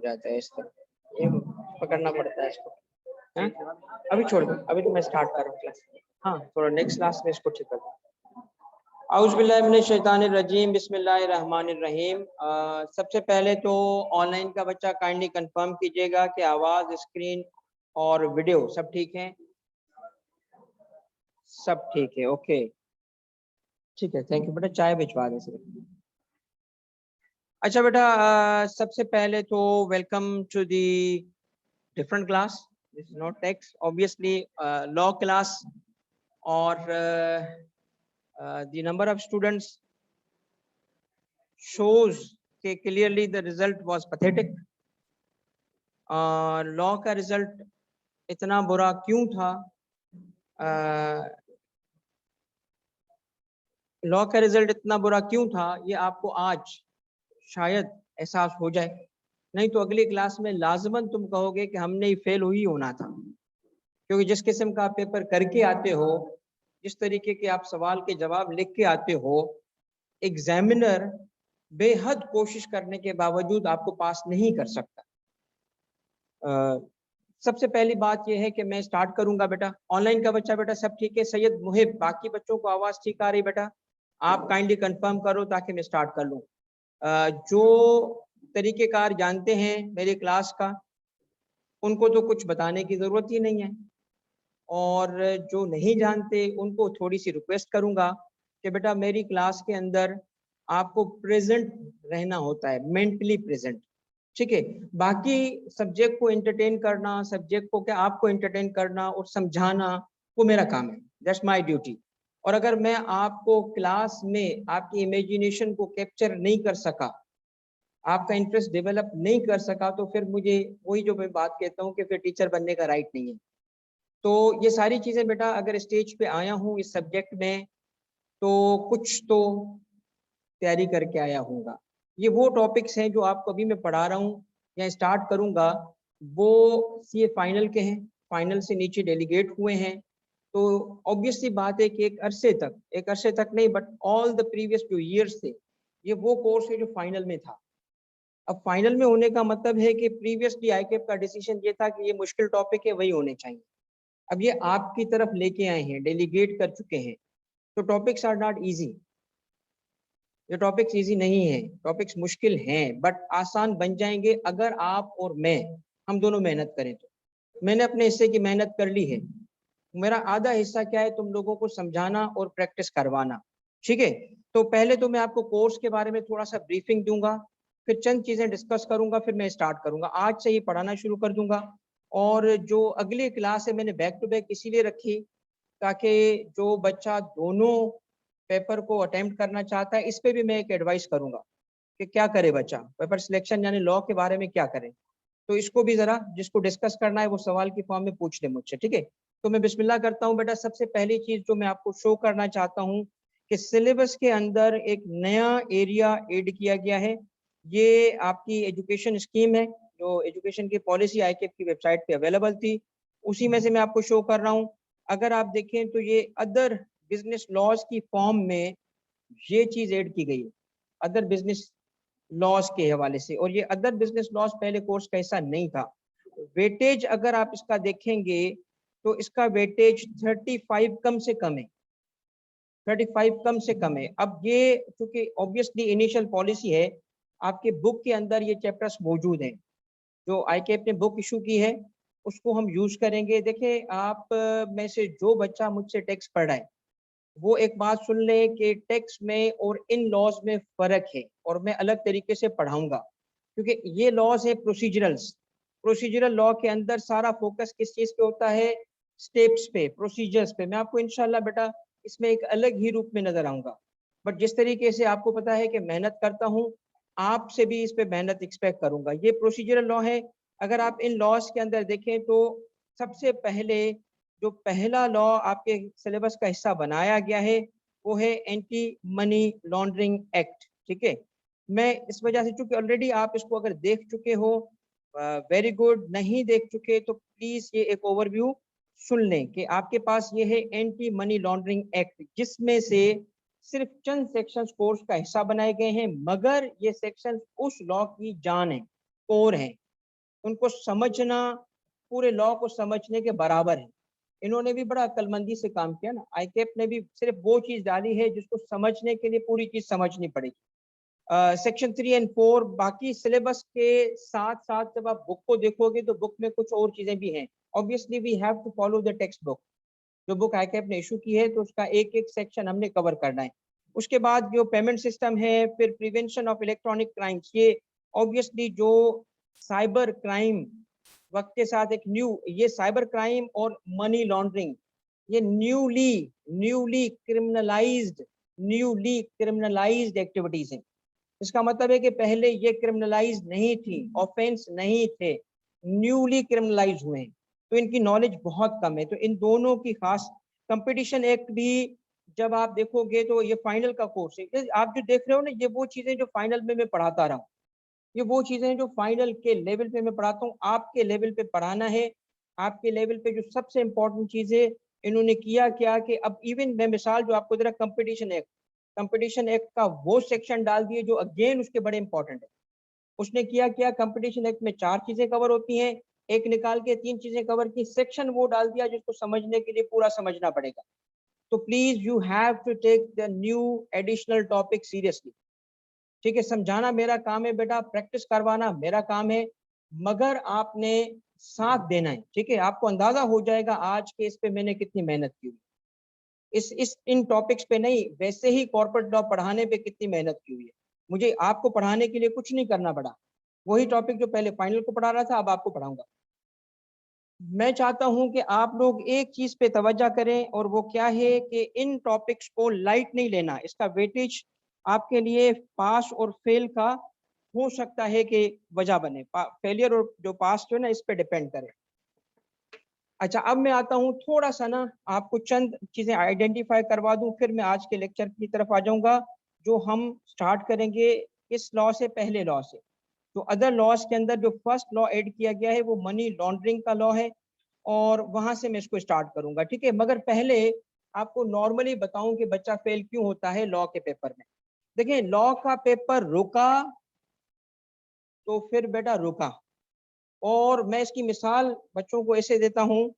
जाता है इस तरह, ये पकड़ना पड़ता है इसको। हाँ? अभी छोड़ दो, अभी तो मैं स्टार्ट कर रहा हूँ क्लास। हाँ, थोड़ा नेक्स्ट क्लास में इसको ठीक कर दो। औज़ुबिल्लाहिमिनश्शैतानिर्रजीम, बिस्मिल्लाहिर्रहमानिर्रहीम। सबसे पहले तो ऑनलाइन का बच्चा काइंडली कंफर्म कीजिएगा कि आवाज़, स्क्रीन और वीडियो सब ठीक है? सब ठीक है, ओके ठीक है, थैंक यू बेटा। चाय भिजवा दें सिर्फ। अच्छा बेटा, सबसे पहले तो welcome to the different class, this is not text obviously, law class, और the number of students shows कि clearly the result was pathetic। Law का रिजल्ट इतना बुरा क्यों था? लॉ का रिजल्ट इतना बुरा क्यों था ये आपको आज शायद एहसास हो जाए, नहीं तो अगली क्लास में लाजमन तुम कहोगे कि हमने ही फेल ही होना था, क्योंकि जिस किस्म का आप पेपर करके आते हो, जिस तरीके के आप सवाल के जवाब लिख के आते हो, एग्जामिनर बेहद कोशिश करने के बावजूद आपको पास नहीं कर सकता। सबसे पहली बात यह है कि मैं स्टार्ट करूंगा बेटा। ऑनलाइन का बच्चा बेटा सब ठीक है? सैयद मुहिब, बाकी बच्चों को आवाज़ ठीक आ रही बेटा? आप काइंडली कंफर्म करो ताकि मैं स्टार्ट कर लूँ। जो तरीक़ेकार जानते हैं मेरी क्लास का, उनको तो कुछ बताने की ज़रूरत ही नहीं है, और जो नहीं जानते उनको थोड़ी सी रिक्वेस्ट करूंगा कि बेटा मेरी क्लास के अंदर आपको प्रेजेंट रहना होता है, मेंटली प्रेजेंट, ठीक है? बाकी सब्जेक्ट को एंटरटेन करना, सब्जेक्ट को क्या आपको एंटरटेन करना और समझाना, वो मेरा काम है, दैट्स माय ड्यूटी। और अगर मैं आपको क्लास में आपकी इमेजिनेशन को कैप्चर नहीं कर सका, आपका इंटरेस्ट डेवलप नहीं कर सका, तो फिर मुझे वही जो मैं बात कहता हूँ कि फिर टीचर बनने का राइट नहीं है। तो ये सारी चीज़ें बेटा, अगर स्टेज पे आया हूँ इस सब्जेक्ट में, तो कुछ तो तैयारी करके आया हूँगा। ये वो टॉपिक्स हैं जो आपको अभी मैं पढ़ा रहा हूँ या स्टार्ट करूँगा, वो सीए फाइनल के हैं, फाइनल से नीचे डेलीगेट हुए हैं। तो ऑब्वियस सी बात है कि एक अरसे तक नहीं, बट ऑल द प्रीवियस जो ईयर्स थे, ये वो कोर्स है जो फाइनल में था। अब फाइनल में होने का मतलब है कि प्रीवियसली आईकेएफ का डिसीजन ये था कि ये मुश्किल टॉपिक है, वही होने चाहिए। अब ये आपकी तरफ लेके आए हैं, डेलीगेट कर चुके हैं, तो टॉपिक्स आर नॉट इजी। ये टॉपिक्स इजी नहीं है, टॉपिक्स मुश्किल हैं, बट आसान बन जाएंगे अगर आप और मैं, हम दोनों मेहनत करें तो। मैंने अपने हिस्से की मेहनत कर ली है, मेरा आधा हिस्सा क्या है, तुम लोगों को समझाना और प्रैक्टिस करवाना, ठीक है? तो पहले तो मैं आपको कोर्स के बारे में थोड़ा सा ब्रीफिंग दूंगा, फिर चंद चीजें डिस्कस करूंगा, फिर मैं स्टार्ट करूंगा। आज से ही पढ़ाना शुरू कर दूंगा, और जो अगली क्लास है मैंने बैक टू बैक इसीलिए रखी ताकि जो बच्चा दोनों पेपर को अटेम्प्ट करना चाहता है, इस पे भी मैं एक एडवाइस करूंगा कि क्या करे बच्चा, पेपर सिलेक्शन यानी लॉ के बारे में क्या करें। तो इसको भी जरा जिसको डिस्कस करना है वो सवाल की फॉर्म में पूछ ले मुझसे, ठीक है? तो मैं बिस्मिल्लाह करता हूँ बेटा। सबसे पहली चीज जो मैं आपको शो करना चाहता हूँ कि सिलेबस के अंदर एक नया एरिया ऐड किया गया है। ये आपकी एजुकेशन स्कीम है, जो एजुकेशन की पॉलिसी आईकेएफ की वेबसाइट पे अवेलेबल थी, उसी में से मैं आपको शो कर रहा हूँ। अगर आप देखें तो ये अदर बिजनेस लॉज की फॉर्म में ये चीज ऐड की गई है, अदर बिजनेस लॉज के हवाले से, और ये अदर बिजनेस लॉज पहले कोर्स का हिस्सा नहीं था। वेटेज अगर आप इसका देखेंगे तो इसका वेटेज 35 कम से कम है, 35 कम से कम है। अब ये चूंकि ऑब्वियसली इनिशियल पॉलिसी है, आपके बुक के अंदर ये चैप्टर्स मौजूद हैं, जो आईकेएफ ने बुक इशू की है उसको हम यूज करेंगे। देखिए, आप में से जो बच्चा मुझसे टेक्स्ट पढ़ रहा है वो एक बात सुन ले कि टेक्स्ट में और इन लॉज में फर्क है, और मैं अलग तरीके से पढ़ाऊंगा, क्योंकि ये लॉज है प्रोसीजरल्स। प्रोसीजरल लॉ के अंदर सारा फोकस किस चीज पे होता है? स्टेप्स पे, प्रोसीजर्स पे। मैं आपको इंशाल्लाह बेटा इसमें एक अलग ही रूप में नजर आऊंगा, बट जिस तरीके से आपको पता है कि मेहनत करता हूँ, आपसे भी इस पे मेहनत एक्सपेक्ट करूंगा। ये प्रोसीजरल लॉ है। अगर आप इन लॉज के अंदर देखें तो सबसे पहले जो पहला लॉ आपके सिलेबस का हिस्सा बनाया गया है वो है एंटी मनी लॉन्ड्रिंग एक्ट, ठीक है? मैं इस वजह से, चूंकि ऑलरेडी आप इसको अगर देख चुके हो, वेरी गुड, नहीं देख चुके तो प्लीज ये एक ओवरव्यू सुन लें कि आपके पास ये है एंटी मनी लॉन्ड्रिंग एक्ट, जिसमें से सिर्फ चंद सेक्शंस कोर्स का हिस्सा बनाए गए हैं, मगर ये सेक्शंस उस लॉ की जान है, कोर है। उनको समझना पूरे लॉ को समझने के बराबर है। इन्होंने भी बड़ा अक्लमंदी से काम किया ना, आईकेप ने भी सिर्फ वो चीज डाली है जिसको समझने के लिए पूरी चीज समझनी पड़ेगी। सेक्शन 3 एंड 4 बाकी सिलेबस के साथ साथ जब आप बुक को देखोगे तो बुक में कुछ और चीजें भी हैं। Obviously we have to follow the text book. जो बुक आईकेप ने इशू की है तो उसका एक एक सेक्शन हमने कवर करना है। उसके बाद जो पेमेंट सिस्टम है, फिर प्रिवेंशन ऑफ इलेक्ट्रॉनिक क्राइम्स, ये ऑब्वियसली जो साइबर क्राइम वक्त के साथ एक ये साइबर क्राइम और मनी लॉन्ड्रिंग ये न्यूली क्रिमिनलाइज्ड एक्टिविटीज हैं। इसका मतलब है कि पहले ये क्रिमिनलाइज नहीं थी, ऑफेंस नहीं थे, न्यूली क्रिमिनलाइज हुए हैं, तो इनकी नॉलेज बहुत कम है। तो इन दोनों की खास कंपटीशन एक्ट भी जब आप देखोगे तो ये फाइनल का कोर्स है। आप जो देख रहे हो ना, ये वो चीजें जो फाइनल में मैं पढ़ाता रहा हूँ, ये वो चीजें हैं जो फाइनल के लेवल पे मैं पढ़ाता हूँ। आपके लेवल पे पढ़ाना है। आपके लेवल पे जो सबसे इंपॉर्टेंट चीज है, इन्होंने किया क्या कि अब इवन मैं मिसाल जो आपको दे रहा, कंपटीशन एक्ट का वो सेक्शन डाल दिए जो अगेन उसके बड़े इंपॉर्टेंट है। उसने किया क्या, कंपटीशन एक्ट में 4 चीजें कवर होती हैं, एक निकाल के 3 चीजें कवर की, सेक्शन वो डाल दिया जिसको समझने के लिए पूरा समझना पड़ेगा। तो please you have to take the new additional topic seriously. ठीक है, समझाना मेरा काम है बेटा, प्रैक्टिस करवाना मेरा काम है, मगर आपने साथ देना है। ठीक है, आपको अंदाजा हो जाएगा आज के इस पे मैंने कितनी मेहनत की हुई, इस इन टॉपिक्स पे नहीं, वैसे ही कॉर्पोरेट लॉ पढ़ाने पे कितनी मेहनत की हुई है। मुझे आपको पढ़ाने के लिए कुछ नहीं करना पड़ा, वही टॉपिक जो पहले फाइनल को पढ़ा रहा था अब आपको पढ़ाऊंगा। मैं चाहता हूं कि आप लोग एक चीज पे तवज्जो करें, और वो क्या है कि इन टॉपिक्स को लाइट नहीं लेना। इसका वेटेज आपके लिए पास और फेल का हो सकता है कि वजह बने, फेलियर और जो पास जो है ना, इस पे डिपेंड करे। अच्छा, अब मैं आता हूँ थोड़ा सा ना आपको चंद चीजें आइडेंटिफाई करवा दूं, फिर मैं आज के लेक्चर की तरफ आ जाऊंगा जो हम स्टार्ट करेंगे इस लॉ से, पहले लॉ से। तो अदर लॉज के अंदर जो फर्स्ट लॉ ऐड किया गया है वो मनी लॉन्ड्रिंग का लॉ है, और वहां से मैं इसको स्टार्ट करूंगा। ठीक है, मगर पहले आपको नॉर्मली बताऊं कि बच्चा फेल क्यों होता है लॉ के पेपर में। देखिए, लॉ का पेपर रुका तो फिर बेटा रुका, और मैं इसकी मिसाल बच्चों को ऐसे देता हूं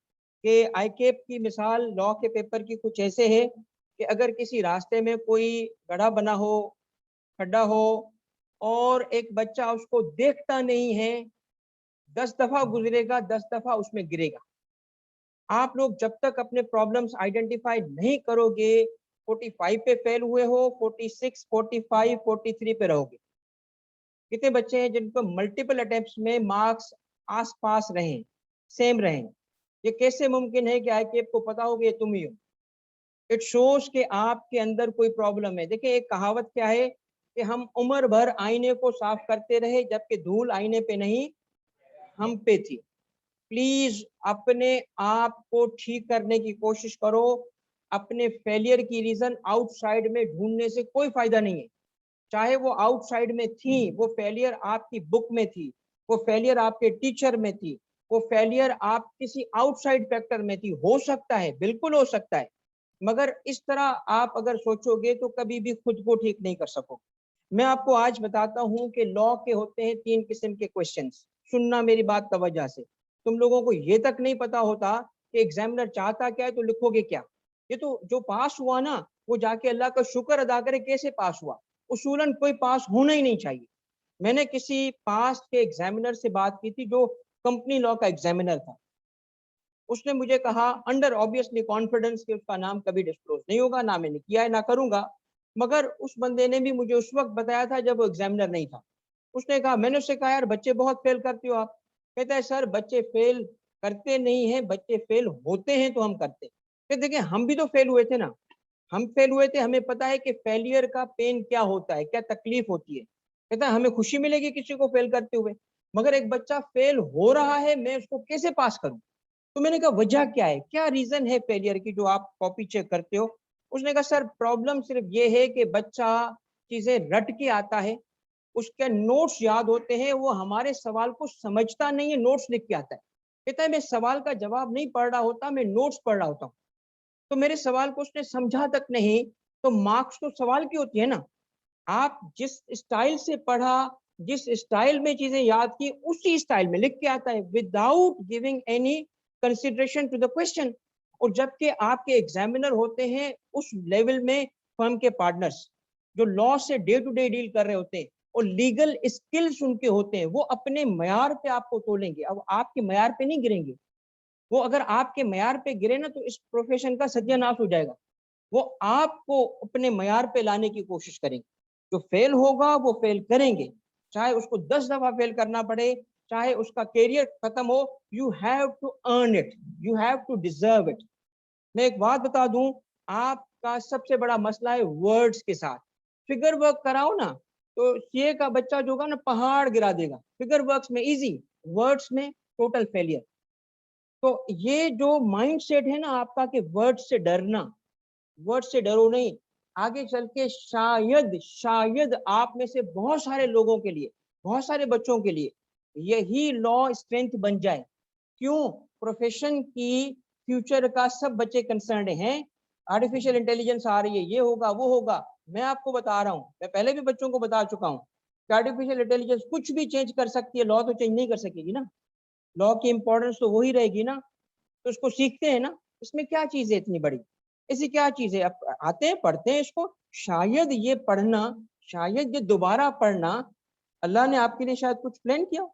कि आईकेप की मिसाल लॉ के पेपर की कुछ ऐसे है कि अगर किसी रास्ते में कोई गड्ढा बना हो, खड्डा हो, और एक बच्चा उसको देखता नहीं है, 10 दफा गुजरेगा, 10 दफा उसमें गिरेगा। आप लोग जब तक अपने प्रॉब्लम्स आइडेंटिफाई नहीं करोगे, 45 पे फेल हुए हो, 46, 45, 43 पे रहोगे। कितने बच्चे हैं जिनको मल्टीपल अटेम्प्ट्स में मार्क्स आसपास रहे, सेम रहे? ये कैसे मुमकिन है कि आईकेप को पता हो कि तुम ही हो? इट शोज कि आपके अंदर कोई प्रॉब्लम है। देखिए, एक कहावत क्या है कि हम उम्र भर आईने को साफ करते रहे, जबकि धूल आईने पे नहीं हम पे थी। प्लीज अपने आप को ठीक करने की कोशिश करो। अपने फेलियर की रीजन आउटसाइड में ढूंढने से कोई फायदा नहीं है। चाहे वो आउटसाइड में थी, वो फेलियर आपकी बुक में थी, वो फेलियर आपके टीचर में थी, वो फेलियर आप किसी आउटसाइड फैक्टर में थी, हो सकता है, बिल्कुल हो सकता है। मगर इस तरह आप अगर सोचोगे तो कभी भी खुद को ठीक नहीं कर सकोगे। मैं आपको आज बताता हूं कि लॉ के होते हैं 3 किस्म के क्वेश्चंस। सुनना मेरी बात तवज्जो से। तुम लोगों को ये तक नहीं पता होता कि एग्जामिनर चाहता क्या है तो लिखोगे क्या। ये तो जो पास हुआ ना, वो जाके अल्लाह का शुक्र अदा करे कैसे पास हुआ। उसूलन कोई पास होना ही नहीं चाहिए। मैंने किसी पास के एग्जामिनर से बात की थी जो कंपनी लॉ का एग्जामिनर था। उसने मुझे कहा अंडर ऑब्वियसली कॉन्फिडेंस कि उसका नाम कभी डिस्क्लोज नहीं होगा, ना मैंने किया है ना करूंगा, मगर उस बंदे ने भी मुझे उस वक्त बताया था जब वो एग्जामिनर नहीं था। उसने कहा, मैंने उससे कहा यार बच्चे बहुत फेल करते हो आप। कहता है सर बच्चे फेल करते नहीं है, बच्चे फेल होते हैं तो हम करते। फिर देखिए, हम भी तो फेल हुए थे ना, हम फेल हुए थे, हमें पता है कि फेलियर का पेन क्या होता है, क्या तकलीफ होती है। कहता है हमें खुशी मिलेगी किसी को फेल करते हुए, मगर एक बच्चा फेल हो रहा है, मैं उसको कैसे पास करूं। तो मैंने कहा वजह क्या है, क्या रीजन है फेलियर की जो आप कॉपी चेक करते हो। उसने कहा सर प्रॉब्लम सिर्फ ये है कि बच्चा चीजें रट के आता है, उसके नोट्स याद होते हैं, वो हमारे सवाल को समझता नहीं है, नोट्स लिख के आता है। कहता है मैं सवाल का जवाब नहीं पढ़ रहा होता, मैं नोट्स पढ़ रहा होता हूँ। तो मेरे सवाल को उसने समझा तक नहीं, तो मार्क्स तो सवाल की होती है ना। आप जिस स्टाइल से पढ़ा, जिस स्टाइल में चीजें याद की उसी स्टाइल में लिख के आता है without giving any consideration to the question. और जबकि आपके एग्जामिनर होते हैं उस लेवल में फर्म के पार्टनर्स जो लॉ से डे टू डे डील कर रहे होते हैं और लीगल स्किल्स उनके होते हैं, वो अपने मयार पे आपको तोलेंगे। अब आपके मयार पे नहीं गिरेंगे वो, अगर आपके मयार पे गिरे ना तो इस प्रोफेशन का सत्यानाश हो जाएगा। वो आपको अपने मयार पे लाने की कोशिश करेंगे। जो फेल होगा वो फेल करेंगे, चाहे उसको 10 दफा फेल करना पड़े, चाहे उसका करियर खत्म हो। You have to earn it, you have to deserve it. मैं एक बात बता दूं, आपका सबसे बड़ा मसला है वर्ड्स के साथ। फिगर वर्क कराओ ना तो सीए का बच्चा जो होगा ना पहाड़ गिरा देगा, फिगर वर्क्स में इजी, वर्ड्स में टोटल फेलियर। तो ये जो माइंड सेट है ना आपका कि वर्ड से डरना, वर्ड से डरो नहीं। आगे चल के शायद शायद आप में से बहुत सारे लोगों के लिए, बहुत सारे बच्चों के लिए यही लॉ स्ट्रेंथ बन जाए। क्यों? प्रोफेशन की फ्यूचर का सब बच्चे कंसर्न हैं। आर्टिफिशियल इंटेलिजेंस आ रही है, ये होगा वो होगा। मैं आपको बता रहा हूँ, मैं पहले भी बच्चों को बता चुका हूँ कि आर्टिफिशियल इंटेलिजेंस कुछ भी चेंज कर सकती है, लॉ तो चेंज नहीं कर सकेगी ना। लॉ की इंपॉर्टेंस तो वही रहेगी ना। तो उसको सीखते हैं ना, इसमें क्या चीज है इतनी बड़ी, ऐसी क्या चीज है? अब आते हैं पढ़ते हैं इसको, शायद ये पढ़ना, शायद ये दोबारा पढ़ना अल्लाह ने आपके लिए शायद कुछ प्लान किया,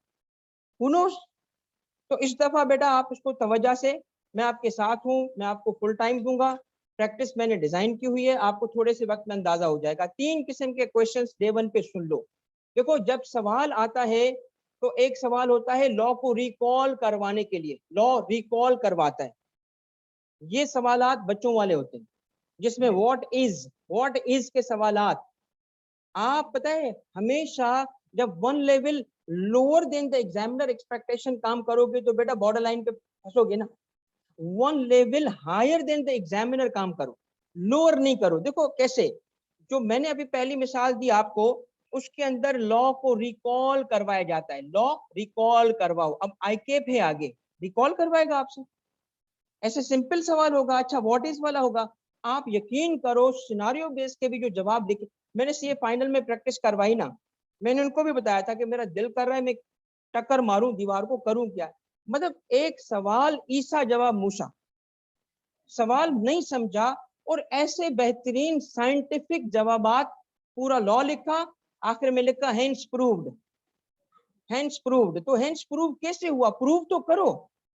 Who knows? तो इस दफा बेटा आप इसको तवज्जो से, मैं आपके साथ हूँ, मैं आपको फुल टाइम दूंगा। प्रैक्टिस मैंने डिजाइन की हुई है, आपको थोड़े से वक्त में अंदाजा हो जाएगा। 3 किस्म के क्वेश्चंस डे 1 पे सुन लो। देखो जब सवाल आता है तो एक सवाल होता है लॉ को रिकॉल करवाने के लिए, लॉ रिकॉल करवाता है। ये सवालात बच्चों वाले होते हैं जिसमें व्हाट इज के सवालात। आप पता है हमेशा जब 1 level lower than the examiner expectation काम करोगे तो बेटा बॉर्डर लाइन पे फंसोगे ना। 1 level higher than the examiner काम करो, लोअर नहीं करो। देखो कैसे, जो मैंने अभी पहली मिसाल दी आपको, उसके अंदर लॉ को रिकॉल करवाया जाता है। लॉ रिकॉल करवाओ, अब आईकेप है आगे, रिकॉल करवाएगा आपसे, ऐसे सिंपल सवाल होगा। अच्छा व्हाट इज वाला होगा, आप यकीन करो सिनारियो बेस के भी जो जवाब लिखे, मैंने सीए फाइनल में प्रैक्टिस करवाई ना, मैंने उनको भी बताया था कि मेरा दिल कर रहा है मैं टक्कर मारूं दीवार को, करूं क्या। मतलब एक सवाल ईसा जवाब मूसा, सवाल नहीं समझा और ऐसे बेहतरीन साइंटिफिक जवाबात, पूरा लॉ लिखा, आखिर में लिखा हेंस प्रूव्ड, हेंस प्रूव्ड। तो हेंस प्रूव कैसे हुआ, प्रूव तो करो,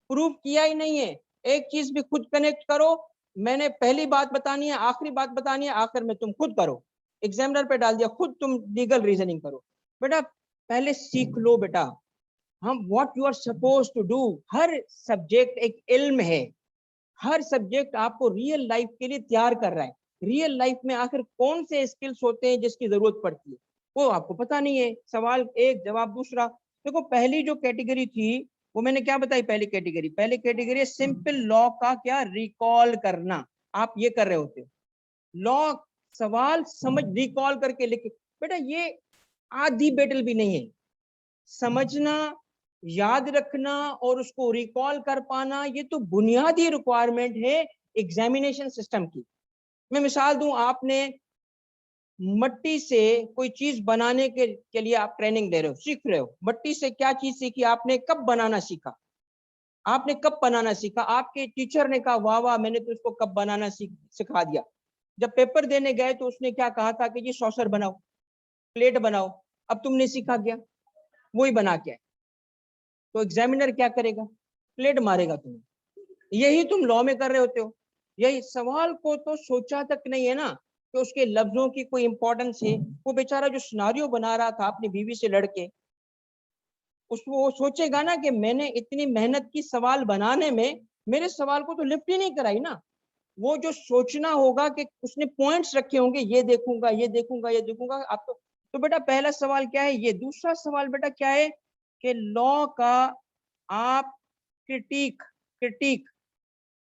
प्रूव किया ही नहीं है। एक चीज भी खुद कनेक्ट करो, मैंने पहली बात बतानी है, आखिरी बात बतानी है, आखिर में तुम खुद करो, एग्जामिनर पे डाल दिया, खुद तुम लीगल रीजनिंग करो। बेटा पहले सीख लो बेटा, हम what you are suppose to do. हर सब्जेक्ट एक इल्म है, हर सब्जेक्ट आपको रियल लाइफ के लिए तैयार कर रहा है। रियल लाइफ में आखिर कौन से स्किल्स होते हैं जिसकी जरूरत पड़ती है वो आपको पता नहीं है। सवाल एक जवाब दूसरा। देखो पहली जो कैटेगरी थी वो मैंने क्या बताई, पहली कैटेगरी सिंपल लॉ का क्या रिकॉल करना, आप ये कर रहे होते हो। लॉ सवाल समझ रिकॉल करके लिखे, बेटा ये आधी बैटल भी नहीं है। समझना, याद रखना और उसको रिकॉल कर पाना, ये तो बुनियादी रिक्वायरमेंट है एग्जामिनेशन सिस्टम की। मैं मिसाल दूं, आपने मट्टी से कोई चीज बनाने के लिए आप ट्रेनिंग ले रहे हो, सीख रहे हो, मट्टी से क्या चीज सीखी आपने, कब बनाना सीखा, आपने कब बनाना सीखा। आपके टीचर ने कहा वाह वाह मैंने तो इसको कब बनाना सिखा दिया। जब पेपर देने गए तो उसने क्या कहा था कि ये सॉसर बनाओ, प्लेट बनाओ, अब तुमने सीखा क्या, वही बना के आए। तो एग्जामिनर क्या करेगा, प्लेट मारेगा तुम्हें। यही तुम लॉ में कर रहे होते हो। यही सवाल को तो सोचा तक नहीं है ना कि उसके लफ्जों की कोई इंपॉर्टेंस है। वो बेचारा जो सिनारियो बना रहा था अपनी बीवी से लड़के, उसको वो सोचेगा ना कि मैंने इतनी मेहनत की सवाल बनाने में, मेरे सवाल को तो लिफ्ट ही नहीं कराई ना। वो जो सोचना होगा कि उसने पॉइंट्स रखे होंगे, ये देखूंगा ये देखूंगा ये देखूंगा। आप तो बेटा पहला सवाल क्या है ये, दूसरा सवाल बेटा क्या है कि लॉ का आप क्रिटिक, क्रिटिक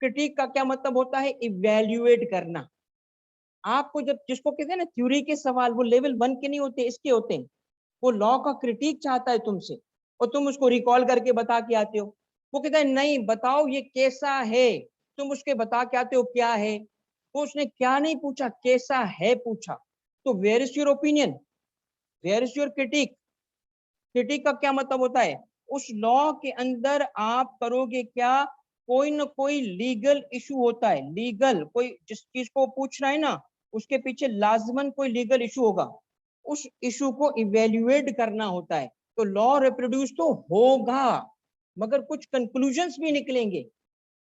क्रिटिक का क्या मतलब होता है, इवेल्युएट करना। आपको जब जिसको कहते हैं ना थ्योरी के सवाल, वो लेवल 1 के नहीं होते, इसके होते हैं। वो लॉ का क्रिटिक चाहता है तुमसे और तुम उसको रिकॉल करके बता के आते हो। वो कहता है नहीं बताओ ये कैसा है, तुम उसके बता के आते हो क्या है। वो उसने क्या नहीं पूछा, कैसा है पूछा। तो where is your opinion, where is your critic. City का क्या मतलब होता है, उस लॉ के अंदर आप करोगे क्या, कोई ना कोई लीगल इशू होता है, लीगल कोई जिस चीज को पूछ रहा है ना उसके पीछे लाजमन कोई लीगल इशू होगा, उस इशू को इवेल्युएट करना होता है। तो लॉ रिप्रोड्यूस तो होगा मगर कुछ कंक्लूजन्स भी निकलेंगे,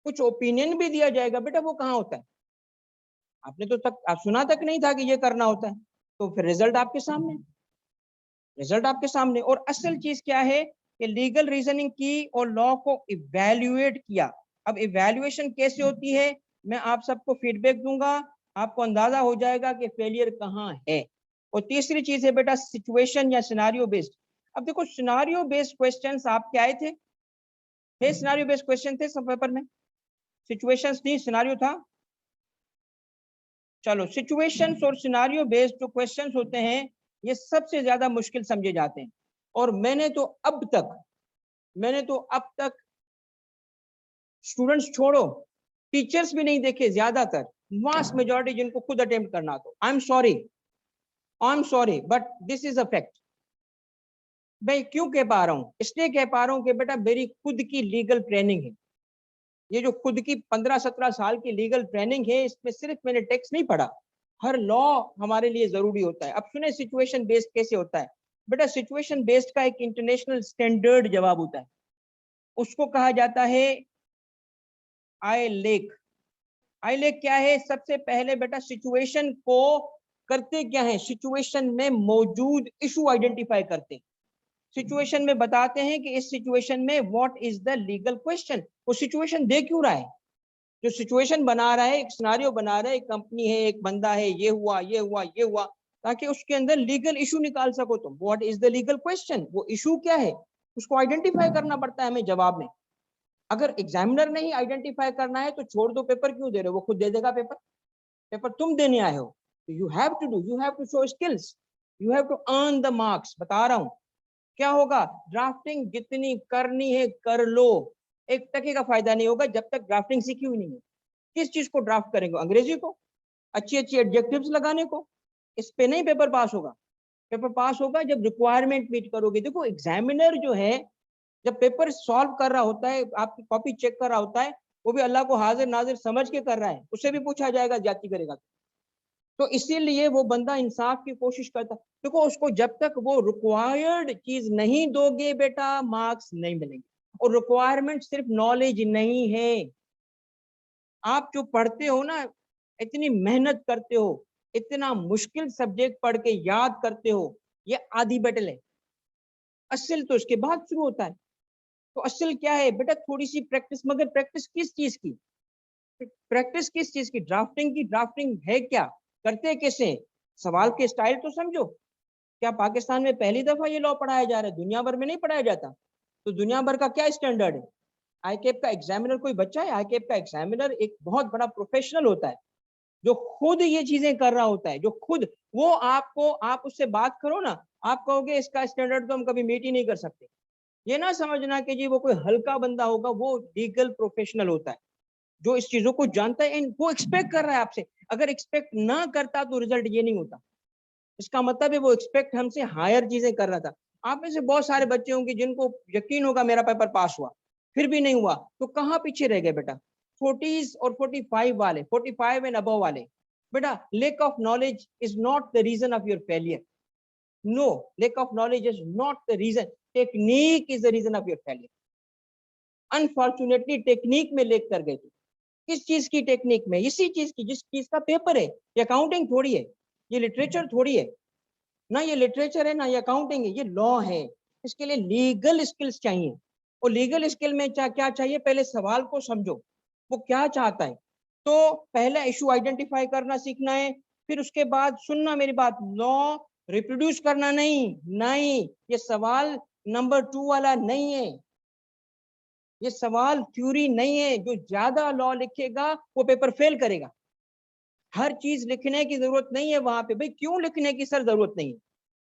कुछ ओपिनियन भी दिया जाएगा, बेटा वो कहाँ होता है, आपने तो तक आप सुना तक नहीं था कि ये करना होता है, तो फिर रिजल्ट आपके सामने, रिजल्ट आपके सामने। और असल चीज क्या है कि लीगल रीजनिंग की और लॉ को इवैल्यूएट किया। अब इवैल्यूएशन कैसे होती है, मैं आप सबको फीडबैक दूंगा, आपको अंदाजा हो जाएगा कि फेलियर कहाँ है। और तीसरी चीज है बेटा सिचुएशन या सिनारियो बेस्ड। अब देखो सिनारियो बेस्ड क्वेश्चंस आपके आए थे, सिनारियो बेस्ड क्वेश्चन थे सब पेपर में, सिचुएशंस थी, सिनारियो था। चलो सिचुएशंस और सिनारियो बेस्ड जो क्वेश्चंस होते हैं ये सबसे ज्यादा मुश्किल समझे जाते हैं। और मैंने तो अब तक स्टूडेंट्स छोड़ो, टीचर्स भी नहीं देखे ज्यादातर, वास्ट मेजॉरिटी जिनको खुद अटेम्प्ट करना। तो I am sorry but this is a fact. मैं क्यों कह पा रहा हूं, इसलिए कह पा रहा हूं कि बेटा मेरी खुद की लीगल ट्रेनिंग है, ये जो खुद की 15-17 साल की लीगल ट्रेनिंग है, इसमें सिर्फ मैंने टेक्स्ट नहीं पढ़ा, हर लॉ हमारे लिए जरूरी होता है। अब सुने सिचुएशन बेस्ड कैसे होता है। बेटा सिचुएशन बेस्ड का एक इंटरनेशनल स्टैंडर्ड जवाब होता है, उसको कहा जाता है आई लेक। आई लेक क्या है, सबसे पहले बेटा सिचुएशन को करते क्या है, सिचुएशन में मौजूद इशू आइडेंटिफाई करते हैं, सिचुएशन में बताते हैं कि इस सिचुएशन में what is the legal question, वो सिचुएशन दे क्यों रहा है, जो सिचुएशन बना रहा है, एक सिनारियो बना रहा है, एक कंपनी है, एक बंदा है, ये हुआ ये हुआ ये हुआ, ताकि उसके अंदर लीगल इशू निकाल सको तुम। What is the legal question, वो इशू क्या है, उसको आइडेंटिफाई करना पड़ता है हमें जवाब में। अगर एग्जामिनर नहीं आइडेंटिफाई करना है तो छोड़ दो, पेपर क्यों दे रहे हो, वो खुद दे देगा पेपर, पेपर तुम देने आए हो। You have to do, you have to show skills, you have to earn the marks. बता रहा हूं क्या होगा, ड्राफ्टिंग जितनी करनी है कर लो, 1 टके का फायदा नहीं होगा जब तक ड्राफ्टिंग सीखी हुई नहीं है। किस चीज को ड्राफ्ट करेंगे, अंग्रेजी को, अच्छी अच्छी एडजेक्टिव्स लगाने को, इस पे नहीं पेपर पास होगा। पेपर पास होगा जब रिक्वायरमेंट मीट करोगे। देखो एग्जामिनर जो है जब पेपर सॉल्व कर रहा होता है, आपकी कॉपी चेक कर रहा होता है, वो भी अल्लाह को हाजिर नाजिर समझ के कर रहा है, उससे भी पूछा जाएगा ज्यादती करेगा तो इसीलिए वो बंदा इंसाफ की कोशिश करता। देखो उसको जब तक वो रिक्वायर्ड चीज नहीं दोगे बेटा मार्क्स नहीं मिलेंगे। और रिक्वायरमेंट सिर्फ नॉलेज नहीं है, आप जो पढ़ते हो ना, इतनी मेहनत करते हो, इतना मुश्किल सब्जेक्ट पढ़ के याद करते हो, ये आधी बैटल है, असल तो इसके बाद शुरू होता है। तो असल क्या है बेटा, थोड़ी सी प्रैक्टिस, मगर प्रैक्टिस किस चीज की, प्रैक्टिस किस चीज की, ड्राफ्टिंग की। ड्राफ्टिंग है क्या, करते कैसे, सवाल के स्टाइल तो समझो। क्या पाकिस्तान में पहली दफा ये लॉ पढ़ाया जा रहा है, दुनिया भर में नहीं पढ़ाया जाता, तो दुनिया भर का क्या स्टैंडर्ड है। आईकेप का एग्जामिनर कोई बच्चा है, आईकेप का एग्जामिनर एक बहुत बड़ा प्रोफेशनल होता है जो खुद ये चीजें कर रहा होता है, जो खुद वो आपको, आप उससे बात करो ना, आप कहोगे इसका स्टैंडर्ड तो हम कभी मीट ही नहीं कर सकते। ये ना समझना कि जी वो कोई हल्का बंदा होगा, वो लीगल प्रोफेशनल होता है जो इस चीजों को जानता है एंड वो एक्सपेक्ट कर रहा है आपसे। अगर एक्सपेक्ट ना करता तो रिजल्ट ये नहीं होता, इसका मतलब है वो एक्सपेक्ट हमसे हायर चीजें कर रहा था। आप में से बहुत सारे बच्चे होंगे जिनको यकीन होगा मेरा पेपर पास हुआ, फिर भी नहीं हुआ, तो कहाँ पीछे रह गए बेटा, 40s और 45 वाले, 45 एंड अबव वाले। बेटा lack of knowledge is not the reason of your failure, no, lack of knowledge is not the reason, technique is the reason of your failure. Unfortunately technique में लेक कर गए थे। किस चीज की टेक्निक में, इसी चीज की जिस चीज का पेपर है। ये अकाउंटिंग थोड़ी है, ये लिटरेचर थोड़ी है ना, ये लिटरेचर है ना ये अकाउंटिंग है, ये लॉ है। इसके लिए लीगल स्किल्स चाहिए। और लीगल स्किल में क्या चाहिए, पहले सवाल को समझो वो क्या चाहता है। तो पहला इशू आइडेंटिफाई करना सीखना है, फिर उसके बाद सुनना मेरी बात, लॉ रिप्रोड्यूस करना नहीं, नहीं ये सवाल नंबर 2 वाला नहीं है, ये सवाल थ्योरी नहीं है। जो ज्यादा लॉ लिखेगा वो पेपर फेल करेगा। हर चीज लिखने की जरूरत नहीं है वहां पे, भाई क्यों लिखने की सर जरूरत नहीं है,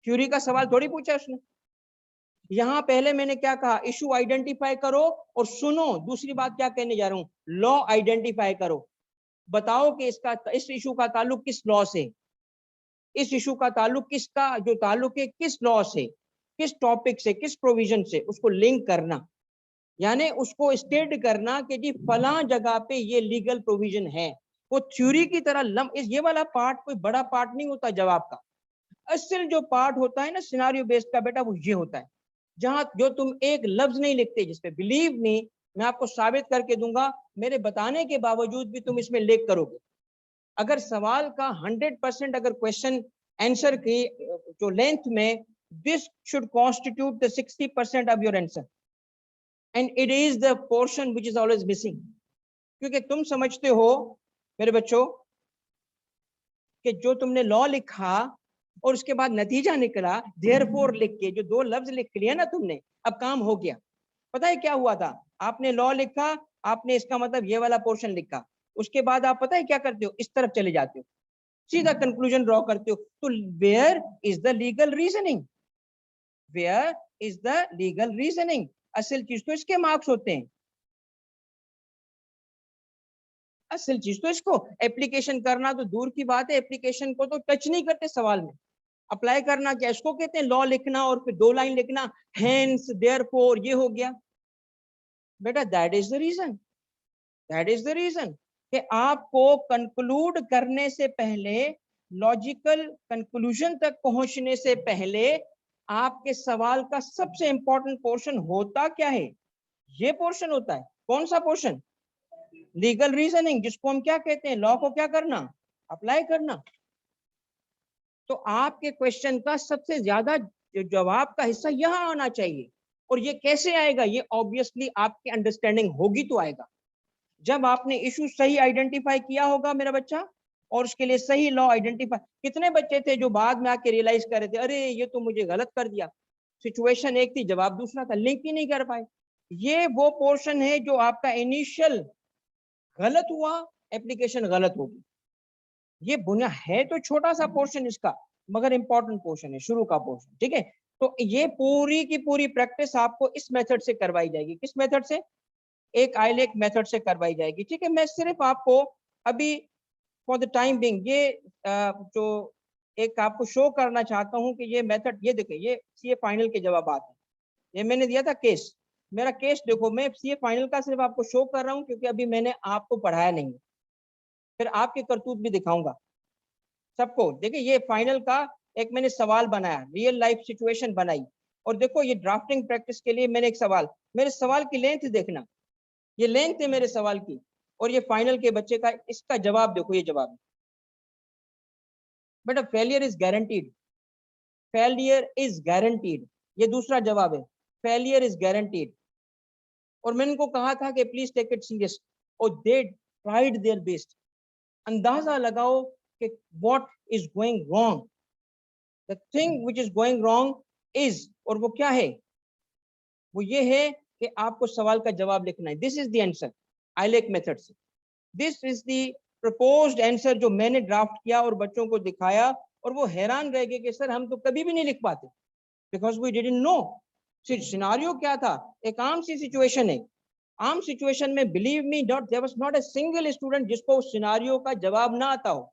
थ्योरी का सवाल थोड़ी पूछा उसने। यहाँ पहले मैंने क्या कहा, इशू आइडेंटिफाई करो और सुनो, दूसरी बात क्या कहने जा रहा हूँ, लॉ आइडेंटिफाई करो, बताओ कि इसका, इस इशू का ताल्लुक किस लॉ से, इस इशू का ताल्लुक किसका, जो ताल्लुक है किस लॉ से। किस टॉपिक से, किस प्रोविजन से उसको लिंक करना, यानी उसको स्टेट करना कि जी फला जगह पे ये लीगल प्रोविजन है। वो थ्योरी की तरह ये वाला पार्ट कोई बड़ा पार्ट नहीं होता जवाब का। असल जो पार्ट होता है ना सिनारियो बेस्ड का बेटा, वो ये होता है जहां जो तुम एक लफ्ज नहीं लिखते, जिसपे बिलीव मी मैं आपको साबित करके दूंगा, मेरे बताने के बावजूद भी तुम इसमें लेख करोगे। अगर सवाल का 100% अगर क्वेश्चन आंसर की जो लेंथ में, this should constitute the 60% of your answer and it is the portion which is always missing. क्योंकि तुम समझते हो मेरे बच्चों कि जो तुमने लॉ लिखा और उसके बाद नतीजा निकला देयरफॉर लिख के, जो दो लफ्ज लिख लिया ना तुमने, अब काम हो गया। पता है क्या हुआ था? आपने लॉ लिखा, आपने इसका मतलब ये वाला पोर्शन लिखा, उसके बाद आप पता है क्या करते हो, इस तरफ चले जाते हो, सीधा कंक्लूजन ड्रॉ करते हो। तो where is the legal reasoning, where is the legal reasoning? असल चीज तो इसके मार्क्स होते हैं, असल चीज तो इसको एप्लीकेशन करना तो दूर की बात है, एप्लीकेशन को तो टच नहीं करते सवाल में। अप्लाई करना क्या इसको कहते हैं? लॉ लिखना और फिर 2 लाइन लिखना, हेंस देयरफॉर, ये हो गया बेटा। That is the reason, that is the reason कि आपको कंक्लूड करने से पहले, लॉजिकल कंक्लूजन तक पहुंचने से पहले आपके सवाल का सबसे इंपॉर्टेंट पोर्शन होता क्या है? ये पोर्शन होता है। कौन सा पोर्शन? लीगल रीजनिंग, जिसको हम क्या कहते हैं, लॉ को क्या करना, अप्लाई करना। तो आपके क्वेश्चन का सबसे ज्यादा जवाब का हिस्सा यहाँ आना चाहिए। और ये कैसे आएगा? ये ऑब्वियसली आपकी अंडरस्टैंडिंग होगी तो आएगा। जब आपने इशू सही आइडेंटिफाई किया होगा मेरा बच्चा, और उसके लिए सही लॉ आइडेंटिफाई। कितने बच्चे थे जो बाद में आके रियलाइज कर रहे थे, अरे ये तो मुझे गलत कर दिया, सिचुएशन एक थी जवाब दूसरा था, लिंक ही नहीं कर पाए। ये वो पोर्शन है जो आपका इनिशियल गलत हुआ, एप्लीकेशन गलत होगी। ये बुनियाद है तो छोटा सा पोर्शन इसका, मगर इंपॉर्टेंट पोर्शन है, शुरू का पोर्शन। ठीक है, तो ये पूरी की पूरी प्रैक्टिस आपको इस मेथड से करवाई जाएगी। किस मेथड से? एक आईलेक मेथड से करवाई जाएगी। ठीक है, मैं सिर्फ आपको अभी फॉर द टाइम बिंग ये जो एक आपको शो करना चाहता हूं कि ये मेथड, ये देखिए, ये सीए फाइनल के जवाब हैं। ये मैंने दिया था केस, मेरा केस देखो, मैं सीए फाइनल का सिर्फ आपको शो कर रहा हूं क्योंकि अभी मैंने आपको पढ़ाया नहीं, फिर आपके करतूत भी दिखाऊंगा सबको। देखिए, ये फाइनल का एक मैंने सवाल बनाया, रियल लाइफ सिचुएशन बनाई, और देखो ये ड्राफ्टिंग प्रैक्टिस के लिए मैंने एक सवाल, मेरे सवाल की लेंथ देखना, ये लेंथ है मेरे सवाल की, और ये फाइनल के बच्चे का इसका जवाब देखो, ये जवाब है बेटा, failure is guaranteed, failure is guaranteed, ये दूसरा जवाब है, फेलियर इज गारंटीड। और मैंने उनको कहा था कि प्लीज टेक इट सीरियस, और दे ट्राइड देयर बेस्ट। अंदाजा लगाओ कि what is going wrong, the thing which is going wrong is, और वो क्या है? वो ये है कि आपको सवाल का जवाब लिखना है। This is the answer ILAC method से, this is the proposed answer जो मैंने ड्राफ्ट किया और बच्चों को दिखाया, और वो हैरान रह गए कि सर हम तो कभी भी नहीं लिख पाते, because we didn't know scenario क्या था। एक आम सी सिचुएशन है, आम सिचुएशन में believe me not, there was not a single student जिसको उस सिनेरियो का जवाब ना आता हो।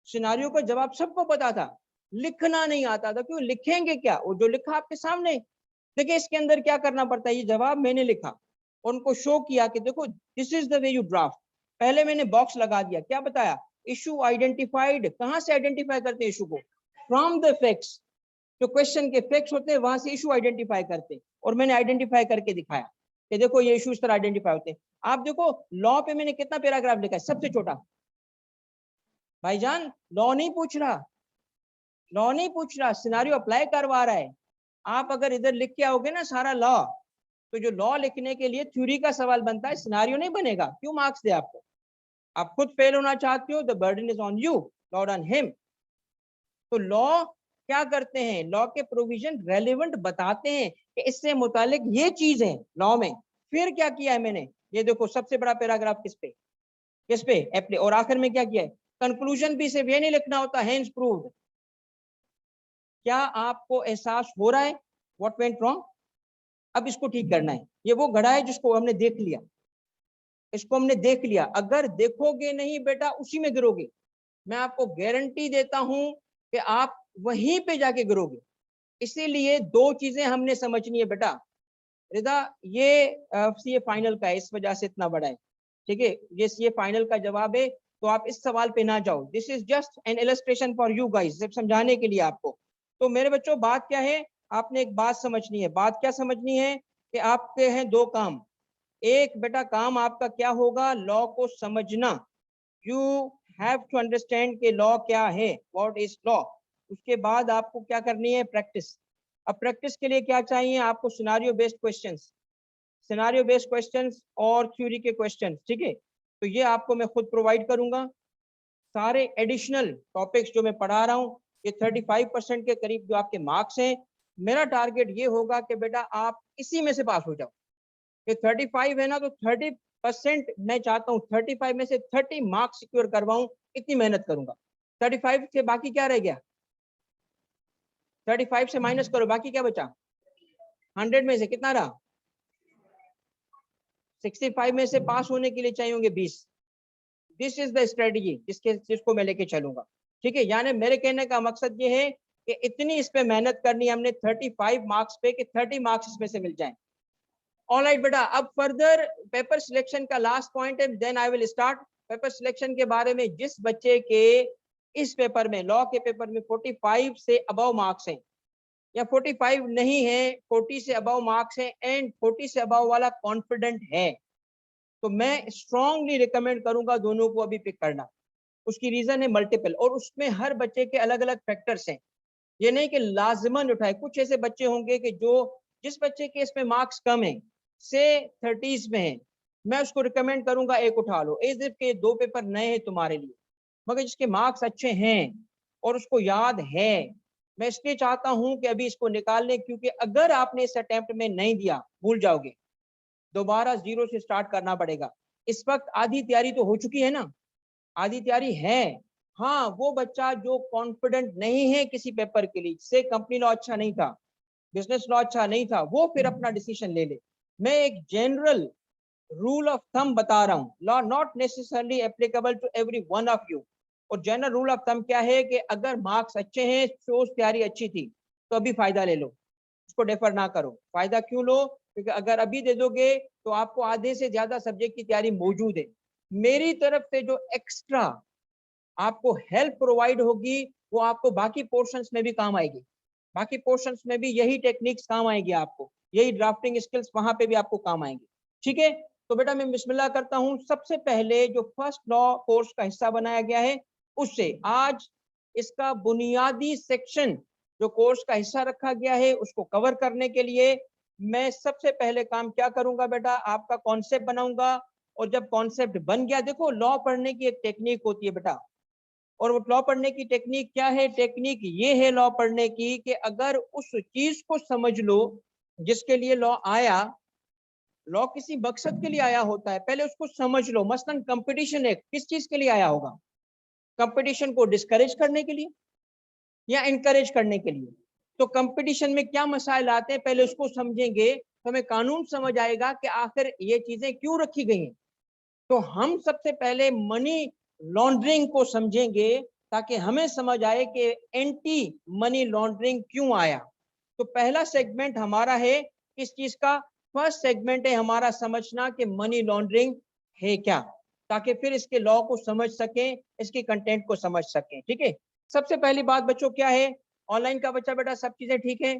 सिनेरियो का जवाब सबको पता था, लिखना नहीं आता था। क्यों लिखेंगे क्या? वो जो लिखा आपके सामने। देखिए इसके अंदर क्या करना पड़ता है, ये जवाब मैंने लिखा, उनको शो किया कि देखो this is the way you draft. पहले मैंने बॉक्स लगा दिया, क्या बताया? Issue identified. कहां से आइडेंटिफाई करते हैं इशू को? फ्रॉम द फैक्ट्स, जो क्वेश्चन के फैक्ट्स होते हैं वहां से इशू आइडेंटिफाई करते हैं। और मैंने आइडेंटिफाई करके दिखाया कि देखो ये इशू इस तरह आइडेंटिफाई होते हैं। आप देखो लॉ पे मैंने कितना पैराग्राफ लिखा है, सबसे छोटा। भाईजान लॉ नहीं पूछ रहा, लॉ नहीं पूछ रहा, सिनारियो अप्लाई करवा रहा है। आप अगर इधर लिख के आओगे ना सारा लॉ, तो जो लॉ लिखने के लिए थ्योरी का सवाल बनता है, सिनारियो नहीं बनेगा। क्यों मार्क्स दे आपको? आप खुद फेल होना चाहते हो, the burden is on you, not on him. तो लॉ क्या करते हैं, लॉ के प्रोविजन रेलेवेंट बताते हैं कि इससे मुतालिक ये चीज है लॉ में। फिर क्या किया है मैंने, ये देखो सबसे बड़ा पैराग्राफ किस पे, किस पे? एप्ली। और आखिर में क्या किया है? कंक्लूजन भी सिर्फ ये नहीं लिखना होता, हेंस प्रूव्ड। क्या आपको एहसास हो रहा है व्हाट वेंट रॉन्ग? अब इसको ठीक करना है। ये वो घड़ा है जिसको हमने देख लिया, इसको हमने देख लिया। अगर देखोगे नहीं बेटा उसी में गिरोगे। मैं आपको गारंटी देता हूं कि आप वहीं पे जाके गिरोगे। इसीलिए दो चीजें हमने समझनी है बेटा। रिदा, ये सीए फाइनल का है, इस वजह से इतना बड़ा है, ठीक है। ये सीए फाइनल का जवाब है, तो आप इस सवाल पे ना जाओ। This is just an illustration for you guys, सिर्फ समझाने के लिए आपको। तो मेरे बच्चों, बात क्या है, आपने एक बात समझनी है। बात क्या समझनी है कि आपके हैं दो काम। एक बेटा काम आपका क्या होगा, लॉ को समझना। यू हैव टू अंडरस्टैंड कि लॉ क्या है, व्हाट इज लॉ। उसके बाद आपको क्या करनी है, प्रैक्टिस। अब प्रैक्टिस के लिए क्या चाहिए आपको, scenario based questions, scenario based questions और थ्योरी के क्वेश्चंस, ठीक है। तो ये आपको मैं खुद प्रोवाइड करूंगा। सारे एडिशनल टॉपिक्स जो मैं पढ़ा रहा हूँ, ये 35% के करीब जो आपके मार्क्स हैं, मेरा टारगेट ये होगा कि बेटा आप इसी में से पास हो जाओ। ये 35 है ना, तो 30% मैं चाहता हूँ 35 में से 30 मार्क्स सिक्योर करवाऊं, इतनी मेहनत करूंगा। 35 से बाकी क्या रह गया, 35 से माइनस करो, बाकी क्या बचा, 100 में से कितना रहा, 65 में से पास होने के लिए चाहिए होंगे 20। दिस इज द स्ट्रेटजी जिसको मैं लेके चलूंगा, ठीक है। यानी मेरे कहने का मकसद ये है कि इतनी इस पे मेहनत करनी हमने 35 मार्क्स पे, कि 30 मार्क्स इसमें से मिल जाएं। ऑलराइट बेटा, अब फर्दर पेपर सिलेक्शन का लास्ट पॉइंट है, then I will start paper selection के बारे में। जिस बच्चे के इस पेपर में, लॉ के पेपर में 45 से अबव मार्क्स हैं, या 45 नहीं है, 40 से अबव मार्क्स हैं, एंड 40 से अबव वाला कॉन्फिडेंट है, तो मैं स्ट्रांगली रिकमेंड करूंगा दोनों को अभी पिक करना। उसकी रीजन है मल्टीपल, और उसमें हर बच्चे के अलग अलग फैक्टर्स हैं। ये नहीं कि लाजमन उठाए, कुछ ऐसे बच्चे होंगे कि जो, जिस बच्चे के इसमें मार्क्स कम है, से 30s में है, मैं उसको रिकमेंड करूंगा एक उठा लो, एज इफ के दो पेपर नए हैं तुम्हारे लिए। मगर जिसके मार्क्स अच्छे हैं और उसको याद है, मैं इसलिए चाहता हूं कि अभी इसको निकाल लें, क्योंकि अगर आपने इस अटेम्प्ट में नहीं दिया, भूल जाओगे, दोबारा जीरो से स्टार्ट करना पड़ेगा। इस वक्त आधी तैयारी तो हो चुकी है ना, आधी तैयारी है। हाँ, वो बच्चा जो कॉन्फिडेंट नहीं है किसी पेपर के लिए, से कंपनी लॉ अच्छा नहीं था, बिजनेस लॉ अच्छा नहीं था, वो फिर अपना डिसीजन ले ले। मैं एक जनरल रूल ऑफ थंब बता रहा हूँ, law not necessarily applicable to every one of you. और जनरल रूल ऑफ थंब क्या है कि अगर मार्क्स अच्छे हैं, सोच तैयारी अच्छी थी, तो अभी फायदा ले लो, उसको डेफर ना करो। फायदा क्यों लो, क्योंकि अगर अभी दे दोगे तो आपको आधे से ज्यादा सब्जेक्ट की तैयारी मौजूद है। मेरी तरफ से जो एक्स्ट्रा आपको हेल्प प्रोवाइड होगी, वो आपको बाकी पोर्शंस में भी काम आएगी। बाकी पोर्शंस में भी यही टेक्निक्स काम आएगी आपको, यही ड्राफ्टिंग स्किल्स वहां पे भी आपको काम आएंगे, ठीक है। तो बेटा मैं बिस्मिल्लाह करता हूं। सबसे पहले जो फर्स्ट लॉ कोर्स का हिस्सा बनाया गया है, उससे आज इसका बुनियादी सेक्शन जो कोर्स का हिस्सा रखा गया है, उसको कवर करने के लिए मैं सबसे पहले काम क्या करूंगा बेटा, आपका कॉन्सेप्ट बनाऊंगा। और जब कॉन्सेप्ट बन गया, देखो लॉ पढ़ने की एक टेक्निक होती है बेटा, और वो लॉ पढ़ने की टेक्निक क्या है, टेक्निक ये है लॉ पढ़ने की कि अगर उस चीज को समझ लो जिसके लिए लॉ आया, लॉ किसी मकसद के लिए आया होता है, पहले उसको समझ लो। मसलन कंपटीशन एक्ट किस चीज के लिए आया होगा, कंपटीशन को डिस्करेज करने के लिए या इनकरेज करने के लिए। तो कंपटीशन में क्या मसाइल आते हैं, पहले उसको समझेंगे तो हमें कानून समझ आएगा कि आखिर ये चीजें क्यों रखी गई हैं। तो हम सबसे पहले मनी लॉन्ड्रिंग को समझेंगे, ताकि हमें समझ आए कि एंटी मनी लॉन्ड्रिंग क्यों आया। तो पहला सेगमेंट हमारा है किस चीज का, फर्स्ट सेगमेंट है हमारा समझना कि मनी लॉन्ड्रिंग है क्या, ताकि फिर इसके लॉ को समझ सकें, इसके कंटेंट को समझ सकें, ठीक है। सबसे पहली बात बच्चों क्या है, ऑनलाइन का बच्चा बेटा सब चीजें ठीक है।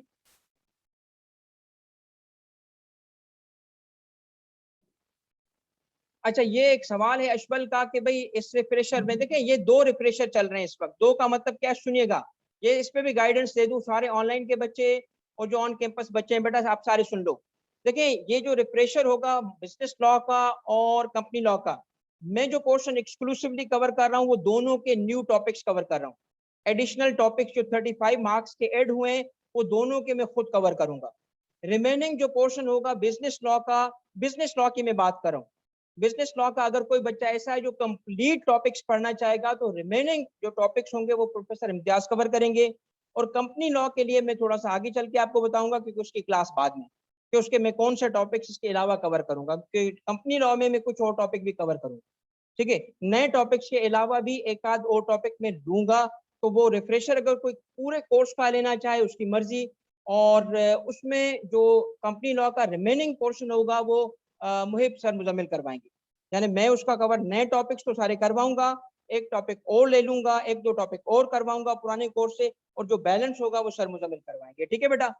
अच्छा, ये एक सवाल है अशबल का कि भाई इस रिफ्रेशर में देखें, ये दो रिफ्रेशर चल रहे हैं इस वक्त। दो का मतलब क्या, सुनिएगा, ये इस पे भी गाइडेंस दे दूं सारे ऑनलाइन के बच्चे और जो ऑन कैंपस बच्चे हैं, बेटा आप सारे सुन लो। देखिए, ये जो रिफ्रेशर होगा बिजनेस लॉ का और कंपनी लॉ का, मैं जो पोर्शन एक्सक्लूसिवली कवर कर रहा हूँ, वो दोनों के न्यू टॉपिक्स कवर कर रहा हूँ। एडिशनल टॉपिक्स जो 35 मार्क्स के ऐड हुए हैं, वो दोनों के मैं खुद कवर करूंगा। रिमेनिंग जो पोर्शन होगा बिजनेस लॉ का, बिजनेस लॉ की मैं बात कर रहा हूँ। बिजनेस लॉ का अगर कोई बच्चा ऐसा है जो कंप्लीट टॉपिक्स पढ़ना चाहेगा, तो रिमेनिंग जो टॉपिक्स होंगे वो प्रोफेसर इम्तियाज कवर करेंगे। और कंपनी लॉ के लिए मैं थोड़ा सा आगे चल के आपको बताऊंगा, क्योंकि उसकी क्लास बाद में, कि उसके मैं कौन से टॉपिक्स इसके अलावा कवर करूंगा, क्योंकि कंपनी लॉ में मैं कुछ और टॉपिक भी कवर करूंगा, ठीक है। नए टॉपिक्स के अलावा भी एक आध और टॉपिक में दूंगा। तो वो रिफ्रेशर अगर कोई पूरे कोर्स का लेना चाहे उसकी मर्जी, और उसमें जो कंपनी लॉ का रिमेनिंग पोर्शन होगा वो मुहिब सर मुजम्मिल करवाएंगे। यानी मैं उसका कवर नए टॉपिक्स तो सारे करवाऊंगा, एक टॉपिक और ले लूंगा, एक दो टॉपिक और करवाऊंगा पुराने कोर्स से, और जो बैलेंस होगा वो सर मुजम्मिल करवाएंगे। ठीक है बेटा,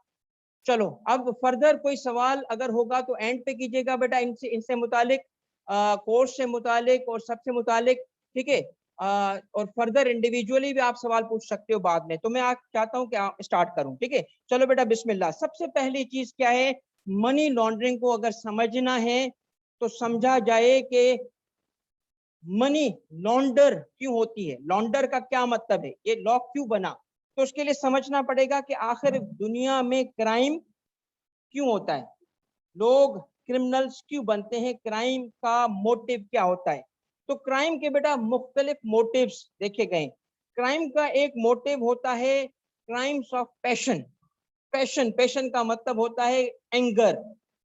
चलो अब फर्दर कोई सवाल अगर होगा तो एंड पे कीजिएगा बेटा, इनसे इनसे मुतालिक, कोर्स से मुतालिक और सबसे मुतालिक। ठीक है, और फर्दर इंडिविजुअली भी आप सवाल पूछ सकते हो बाद में। तो मैं आज चाहता हूं कि स्टार्ट करूं। ठीक है, चलो बेटा बिस्मिल्लाह। सबसे पहली चीज क्या है, मनी लॉन्ड्रिंग को अगर समझना है तो समझा जाए कि मनी लॉन्डर क्यों होती है, लॉन्डर का क्या मतलब है, ये लॉ क्यों बना। तो उसके लिए समझना पड़ेगा कि आखिर दुनिया में क्राइम क्यों होता है, लोग क्रिमिनल्स क्यों बनते हैं, क्राइम का मोटिव क्या होता है। तो क्राइम के बेटा मुख्तलिफ मोटिव्स देखे गए। क्राइम का एक मोटिव होता है crimes of passion. Passion, passion का मतलब होता है एंगर,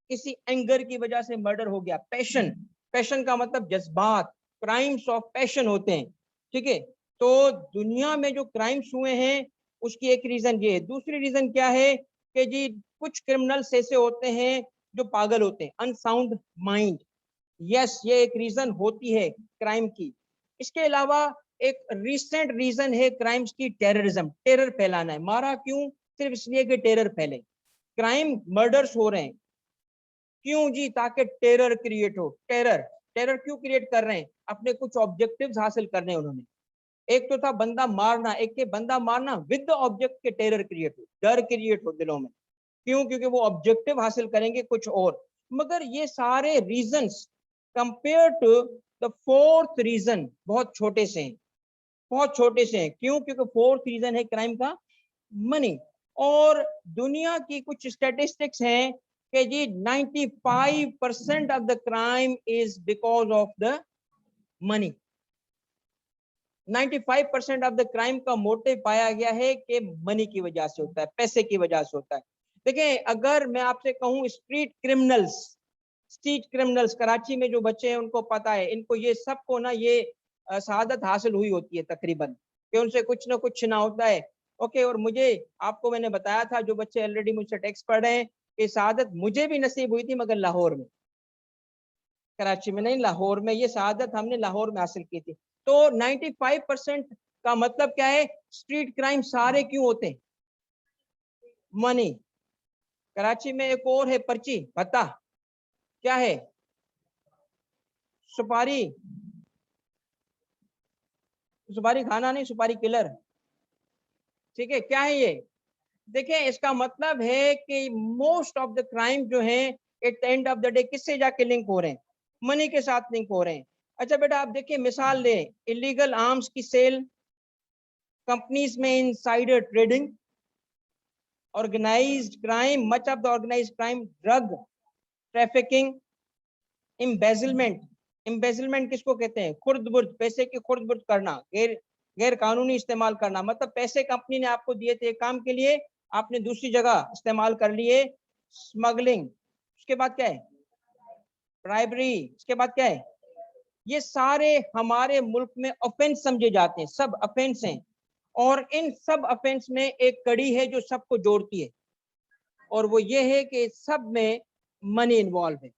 किसी एंगर की वजह से मर्डर हो गया, पैशन। पैशन का मतलब जज्बात, क्राइम्स ऑफ पैशन होते हैं। ठीक है, तो दुनिया में जो क्राइम्स हुए हैं उसकी एक रीजन ये है। दूसरी रीजन क्या है कि जी कुछ क्रिमिनल्स ऐसे होते हैं जो पागल होते हैं, अनसाउंड माइंड। यस, ये एक रीजन होती है क्राइम की। इसके अलावा एक रिसेंट रीजन है क्राइम्स की, टेररिज्म, टेरर फैलाना है। मारा क्यों, सिर्फ इसलिए कि टेरर फैले। क्राइम मर्डर्स हो रहे हैं क्यों जी, ताकि टेरर क्रिएट हो। टेरर, टेरर क्यों क्रिएट कर रहे हैं, अपने कुछ ऑब्जेक्टिव्स हासिल करने उन्होंने। एक तो था बंदा मारना, एक के बंदा मारना विद द ऑब्जेक्ट के टेरर क्रिएट हो, डर क्रिएट हो दिलों में। क्यों, क्योंकि वो ऑब्जेक्टिव हासिल करेंगे कुछ और। मगर ये सारे reasons compare to the fourth reason बहुत छोटे से हैं, बहुत छोटे से हैं। क्यों, क्योंकि फोर्थ रीजन है क्राइम का मनी। और दुनिया की कुछ स्टैटिस्टिक्स हैं कि जी 95% of the crime is because of the money. 95% of the crime का मोटिव पाया गया है कि मनी की वजह से होता है, पैसे की वजह से होता है। देखें, अगर मैं आपसे कहूं street criminals, street criminals Karachi में जो बच्चे हैं उनको पता है, इनको ये सबको ना ये शहादत हासिल हुई होती है तकरीबन, कि उनसे कुछ ना कुछ छिना होता है। ओके, और मुझे आपको मैंने बताया था, जो बच्चे ऑलरेडी मुझसे टेक्स्ट पढ़ रहे हैं, कि शहादत मुझे भी नसीब हुई थी मगर लाहौर में, कराची में नहीं, लाहौर में। ये शहादत हमने लाहौर में हासिल की थी। तो 95% का मतलब क्या है, स्ट्रीट क्राइम सारे क्यों होते हैं, मनी। कराची में एक और है पर्ची भत्ता, क्या है, सुपारी, सुपारी खाना नहीं, सुपारी किलर। ठीक है, क्या है ये, देखिए इसका मतलब है कि मोस्ट ऑफ द क्राइम जो है at the end of the day किससे जाके लिंक हो रहे हैं, मनी के साथ लिंक हो रहे हैं। अच्छा बेटा आप देखिए, मिसाल ले, इलीगल आर्म्स की सेल, कंपनीज में insider trading, organised crime, much of the organised crime, drug trafficking, embezzlement. Embezzlement किसको कहते हैं, खुर्द बुर्द, पैसे की खुर्द बुर्द करना, गैर कानूनी इस्तेमाल करना। मतलब पैसे कंपनी ने आपको दिए थे काम के लिए, आपने दूसरी जगह इस्तेमाल कर लिए। स्मगलिंग, उसके बाद क्या है, ब्राइबरी, उसके बाद क्या है। ये सारे हमारे मुल्क में ऑफेंस समझे जाते हैं, सब ऑफेंस हैं। और इन सब ऑफेंस में एक कड़ी है जो सबको जोड़ती है, और वो ये है कि सब में मनी इन्वॉल्व है,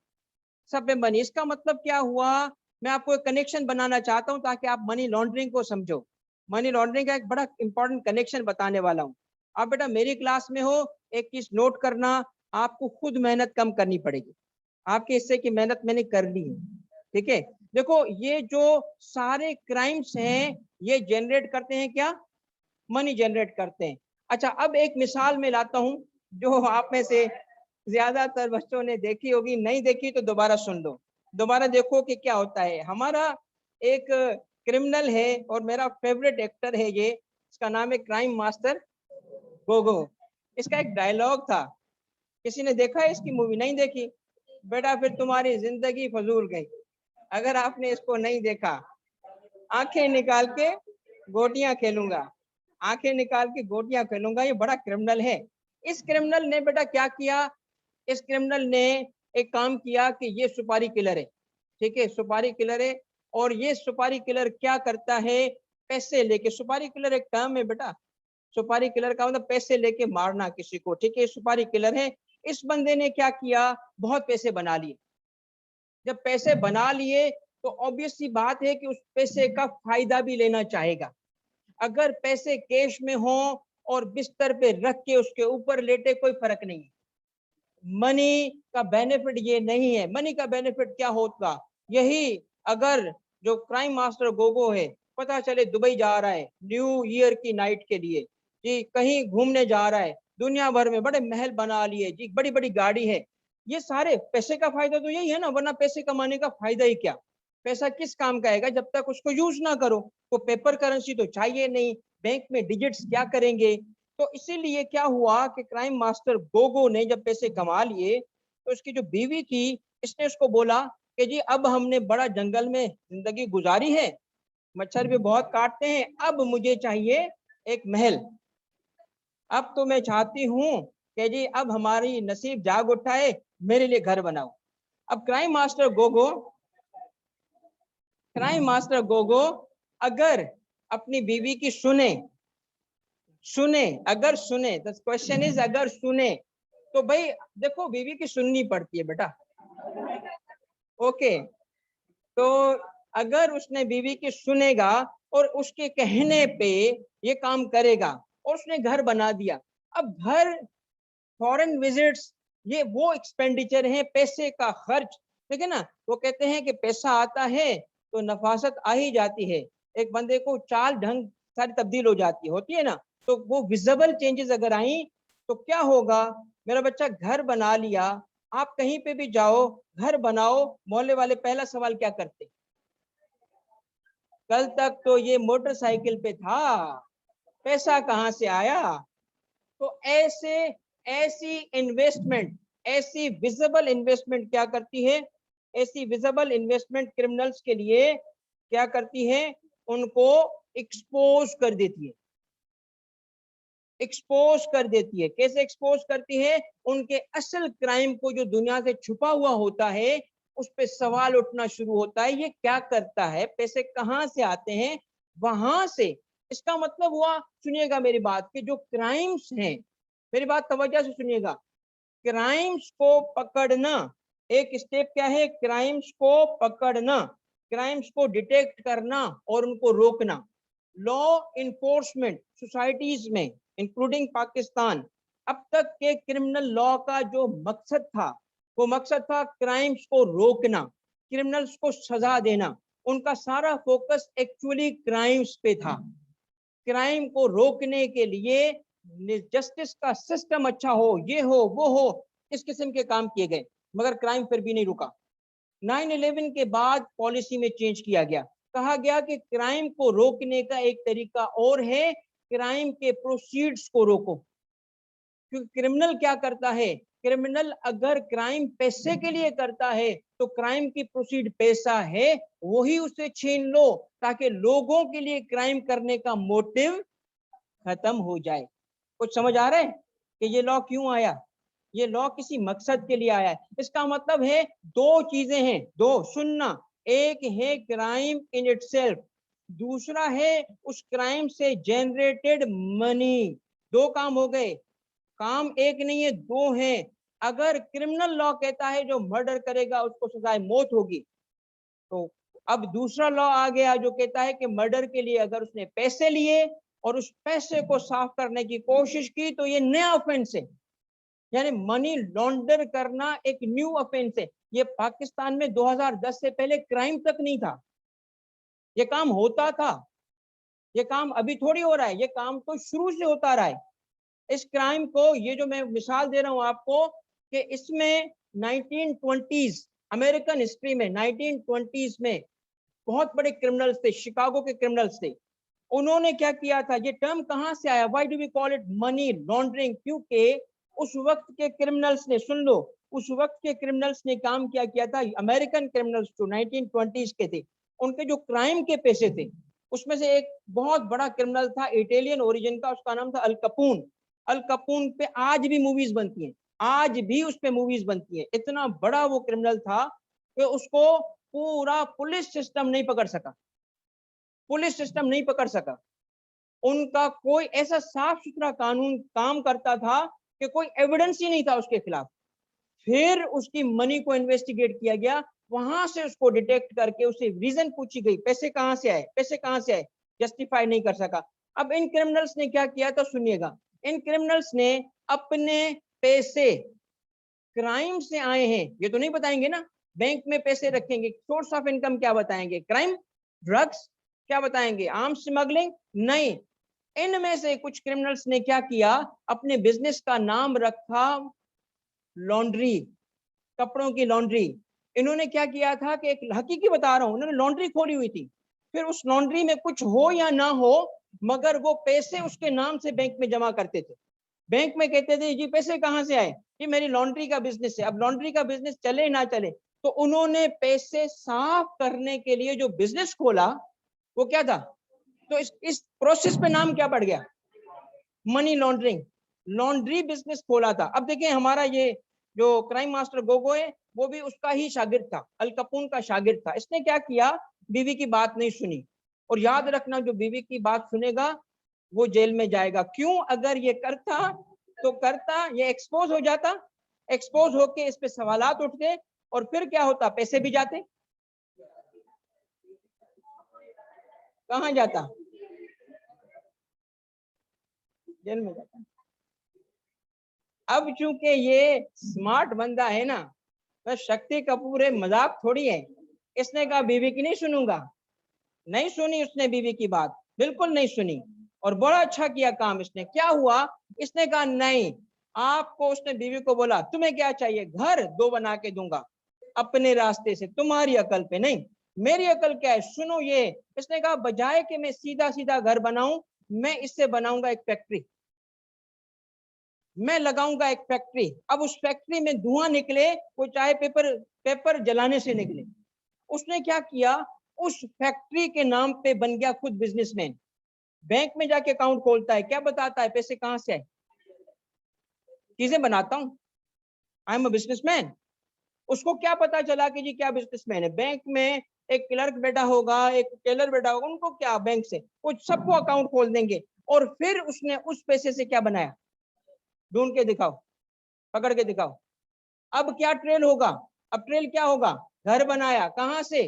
सब में मनी। इसका मतलब क्या हुआ, मैं आपको एक कनेक्शन बनाना चाहता हूं ताकि आप मनी लॉन्ड्रिंग को समझो। मनी लॉन्ड्रिंग का एक बड़ा इंपॉर्टेंट कनेक्शन बताने वाला हूं। आप बेटा मेरी क्लास में हो, एक चीज नोट करना, आपको खुद मेहनत कम करनी पड़ेगी, आपके हिस्से की मेहनत मैंने कर ली है। ठीक है, देखो ये जो सारे क्राइम्स हैं ये जनरेट करते हैं क्या, मनी जनरेट करते हैं। अच्छा अब एक मिसाल में लाता हूं जो आप में से ज्यादातर बच्चों ने देखी होगी, नहीं देखी तो दोबारा सुन लो, दोबारा देखो कि क्या होता है। हमारा एक क्रिमिनल है और मेरा फेवरेट एक्टर है ये, इसका नाम है क्राइम मास्टर गोगो। इसका एक डायलॉग था, किसी ने देखा है इसकी मूवी, नहीं देखी, बेटा फिर तुम्हारी जिंदगी फजूल गई अगर आपने इसको नहीं देखा। आंखें निकाल के गोटियां खेलूंगा, आंखें निकाल के गोटियां खेलूंगा, ये बड़ा क्रिमिनल है। इस क्रिमिनल ने बेटा क्या किया, इस क्रिमिनल ने एक काम किया कि ये सुपारी किलर है। ठीक है, सुपारी किलर है, और ये सुपारी किलर क्या करता है, पैसे लेके, सुपारी किलर एक टर्म है बेटा, सुपारी किलर का मतलब पैसे लेके मारना किसी को, ठीक है, सुपारी किलर है। इस बंदे ने क्या किया, बहुत पैसे बना लिए। जब पैसे बना लिए तो ऑब्वियस सी बात है कि उस पैसे का फायदा भी लेना चाहेगा। अगर पैसे कैश में हो और बिस्तर पे रख के उसके ऊपर लेटे, कोई फर्क नहीं है। मनी का बेनिफिट ये नहीं है। मनी का बेनिफिट क्या होगा, यही अगर जो क्राइम मास्टर गोगो है, पता चले दुबई जा रहा है न्यू ईयर की नाइट के लिए जी, कहीं घूमने जा रहा है, दुनिया भर में बड़े महल बना लिए जी, बड़ी बड़ी गाड़ी है, ये सारे पैसे का फायदा तो यही है ना, वरना पैसे कमाने का फायदा ही क्या। पैसा किस काम का आएगा जब तक उसको यूज ना करो। तो पेपर करेंसी तो चाहिए नहीं, बैंक में डिजिट्स क्या करेंगे। तो इसीलिए क्या हुआ कि क्राइम मास्टर गोगो ने जब पैसे कमा लिए तो उसकी जो बीवी थी, इसने उसको बोला कि जी अब हमने बड़ा जंगल में जिंदगी गुजारी है, मच्छर भी बहुत काटते हैं, अब मुझे चाहिए एक महल। अब तो मैं चाहती हूँ कि जी अब हमारी नसीब जाग उठा है, मेरे लिए घर बनाओ। अब क्राइम मास्टर गोगो अगर अपनी बीवी की सुने अगर सुने, द क्वेश्चन इज अगर सुने, तो भाई देखो बीवी की सुननी पड़ती है बेटा, ओके। तो अगर उसने बीवी की सुनेगा और उसके कहने पे ये काम करेगा और उसने घर बना दिया। अब घर, फॉरेन विजिट्स, ये वो एक्सपेंडिचर है, पैसे का खर्च, ठीक है ना। वो कहते हैं कि पैसा आता है तो नफासत आ ही जाती है, एक बंदे को चाल ढंग सारी तब्दील हो जाती होती है ना। तो वो विजिबल चेंजेस अगर आई तो क्या होगा, मेरा बच्चा घर बना लिया, आप कहीं पे भी जाओ घर बनाओ, मोहल्ले वाले पहला सवाल क्या करते, कल तक तो ये मोटरसाइकिल पे था, पैसा कहाँ से आया। तो ऐसी इन्वेस्टमेंट, ऐसी विजिबल इन्वेस्टमेंट क्या करती है, ऐसी विजिबल इन्वेस्टमेंट क्रिमिनल्स के लिए क्या करती है, उनको एक्सपोज कर देती है। एक्सपोज कर देती है, कैसे एक्सपोज करती है, उनके असल क्राइम को जो दुनिया से छुपा हुआ होता है उस पे सवाल उठना शुरू होता है, ये क्या करता है, पैसे कहाँ से आते हैं, वहां से। इसका मतलब हुआ, सुनिएगा मेरी बात, कि जो क्राइम्स हैं, मेरी बात तवज्जो से सुनिएगा, क्राइम्स को पकड़ना एक स्टेप क्या है, क्राइम्स को पकड़ना, क्राइम्स को डिटेक्ट करना और उनको रोकना। लॉ इन्फोर्समेंट सोसाइटीज में इंक्लूडिंग पाकिस्तान, अब तक के क्रिमिनल लॉ का जो मकसद था, वो मकसद था क्राइम्स को रोकना, क्रिमिनल्स को सजा देना। उनका सारा फोकस एक्चुअली क्राइम्स पे था। क्राइम को रोकने के लिए जस्टिस का सिस्टम अच्छा हो, ये हो वो हो, इस किस्म के काम किए गए, मगर क्राइम फिर भी नहीं रुका। 9/11 के बाद पॉलिसी में चेंज किया गया, कहा गया कि क्राइम को रोकने का एक तरीका और है, क्राइम के प्रोसीड्स को रोको। क्योंकि क्रिमिनल क्या करता है, क्रिमिनल अगर क्राइम पैसे के लिए करता है तो क्राइम की प्रोसीड पैसा है, वही उसे छीन लो ताकि लोगों के लिए क्राइम करने का मोटिव खत्म हो जाए। कुछ समझ आ रहा है कि ये लॉ क्यों आया, ये लॉ किसी मकसद के लिए आया है। इसका मतलब है दो चीजें हैं, दो सुनना, एक है क्राइम इन इटसेल्फ, दूसरा है उस क्राइम से जनरेटेड मनी। दो काम हो गए, काम एक नहीं है, दो हैं। अगर क्रिमिनल लॉ कहता है जो मर्डर करेगा उसको सजाए मौत होगी, तो अब दूसरा लॉ आ गया जो कहता है कि मर्डर के लिए अगर उसने पैसे लिए और उस पैसे को साफ करने की कोशिश की तो ये नया ऑफेंस है, यानी मनी लॉन्डर करना एक न्यू ऑफेंस है। ये पाकिस्तान में 2010 से पहले क्राइम तक नहीं था, ये काम होता था, ये काम अभी थोड़ी हो रहा है, ये काम तो शुरू से होता रहा है। इस क्राइम को, ये जो मैं मिसाल दे रहा हूं आपको, कि इसमें 1920s अमेरिकन हिस्ट्री में 1920s में बहुत बड़े क्रिमिनल्स थे, शिकागो के क्रिमिनल्स थे। उन्होंने क्या किया था, ये टर्म कहां से आया, why do we call it money laundering, क्योंकि उस वक्त के क्रिमिनल्स ने, सुन लो, उस वक्त के क्रिमिनल्स ने काम क्या किया था, अमेरिकन क्रिमिनल्स जो 1920s के थे, उनके जो क्राइम के पैसे थे, उसमें से एक बहुत बड़ा क्रिमिनल था इटालियन ओरिजिन का, उसका नाम था अल कपून। अल कपून पे आज भी मूवीज बनती हैं, आज भी उस पे मूवीज बनती हैं। इतना बड़ा वो क्रिमिनल था कि उसको पूरा पुलिस सिस्टम नहीं पकड़ सका, पुलिस सिस्टम नहीं पकड़ सका। उनका कोई ऐसा साफ सुथरा कानून काम करता था कि कोई एविडेंस ही नहीं था उसके खिलाफ। फिर उसकी मनी को इन्वेस्टिगेट किया गया, वहां से उसको डिटेक्ट करके उससे रीजन पूछी गई, पैसे कहां से आए, पैसे कहां से आए, जस्टिफाई नहीं कर सका। अब इन क्रिमिनल्स ने क्या किया तो सुनिएगा, इन क्रिमिनल्स ने अपने पैसे क्राइम से आए हैं ये तो नहीं बताएंगे ना, बैंक में पैसे रखेंगे, सोर्स ऑफ इनकम क्या बताएंगे, क्राइम, ड्रग्स, क्या बताएंगे, आर्म्स स्मगलिंग, नहीं। इनमें से कुछ क्रिमिनल्स ने क्या किया, अपने बिजनेस का नाम रखा लॉन्ड्री, कपड़ों की लॉन्ड्री। इन्होंने क्या किया था कि एक हकीकी बता रहा हूं, उन्होंने लॉन्ड्री खोली हुई थी, फिर उस लॉन्ड्री में कुछ हो या ना हो मगर वो पैसे उसके नाम से बैंक में जमा करते थे। बैंक में कहते थे जी पैसे कहां से आए, कि मेरी लॉन्ड्री का बिजनेस है। अब लॉन्ड्री का बिजनेस चले ना चले, तो उन्होंने पैसे साफ करने के लिए जो बिजनेस खोला वो क्या था, तो इस प्रोसेस पे नाम क्या पड़ गया, मनी लॉन्ड्रिंग, लॉन्ड्री बिजनेस खोला था। अब देखिए हमारा ये जो क्राइम मास्टर गोगो है वो भी उसका ही शागिर्द था, अल कपून का शागिर्द था। इसने क्या किया, बीवी की बात नहीं सुनी, और याद रखना जो बीवी की बात सुनेगा वो जेल में जाएगा। क्यों, अगर ये करता तो करता, ये एक्सपोज हो जाता, एक्सपोज होके इस पे सवालात उठते और फिर क्या होता, पैसे भी जाते, कहां जाता, जेल में जाता। अब चूंकि ये स्मार्ट बंदा है ना, बस शक्ति कपूर है, मजाक थोड़ी है, इसने कहा बीवी की नहीं सुनूंगा, नहीं सुनी उसने बीवी की बात, बिल्कुल नहीं सुनी। और बड़ा अच्छा किया काम इसने, क्या हुआ, इसने कहा नहीं, आपको, उसने बीवी को बोला तुम्हें क्या चाहिए, घर 2 बना के दूंगा अपने रास्ते से, तुम्हारी अकल पे नहीं, मेरी अकल क्या है, सुनो ये। इसने कहा बजाय कि मैं सीधा सीधा घर बनाऊं, मैं इससे बनाऊंगा एक फैक्ट्री, मैं लगाऊंगा एक फैक्ट्री। अब उस फैक्ट्री में धुआं निकले, वो चाहे पेपर पेपर जलाने से निकले। उसने क्या किया, उस फैक्ट्री के नाम पे बन गया खुद बिजनेसमैन। बैंक में जाके अकाउंट खोलता है, क्या बताता है, पैसे कहां से आए, चीजें बनाता हूं, आई एम अ बिजनेसमैन। उसको क्या पता चला कि जी क्या बिजनेसमैन है, बैंक में एक क्लर्क बैठा होगा, एक टेलर बैठा होगा, उनको क्या बैंक से वो सबको अकाउंट खोल देंगे। और फिर उसने उस पैसे से क्या बनाया, ढूंढ के दिखाओ, पकड़ के दिखाओ। अब क्या ट्रेल होगा, अब ट्रेल क्या होगा, घर बनाया, कहां से,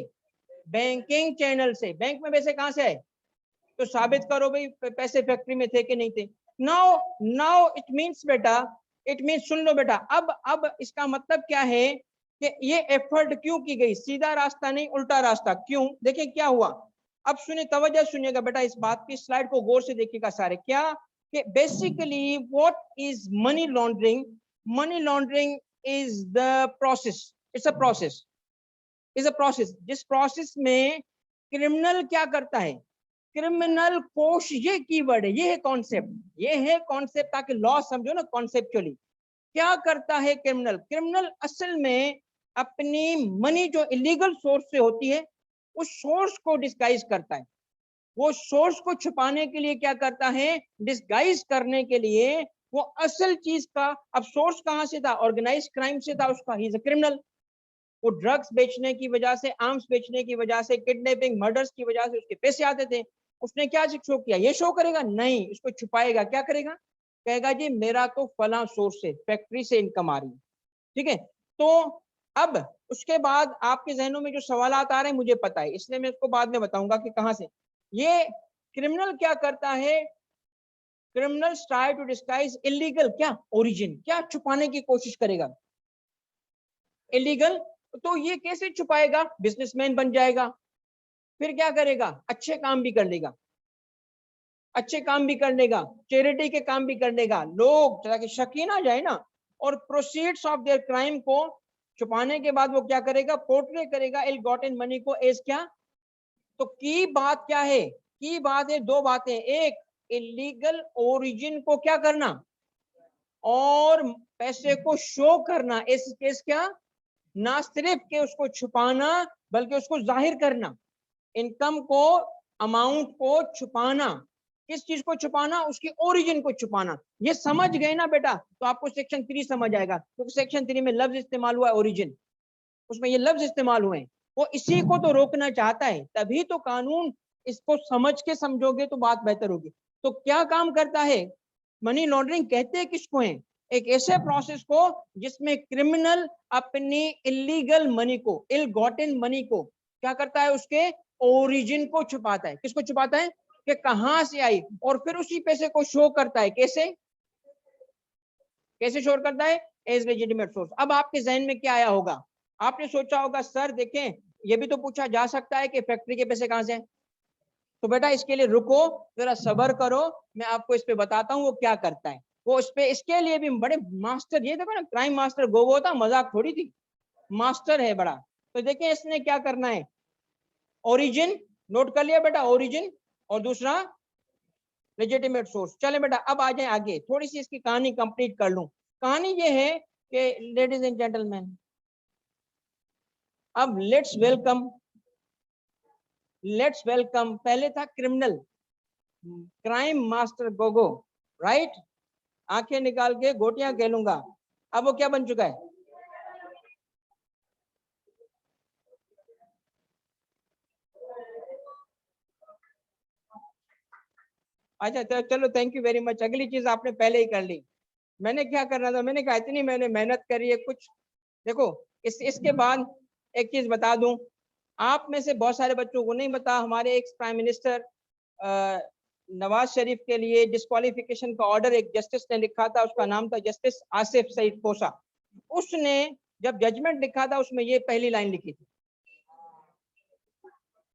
बैंकिंग चैनल से, बैंक में पैसे कहां से आए, तो साबित करो भाई पैसे फैक्ट्री में थे कि नहीं थे। नाउ नाउ इट मींस बेटा, इट मींस, सुन लो बेटा, अब इसका मतलब क्या है कि ये एफर्ट क्यों की गई, सीधा रास्ता नहीं उल्टा रास्ता, क्यों, देखिए क्या हुआ। अब सुनिए, तवज्जो सुनिएगा बेटा, इस बात की स्लाइड को गौर से देखिएगा सारे, क्या कि basically what is money laundering, money laundering is the process, it's a process, is a process, जिस प्रोसेस में क्रिमिनल क्या करता है, क्रिमिनल कोश, ये कीवर्ड है, ये है कॉन्सेप्ट, ये है कॉन्सेप्ट, ताकि लॉ समझो ना कॉन्सेप्चुअली। क्या करता है क्रिमिनल, क्रिमिनल असल में अपनी मनी जो इलीगल सोर्स से होती है उस सोर्स को डिस्गाइज करता है, वो सोर्स को छुपाने के लिए क्या करता है, डिस्गाइज करने के लिए वो असल चीज का, अब सोर्स कहां से था, ऑर्गेनाइज क्राइम से था उसका, ही इज अ क्रिमिनल। वो ड्रग्स बेचने की वजह से, आर्म्स बेचने की वजह से, किडनैपिंग मर्डर्स की वजह से उसके पैसे आते थे। उसने क्या शो किया, ये शो करेगा नहीं, इसको छुपाएगा, क्या करेगा, कहेगा जी मेरा तो फला सोर्स से, फैक्ट्री से इनकम आ रही है, ठीक है। तो अब उसके बाद आपके जहनों में जो सवाल आ रहे हैं मुझे पता है, इसलिए मैं इसको बाद में बताऊंगा कि कहां से ये क्रिमिनल क्या करता है, criminal try to disguise illegal क्या ओरिजिन, क्या छुपाने की कोशिश करेगा इलीगल। तो ये कैसे छुपाएगा, बिजनेसमैन बन जाएगा, फिर क्या करेगा, अच्छे काम भी कर लेगा, अच्छे काम भी कर लेगा, चैरिटी के काम भी कर लेगा, लोग ताकि शक ही ना जाए ना। और प्रोसीड्स ऑफ देयर क्राइम को छुपाने के बाद वो क्या करेगा, पोर्ट्रे करेगा इल गॉटन मनी को एज क्या। तो की बात क्या है, की बात है, 2 बातें, एक इलीगल ओरिजिन को क्या करना और पैसे को शो करना, इस केस क्या, ना सिर्फ के उसको छुपाना बल्कि उसको जाहिर करना, इनकम को, अमाउंट को छुपाना, किस चीज को छुपाना, उसकी ओरिजिन को छुपाना। ये समझ गए ना बेटा, तो आपको सेक्शन 3 समझ आएगा, क्योंकि सेक्शन 3 में लफ्ज इस्तेमाल हुआ है ओरिजिन, उसमें ये लफ्ज इस्तेमाल हुए हैं, वो इसी को तो रोकना चाहता है, तभी तो कानून, इसको समझ के समझोगे तो बात बेहतर होगी। तो क्या काम करता है? मनी लॉन्ड्रिंग कहते हैं किसको है? एक ऐसे प्रोसेस को जिसमें क्रिमिनल अपनी इलीगल मनी को, इल गॉटन मनी को क्या करता है? उसके ओरिजिन को छुपाता है। किसको छुपाता है? कि कहां से आई, और फिर उसी पैसे को शो करता है। कैसे कैसे शो करता है? As legitimate source. अब आपके जहन में क्या आया होगा? आपने सोचा होगा सर देखें, ये भी तो पूछा जा सकता है कि फैक्ट्री के पैसे कहां से हैं। तो बेटा इसके लिए रुको, जरा सब्र करो, मैं आपको इस पे बताता हूँ वो क्या करता है। वो इस पे, इसके लिए भी बड़े मास्टर, ये देखो ना, क्राइम मास्टर गोगो था, मजाक थोड़ी थी, मास्टर है बड़ा। तो देखिए इसने क्या करना है, ओरिजिन नोट कर लिया बेटा, ओरिजिन, और दूसरा लेजिटिमेट सोर्स। चले बेटा अब आ जाए आगे, थोड़ी सी इसकी कहानी कंप्लीट कर लूं। कहानी ये है कि लेडीज एंड जेंटलमैन, अब लेट्स वेलकम, पहले था criminal, crime master Gogo, right, आंखें निकाल के गोटियां खेलूंगा। अब वो क्या बन चुका है? अच्छा तो चलो, थैंक यू वेरी मच। अगली चीज आपने पहले ही कर ली। मैंने क्या करना था, मैंने कहा इतनी मैंने मेहनत करी है कुछ। देखो इसके बाद एक चीज बता दूं, आप में से बहुत सारे बच्चों को नहीं पता, हमारे एक प्राइम मिनिस्टर नवाज शरीफ के लिए डिस्क्वालिफिकेशन का ऑर्डर एक जस्टिस ने लिखा था, उसका नाम था जस्टिस आसिफ सईद कोसा। उसने जब जजमेंट लिखा था उसमें ये पहली लाइन लिखी थी।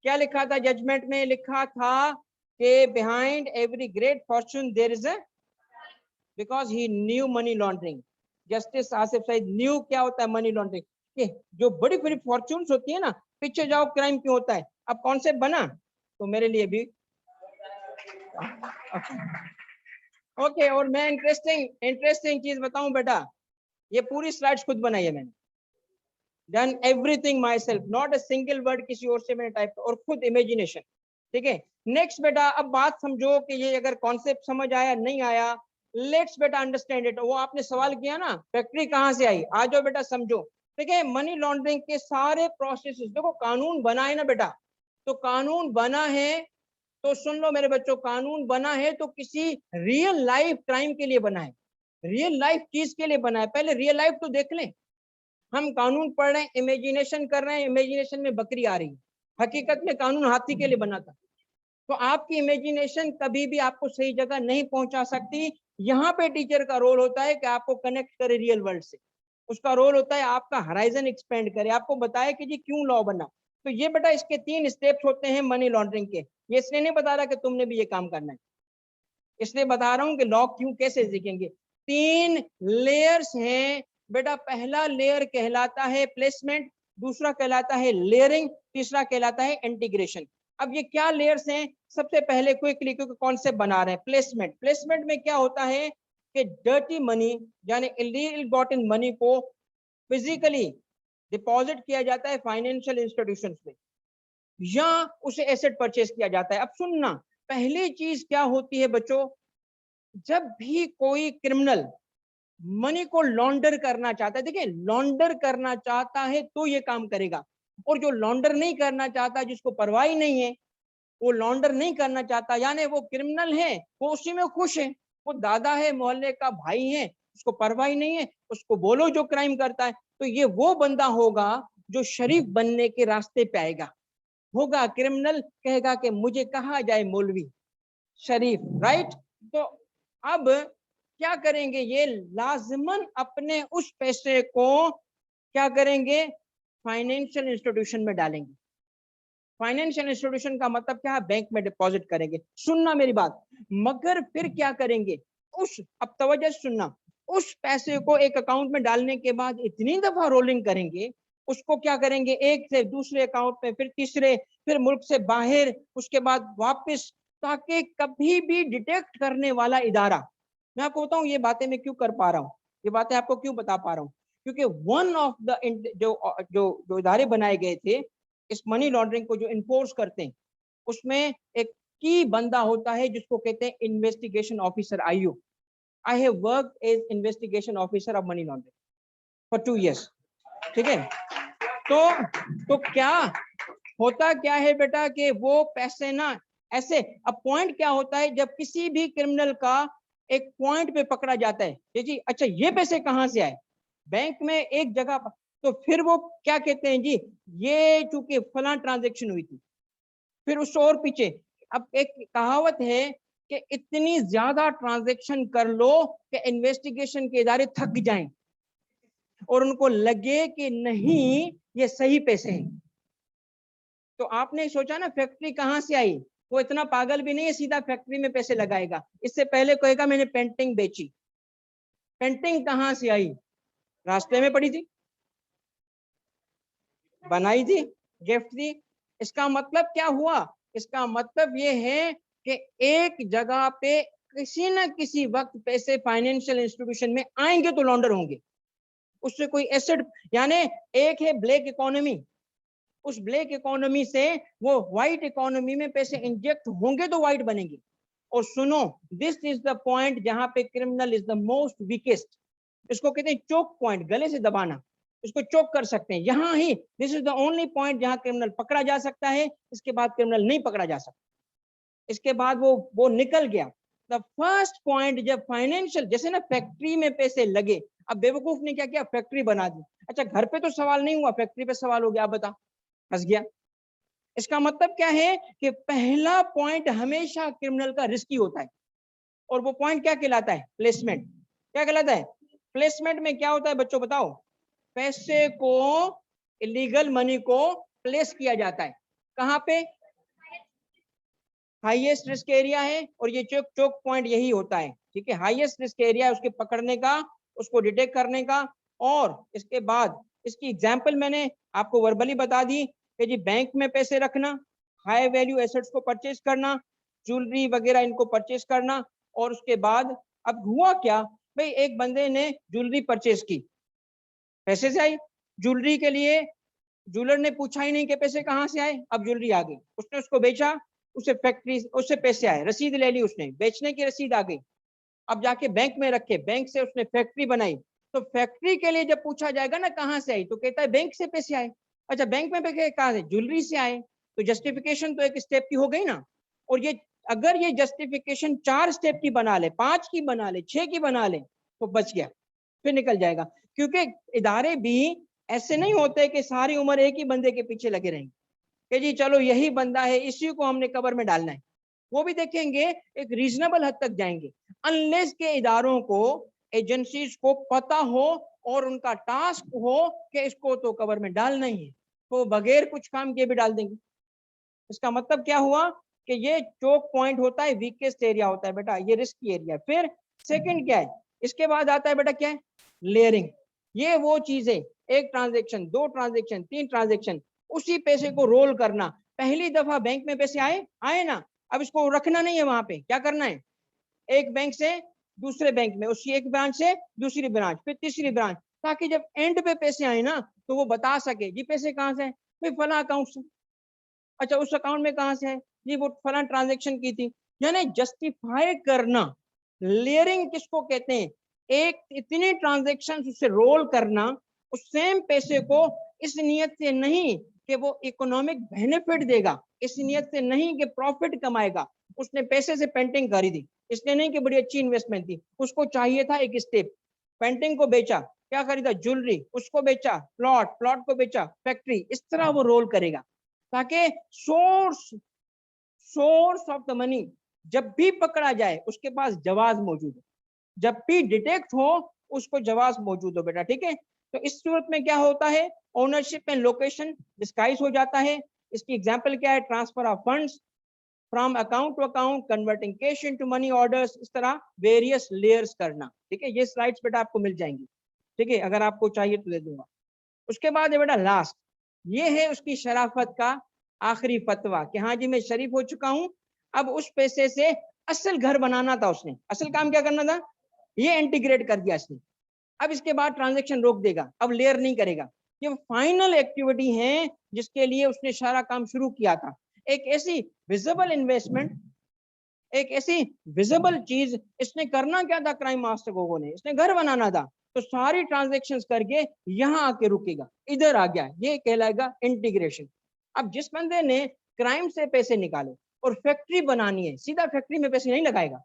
क्या लिखा था जजमेंट में? लिखा था कि behind every great fortune there is a, because he knew money laundering. Justice Asif Saeed knew क्या होता है मनी लॉन्ड्रिंग, कि जो बड़ी बड़ी फॉर्चून्स होती है ना, पीछे जाओ क्राइम क्यों होता है। अब कॉन्सेप्ट बना तो मेरे लिए भी ओके। और मैं इंटरेस्टिंग इंटरेस्टिंग चीज बताऊं बेटा, ये पूरी स्लाइड्स खुद बनाई है मैंने, done everything my self, not a single word किसी और से मैंने टाइप, और खुद इमेजिनेशन। ठीक है, नेक्स्ट बेटा अब बात समझो कि ये अगर कॉन्सेप्ट समझ आया नहीं आया, लेट्स बेटा अंडरस्टैंड इट। वो आपने सवाल किया ना फैक्ट्री कहां से आई, आ जाओ बेटा समझो। ठीक है, मनी लॉन्ड्रिंग के सारे प्रोसेस, देखो कानून बना है ना बेटा, तो कानून बना है तो सुन लो मेरे बच्चों, कानून बना है तो किसी रियल लाइफ क्राइम के लिए बना है, रियल लाइफ चीज के लिए बना है। पहले रियल लाइफ तो देख लें। हम कानून पढ़ रहे हैं, इमेजिनेशन कर रहे हैं, इमेजिनेशन में बकरी आ रही है, हकीकत में कानून हाथी के लिए बना था। तो आपकी इमेजिनेशन कभी भी आपको सही जगह नहीं पहुंचा सकती। यहाँ पे टीचर का रोल होता है कि आपको कनेक्ट करे रियल वर्ल्ड से, उसका रोल होता है आपका हराइजन एक्सपेंड करे, आपको बताए कि जी क्यों लॉ बना। तो ये बेटा इसके 3 स्टेप्स होते हैं मनी लॉन्ड्रिंग के। ये इसलिए नहीं बता रहा कि तुमने भी ये काम करना है, इसलिए बता रहा हूं कि लॉ क्यों कैसे सीखेंगे। 3 लेयर्स हैं बेटा। पहला लेयर कहलाता है प्लेसमेंट, दूसरा कहलाता है लेयरिंग, तीसरा कहलाता है इंटीग्रेशन। अब ये क्या लेयर्स हैं? सबसे पहले क्विकली, क्योंकि कॉन्सेप्ट बना रहे हैं, प्लेसमेंट। प्लेसमेंट में क्या होता है कि डर्टी मनी यानी इलीगल गॉटन मनी को फिजिकली डिपॉजिट किया जाता है फाइनेंशियल इंस्टीट्यूशंस में, या उसे एसेट परचेज किया जाता है। अब सुनना, पहली चीज क्या होती है बच्चों, जब भी कोई क्रिमिनल मनी को लॉन्डर करना चाहता है, देखिए लॉन्डर करना चाहता है तो ये काम करेगा, और जो लॉन्डर नहीं करना चाहता, जिसको परवाह ही नहीं है, वो लॉन्डर नहीं करना चाहता, यानी वो क्रिमिनल है, वो उसी में खुश है, वो दादा है, मोहल्ले का भाई है, उसको परवाह ही नहीं है, उसको बोलो जो क्राइम करता है। तो ये वो बंदा होगा जो शरीफ बनने के रास्ते पे आएगा, होगा क्रिमिनल, कहेगा कि मुझे कहा जाए मौलवी शरीफ, राइट। तो अब क्या करेंगे, ये लाजमन अपने उस पैसे को क्या करेंगे, फाइनेंशियल इंस्टीट्यूशन में डालेंगे। फाइनेंशियल इंस्टीट्यूशन का मतलब क्या है, बैंक में डिपॉजिट करेंगे। सुनना मेरी बात, मगर फिर क्या करेंगे, उस, अब तवज्जो से सुनना, उस पैसे को एक अकाउंट में डालने के बाद इतनी दफा रोलिंग करेंगे, उसको क्या करेंगे, एक से दूसरे अकाउंट में, फिर तीसरे, फिर मुल्क से बाहर, उसके बाद वापस, ताकि कभी भी डिटेक्ट करने वाला इदारा, मैं आपको बताऊं ये बातें मैं क्यों कर पा रहा हूँ, ये बातें आपको क्यों बता पा रहा हूँ, क्योंकि वन ऑफ द जो जो जो इदारे बनाए गए थे इस मनी लॉन्ड्रिंग को जो इन्फोर्स करते हैं, उसमें एक की बंदा होता है जिसको कहते हैं investigation officer, IO. I have work as investigation officer of money laundering for 2 years। ठीक है, तो क्या होता क्या है बेटा कि वो पैसे ना ऐसे। अब पॉइंट क्या होता है, जब किसी भी क्रिमिनल का एक पॉइंट पे पकड़ा जाता है, ये जी अच्छा ये पैसे कहाँ से आए, बैंक में एक जगह, तो फिर वो क्या कहते हैं जी, ये चूंकि फलां ट्रांजेक्शन हुई थी, फिर उस और पीछे। अब एक कहावत है कि इतनी ज्यादा ट्रांजेक्शन कर लो कि इन्वेस्टिगेशन के इदारे थक जाएं और उनको लगे कि नहीं ये सही पैसे हैं। तो आपने सोचा ना फैक्ट्री कहाँ से आई, वो इतना पागल भी नहीं है सीधा फैक्ट्री में पैसे लगाएगा, इससे पहले कहेगा मैंने पेंटिंग बेची। पेंटिंग कहाँ से आई, रास्ते में पड़ी थी, बनाई थी, गिफ्ट दी। इसका मतलब क्या हुआ, इसका मतलब ये है कि एक जगह पे किसी न किसी वक्त पैसे फाइनेंशियल इंस्टीट्यूशन में आएंगे तो लॉन्डर होंगे, उससे कोई एसेट, यानी एक है ब्लैक इकोनॉमी, उस ब्लैक इकोनॉमी से वो व्हाइट इकोनॉमी में पैसे इंजेक्ट होंगे तो व्हाइट बनेंगे। और सुनो, दिस इज द पॉइंट जहां पे criminal is the most weakest, इसको कहते हैं चोक पॉइंट, गले से दबाना, इसको चोक कर सकते हैं यहां ही। This is the only point जहां क्रिमिनल पकड़ा जा सकता है, इसके बाद क्रिमिनल नहीं पकड़ा जा सकता, इसके बाद वो निकल गया। द फर्स्ट पॉइंट, जब फाइनेंशियल, जैसे ना फैक्ट्री में पैसे लगे, अब बेवकूफ ने क्या किया, फैक्ट्री बना दी। अच्छा घर पे तो सवाल नहीं हुआ, फैक्ट्री पे सवाल हो गया, आप बता, फंस गया। इसका मतलब क्या है कि पहला पॉइंट हमेशा क्रिमिनल का रिस्की होता है, और वो पॉइंट क्या कहलाता है, प्लेसमेंट। क्या कहलाता है, प्लेसमेंट में क्या होता है बच्चों बताओ, पैसे को, इलीगल मनी को प्लेस किया जाता है कहां पे, हाईएस्ट रिस्क एरिया है, और ये चोक चोक पॉइंट यही होता है, ठीक है, हाईएस्ट रिस्क एरिया है उसके पकड़ने का, उसको डिटेक्ट करने का। और इसके बाद इसकी एग्जांपल मैंने आपको वर्बली बता दी कि जी बैंक में पैसे रखना, हाई वैल्यू एसेट्स को परचेज करना, ज्वेलरी वगैरह इनको परचेज करना। और उसके बाद अब हुआ क्या भाई, एक बंदे ने ज्वेलरी परचेज की, पैसे से आई ज्वेलरी के लिए, ज्वेलर ने पूछा ही नहीं कि पैसे कहाँ से आए, अब ज्वेलरी आ गई, उसने उसको बेचा, उसे फैक्ट्री, उससे पैसे आए, रसीद ले ली उसने, बेचने की रसीद आ गई। अब जाके बैंक में रखे, बैंक से उसने फैक्ट्री बनाई, तो फैक्ट्री के लिए जब पूछा जाएगा ना कहाँ से आई, तो कहता है बैंक से पैसे आए। अच्छा बैंक में पैसे कहाँ से, ज्वेलरी से आए, तो जस्टिफिकेशन तो एक स्टेप की हो गई ना। और ये अगर ये जस्टिफिकेशन 4 स्टेप की बना ले, 5 की बना ले, 6 की बना ले, तो बच गया, फिर निकल जाएगा। क्योंकि इदारे भी ऐसे नहीं होते कि सारी उम्र एक ही बंदे के पीछे लगे रहेंगे कि जी चलो यही बंदा है, इसी को हमने कवर में डालना है। वो भी देखेंगे, एक रीजनेबल हद तक जाएंगे, अनलेस के इदारों को, एजेंसीज को पता हो और उनका टास्क हो कि इसको तो कवर में डालना ही है, तो बगैर कुछ काम किए भी डाल देंगे। इसका मतलब क्या हुआ कि ये चोक पॉइंट होता है, वीकेस्ट एरिया होता है बेटा, ये रिस्की एरिया। फिर सेकंड क्या है, इसके बाद आता है बेटा क्या है, लेयरिंग। ये वो चीजें, एक ट्रांजेक्शन, 2 ट्रांजेक्शन, 3 ट्रांजेक्शन, उसी पैसे को रोल करना। पहली दफा बैंक में पैसे आए आए ना, अब इसको रखना नहीं है वहां पे, क्या करना है, एक बैंक से दूसरे बैंक में, उसकी एक ब्रांच से दूसरी ब्रांच, फिर तीसरी ब्रांच, ताकि जब एंड पे पैसे आए ना तो वो बता सके जी पैसे कहाँ से, भाई फला अकाउंट से। अच्छा उस अकाउंट में कहाँ से है जी, वो फला ट्रांजेक्शन की थी। यानी जस्टिफाई करना, लेयरिंग किसको कहते हैं, एक इतनी ट्रांजेक्शन उससे रोल करना, उस सेम पैसे को, इस नियत से नहीं कि वो इकोनॉमिक बेनिफिट देगा, इस नियत से नहीं कि प्रॉफिट कमाएगा, उसने पैसे से पेंटिंग खरीदी, इसलिए नहीं कि बड़ी अच्छी इन्वेस्टमेंट थी, उसको चाहिए था एक स्टेप, पेंटिंग को बेचा, क्या खरीदा, ज्वेलरी, उसको बेचा, प्लॉट, प्लॉट को बेचा, फैक्ट्री, इस तरह वो रोल करेगा, ताकि source source of the money जब भी पकड़ा जाए उसके पास जवाब मौजूद हो, जब भी डिटेक्ट हो उसको जवाब मौजूद हो बेटा, ठीक है। तो इस सूरत में क्या होता है, ओनरशिप एंड लोकेशन डिस्गाइज हो जाता है। इसकी एग्जांपल क्या है, transfer of funds from account to account, converting cash into money orders, इस तरह वेरियस लेयर्स करना, ठीक है। ये स्लाइड्स बेटा आपको मिल जाएंगी, ठीक है, अगर आपको चाहिए तो दे दूंगा। उसके बाद है बेटा लास्ट, ये है उसकी शराफत का आखिरी फतवा कि हाँ जी मैं शरीफ हो चुका हूं, अब उस पैसे से असल घर बनाना था उसने, असल काम क्या करना था, ये इंटीग्रेट कर दिया इसने, अब इसके बाद ट्रांजैक्शन रोक देगा, अब लेयर नहीं करेगा। ये फाइनल एक्टिविटी है जिसके लिए उसने सारा काम शुरू किया था। एक ऐसी विजिबल इन्वेस्टमेंट, एक ऐसी विजिबल चीज, इसने करना क्या था क्राइम मास्टर गोगो ने, इसने घर बनाना था, तो सारी ट्रांजैक्शंस करके यहाँ आके रुकेगा, इधर आ गया, ये कहलाएगा इंटीग्रेशन। अब जिस बंदे ने क्राइम से पैसे निकाले, और फैक्ट्री बनानी है, सीधा फैक्ट्री में पैसे नहीं लगाएगा,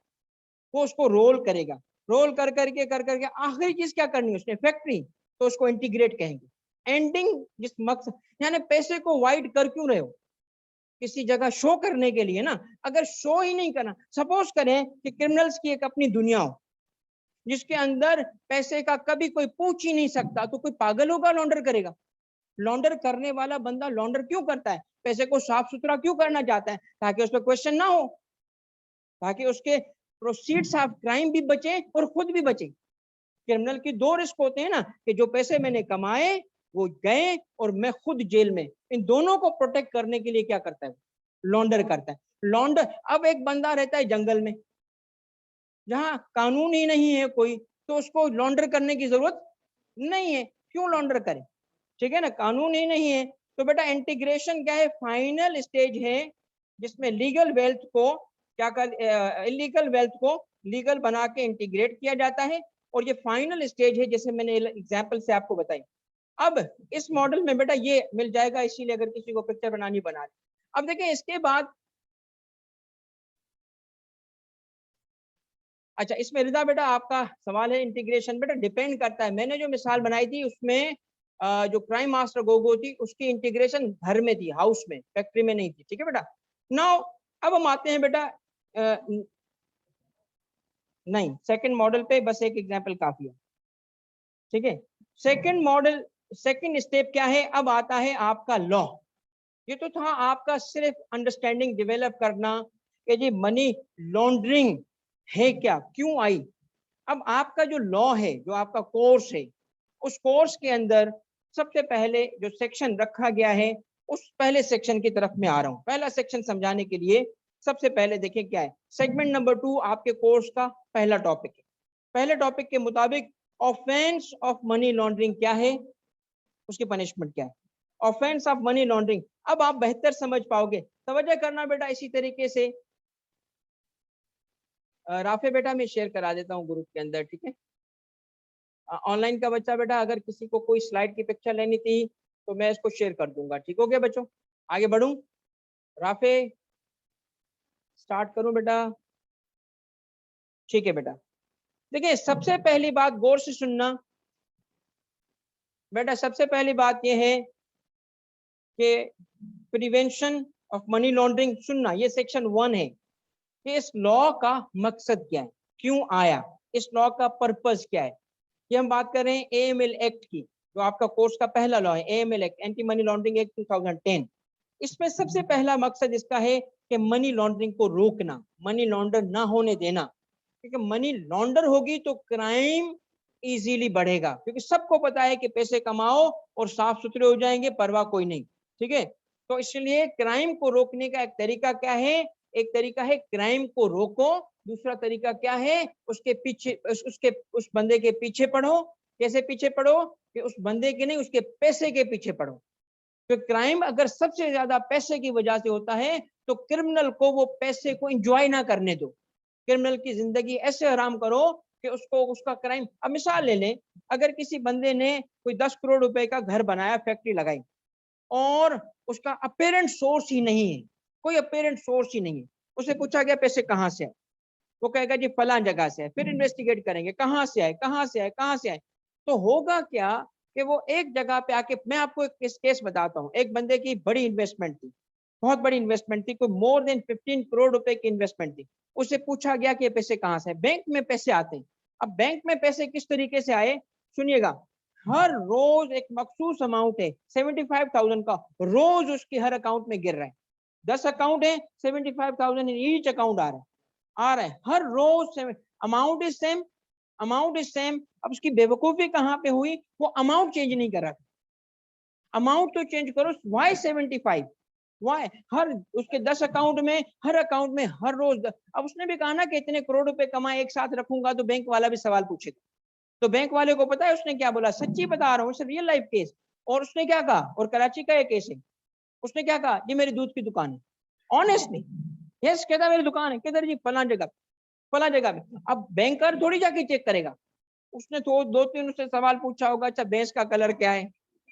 वो उसको रोल करेगा, रोल कर करके आखिरी चीज क्या करनी है उसने, फैक्ट्री, तो उसको इंटीग्रेट कहेंगे। एंडिंग जिस मकसद, यानी पैसे को वाइड कर क्यों रहे हो, किसी जगह शो करने के लिए ना। अगर शो ही नहीं करना, सपोज करें कि क्रिमिनल्स की एक अपनी दुनिया हो जिसके अंदर पैसे का कभी कोई पूछ ही नहीं सकता, तो कोई पागल होगा लॉन्डर करेगा। लॉन्डर करने वाला बंदा लॉन्डर क्यों करता है, पैसे को साफ सुथरा क्यों करना चाहता है, ताकि उस पर क्वेश्चन ना हो, ताकि उसके प्रोसीड्स ऑफ क्राइम भी बचे और खुद भी बचे। क्रिमिनल की दो रिस्क होते हैं ना, कि जो पैसे मैंने कमाए वो गए और मैं खुद जेल में, इन दोनों को प्रोटेक्ट करने के लिए क्या करता है, लॉन्डर करता है। लॉन्डर, अब एक बंदा रहता है जंगल में जहां कानून ही नहीं है कोई, तो उसको लॉन्डर करने की जरूरत नहीं है, क्यों लॉन्डर करे, ठीक है ना, कानून ही नहीं है। तो बेटा इंटीग्रेशन क्या है, फाइनल स्टेज है जिसमें लीगल वेल्थ को क्या कर, इलीगल वेल्थ को लीगल बना के इंटीग्रेट किया जाता है, और ये फाइनल स्टेज है जैसे मैंने एग्जाम्पल से आपको बताई। अब इस मॉडल में बेटा ये मिल जाएगा, इसीलिए अगर किसी को पिक्चर बनानी बना दे। अब देखें इसके बाद, अच्छा इसमें रिदा बेटा आपका सवाल है इंटीग्रेशन, बेटा डिपेंड करता है। मैंने जो मिसाल बनाई थी उसमें जो क्राइम मास्टर गोगो थी उसकी इंटीग्रेशन घर में थी, हाउस में, फैक्ट्री में नहीं थी, ठीक है बेटा। नाउ अब हम आते हैं बेटा, नहीं सेकंड मॉडल पे बस एक एग्जांपल काफी है, ठीक है। सेकंड मॉडल, सेकंड स्टेप क्या है, अब आता है आपका लॉ। ये तो था आपका सिर्फ अंडरस्टैंडिंग डेवलप करना कि जी मनी लॉन्ड्रिंग है क्या, क्यों आई। अब आपका जो लॉ है, जो आपका कोर्स है, उस कोर्स के अंदर सबसे पहले जो सेक्शन रखा गया है, उस पहले सेक्शन की तरफ मैं आ रहा हूं। पहला सेक्शन समझाने के लिए सबसे पहले देखें क्या है, सेगमेंट नंबर 2 आपके कोर्स का पहला टॉपिक है। पहले टॉपिक के मुताबिक ऑफेंस ऑफ मनी लॉन्ड्रिंग क्या है, उसकी पनिशमेंट क्या है, ऑफेंस ऑफ मनी लॉन्ड्रिंग। अब आप बेहतर समझ पाओगे, तवज्जो करना बेटा। इसी तरीके से राफे बेटा मैं शेयर करा देता हूँ ग्रुप के अंदर, ठीक है। ऑनलाइन का बच्चा बेटा अगर किसी को कोई स्लाइड की पिक्चर लेनी थी तो मैं इसको शेयर कर दूंगा, ठीक हो गया बच्चों। आगे बढ़ूं, राफे स्टार्ट करूं बेटा, ठीक है बेटा। देखिए सबसे पहली बात गौर से सुनना बेटा, सबसे पहली बात यह है कि प्रिवेंशन ऑफ मनी लॉन्ड्रिंग, सुनना, ये सेक्शन 1 है कि इस लॉ का मकसद क्या है, क्यों आया, इस लॉ का पर्पस क्या है। ये हम बात कर रहे हैं एएमएल एक्ट की, जो आपका कोर्स का पहला लॉ है, AML act, anti money laundering act 2010। इसमें सबसे पहला मकसद इसका है कि मनी लॉन्ड्रिंग को रोकना, मनी लॉन्डर ना होने देना। क्योंकि मनी लॉन्डर होगी तो क्राइम इजीली बढ़ेगा, क्योंकि सबको पता है कि पैसे कमाओ और साफ सुथरे हो जाएंगे, परवाह कोई नहीं, ठीक है। तो इसलिए क्राइम को रोकने का एक तरीका क्या है, एक तरीका है क्राइम को रोको, दूसरा तरीका क्या है, उसके पीछे उसके उस बंदे के पीछे पढ़ो। कैसे पीछे पढ़ो, कि उस बंदे के नहीं, उसके पैसे के पीछे पढ़ो। तो क्राइम अगर सबसे ज्यादा पैसे की वजह से होता है तो क्रिमिनल को वो पैसे को एंजॉय ना करने दो, क्रिमिनल की जिंदगी ऐसे आराम करो कि उसको उसका क्राइम। अब मिसाल ले लें, अगर किसी बंदे ने कोई 10 करोड़ रुपए का घर बनाया, फैक्ट्री लगाई, और उसका अपेरेंट सोर्स ही नहीं है, कोई अपेरेंट सोर्स ही नहीं है, उसे पूछा गया पैसे कहाँ से आए, वो कहेगा जी फलां जगह से है, फिर इन्वेस्टिगेट करेंगे कहाँ से आए, कहाँ से आए, कहाँ से आए। तो होगा क्या कि वो एक जगह पे आके, मैं आपको एक केस बताता हूँ, एक बंदे की बड़ी इन्वेस्टमेंट थी, बहुत बड़ी इन्वेस्टमेंट थी, कोई मोर देन 15 करोड़ रुपए की इन्वेस्टमेंट थी। उससे पूछा गया कि ये पैसे कहाँ से, बैंक में पैसे आते हैं। अब बैंक में पैसे किस तरीके से आए, सुनिएगा। हर रोज एक मखसूस अमाउंट है 75,000 का, रोज उसके हर अकाउंट में गिर रहा है। 10 अकाउंट है, 75,000 इन ईच अकाउंट आ रहा है हर रोज। Amount is same, amount is same. अब उसकी बेवकूफी कहाँ पे हुई, वो अमाउंट चेंज नहीं कर रहा था। अमाउंट तो चेंज करो, वाई 75, वाई हर उसके 10 अकाउंट में, हर अकाउंट में हर रोज अब उसने भी कहा ना कि इतने करोड़ रुपए कमाए एक साथ रखूंगा, तो बैंक वाला भी सवाल पूछेगा। तो बैंक वाले को पता है उसने क्या बोला, सच्ची बता रहा हूँ, रियल लाइफ केस। और उसने क्या कहा, और कराची का एक केस है, उसने क्या कहा, ये मेरी दूध की दुकान है, ऑनेस्टली यस कहता मेरी दुकान है, किधर जी, फलां जगह, फला जगह पे। अब बैंकर थोड़ी जाके चेक करेगा, उसने तो 2-3 उससे सवाल पूछा होगा, अच्छा भैंस का कलर क्या है,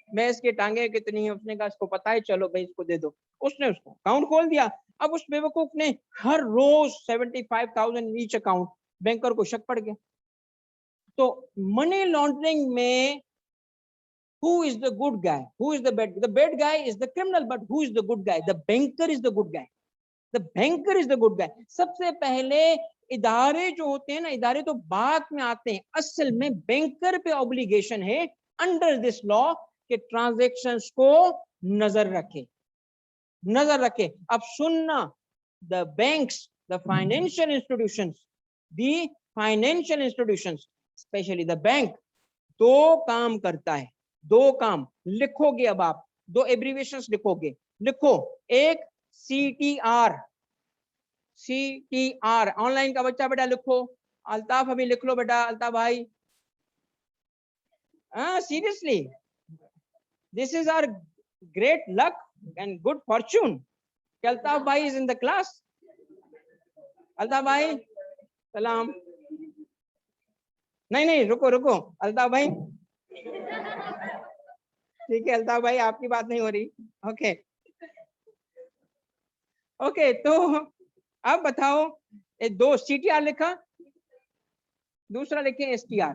मैं इसके टांगे कितनी है, उसने कहा इसको पता है, चलो भाई इसको दे दो। उसने उसको अकाउंट खोल दिया। अब उस बेवकूफ ने हर रोज 75,000 ईच अकाउंट, बैंकर को शक पड़ गया। तो मनी लॉन्ड्रिंग में who is the good guy, who is the bad guy is the criminal, but who is the good guy? The banker is the good guy, the banker is the good guy। सबसे पहले इदारे जो होते हैं ना, इदारे तो बाद में आते हैं, असल में बैंकर पे ऑब्लिगेशन है अंडर दिस लॉ के ट्रांजैक्शंस को नजर रखे, नजर रखे। अब सुनना, the banks, the financial institutions, the financial institutions specially the bank दो काम करता है, दो काम लिखोगे। अब आप दो एब्रीविएशंस लिखोगे, लिखो। एक CTR, CTR ऑनलाइन का बच्चा बेटा लिखो, अल्ताफ अभी लिख लो बेटा, अल्ताफ भाई। Seriously, this is our great luck and good fortune. Altaf भाई is in the class. Altaf भाई सलाम। नहीं नहीं रुको रुको अल्ताफ भाई, ठीक है अल्ताफ भाई आपकी बात नहीं हो रही। ओके ओके, तो अब बताओ, दो CTR लिखा, दूसरा लिखे STR।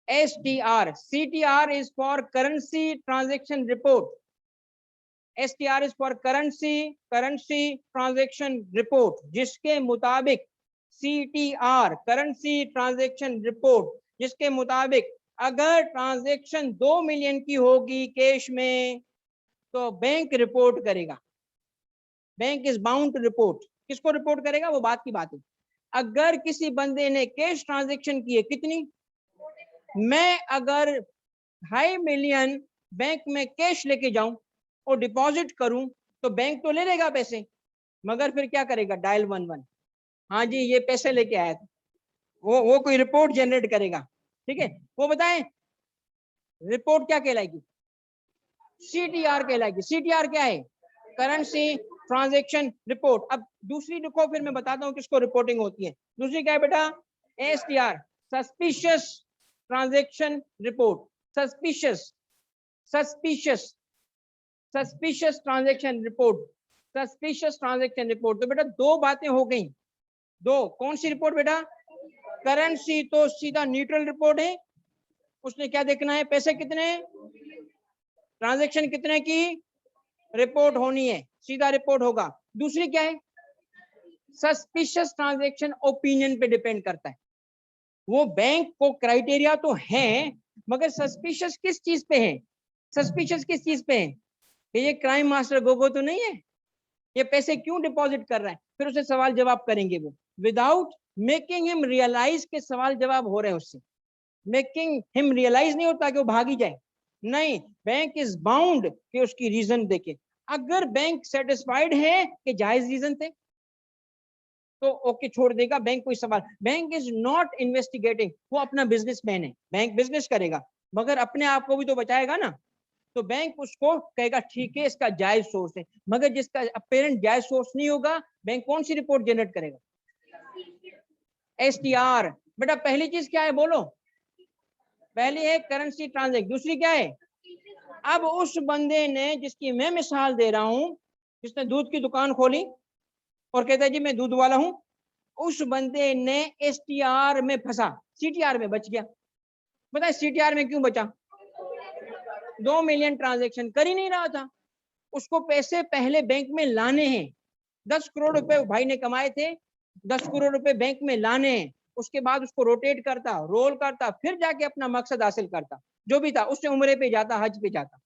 STR, CTR is for currency transaction report, STR is for currency transaction report, जिसके मुताबिक CTR currency transaction report, जिसके मुताबिक अगर ट्रांजैक्शन 2 मिलियन की होगी कैश में तो बैंक रिपोर्ट करेगा, bank is bound to report. किसको रिपोर्ट करेगा, वो बात की बात है। अगर किसी बंदे ने कैश ट्रांजैक्शन की है कितनी, मैं अगर 2.5 मिलियन बैंक में कैश लेके जाऊं और डिपॉजिट करूं तो बैंक तो ले लेगा पैसे, मगर फिर क्या करेगा, डायल 11, हाँ जी ये पैसे लेके आया था, वो कोई रिपोर्ट जनरेट करेगा। ठीक है, वो बताएं रिपोर्ट क्या कहलाएगी, CTR कहलाएगी। CTR क्या है, करेंसी ट्रांजैक्शन रिपोर्ट। अब दूसरी लिखो, फिर मैं बताता हूँ किसको रिपोर्टिंग होती है। दूसरी क्या है बेटा, STR suspicious transaction report, suspicious suspicious suspicious transaction report, suspicious transaction report. तो बेटा दो बातें हो गई, दो। कौन सी रिपोर्ट बेटा, करेंसी तो सीधा न्यूट्रल रिपोर्ट है, उसने क्या देखना है, पैसे कितने, ट्रांजैक्शन कितने की रिपोर्ट होनी है, सीधा रिपोर्ट होगा। दूसरी क्या है, सस्पिशियस ट्रांजैक्शन ओपिनियन पे डिपेंड करता है। वो बैंक को क्राइटेरिया तो है मगर सस्पिशियस किस चीज पे है, सस्पिशियस किस चीज पे है कि ये क्राइम मास्टर गोगो तो नहीं है, ये पैसे क्यों डिपॉजिट कर रहा है, फिर उसे सवाल जवाब करेंगे वो, विदाउट मेकिंग हिम रियलाइज के सवाल जवाब हो रहे हैं उससे। मेकिंग हिम रियलाइज नहीं होता कि वो भागी जाए, नहीं, बैंक इज बाउंड कि उसकी रीजन देखे। अगर बैंक सेटिस्फाइड है कि जायज रीजन थे तो ओके छोड़ देगा बैंक, कोई सवाल। बैंक इज नॉट इन्वेस्टिगेटिंग, वो अपना बिजनेसमैन है, बैंक बिजनेस करेगा मगर अपने आप को भी तो बचाएगा ना। तो बैंक उसको कहेगा ठीक है इसका जायज सोर्स है, मगर जिसका अपेरेंट जायज सोर्स नहीं होगा बैंक कौन सी रिपोर्ट जनरेट करेगा, STR। बेटा पहली चीज क्या है बोलो, पहली है करेंसी ट्रांजैक्शन, दूसरी क्या है। अब उस बंदे ने जिसकी मैं मिसाल दे रहा हूं, जिसने दूध की दुकान खोली और कहता है जी मैं दूध वाला हूं, उस बंदे ने STR में फंसा, CTR में बच गया। पता है CTR में क्यों बचा, 2 मिलियन ट्रांजैक्शन कर ही नहीं रहा था, उसको पैसे पहले बैंक में लाने हैं। 10 करोड़ रुपए भाई ने कमाए थे, 10 करोड़ रुपए बैंक में लाने हैं, उसके बाद उसको रोटेट करता, रोल करता, फिर जाके अपना मकसद हासिल करता, जो भी था। उससे उम्रे पे जाता, हज पे जाता,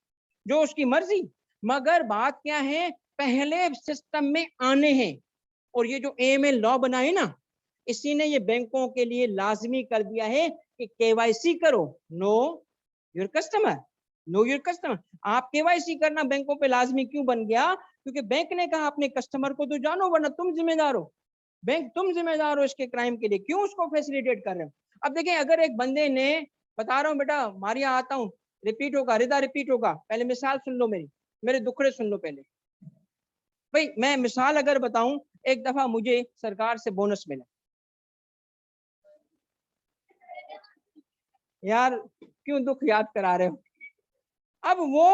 जो उसकी मर्जी। मगर बात क्या है, पहले सिस्टम में आने हैं। और ये जो AML लॉ बना है ना, इसी ने ये बैंकों के लिए लाजमी कर दिया है कि KYC करो, know your customer, know your customer. आप KYC करना बैंकों पे लाजमी क्यों बन गया, क्योंकि बैंक ने कहा अपने कस्टमर को तो जानो वरना तुम जिम्मेदार हो, बैंक तुम जिम्मेदार हो इसके क्राइम के लिए, क्यों उसको फैसिलिटेट कर रहे हो। अब देखिए अगर एक बंदे ने, बता रहा हूँ बेटा, मारिया आता हूँ, रिपीट होगा, रिदा रिपीट होगा, पहले मिसाल सुन लो मेरी, मेरे दुखड़े सुन लो पहले। भाई मैं मिसाल अगर बताऊं, एक दफा मुझे सरकार से बोनस मिला, यार क्यों दुख याद करा रहे हो, अब वो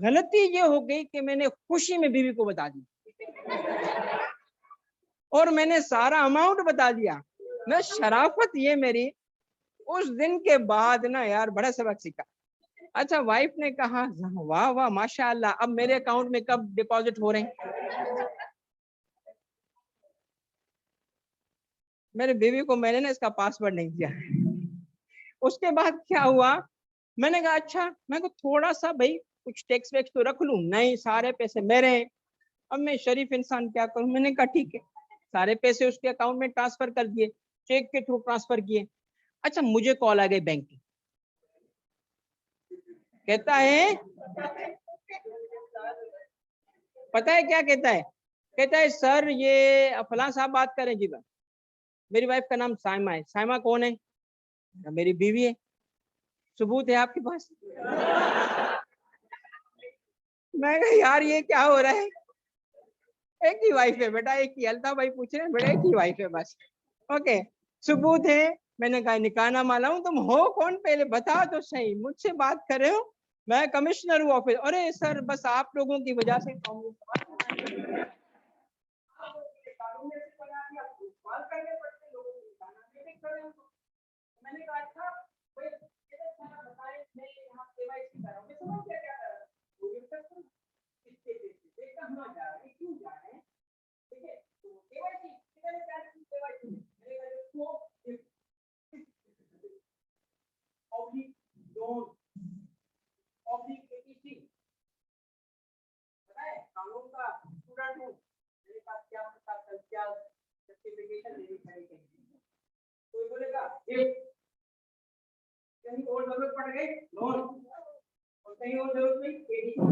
गलती ये हो गई कि मैंने खुशी में बीवी को बता दी और मैंने सारा अमाउंट बता दिया। मैं शराफत ये मेरी, उस दिन के बाद ना यार बड़ा सबक सीखा। अच्छा, वाइफ ने कहा वाह वाह माशाअल्लाह, अब मेरे अकाउंट में कब डिपॉजिट हो रहे हैं? मेरे बीवी को मैंने ना इसका पासवर्ड नहीं दिया। उसके बाद क्या हुआ, मैंने कहा अच्छा, मैं को थोड़ा सा भाई कुछ टैक्स वैक्स तो रख लूं, नहीं सारे पैसे मेरे हैं। अब मैं शरीफ इंसान क्या करूं, मैंने कहा ठीक है, सारे पैसे उसके अकाउंट में ट्रांसफर कर दिए, चेक के थ्रू ट्रांसफर किए। अच्छा, मुझे कॉल आ गई बैंक की, कहता है, पता है क्या कहता है? कहता है सर ये फलां साहब बात करें। जी बात, मेरी वाइफ का नाम साइमा है। साइमा कौन है? मेरी बीवी है। सबूत है आपके पास? मैं कहा यार ये क्या हो रहा है, एक ही वाइफ है बेटा, एक ही। अल्ताफ भाई पूछ रहे हैं, बेटा एक ही वाइफ है बस। ओके, सबूत है। मैंने कहा निकाना माला हूं, तुम हो कौन पहले बता तो सही, मुझसे बात कर रहे हो? मैं कमिश्नर हूँ ऑफिस। अरे सर बस आप लोगों की वजह से मैंने कहा अच्छा भाई, बताएं मैं यहाँ केवाईसी कर रहा हूँ, मैं समझ गया क्या कर रहा हूँ। किसके देखा हम जा रहे हैं, क्यों जा रहे हैं, ठीक है? तो केवाईसी कितने में क्या केवाईसी मेरे घर को ऑब्लिक लोन ऑब्लिक एटीसी, पता है कानून का स्टूडेंट हूँ, मेरे पास क्या पता कल क्या सर्टिफिकेशन लेनी पड़ेगी। कोई बोलेगा कहीं और जरूरत पड़ गई लोन, और कहीं और जरूरत नहीं एटीसी।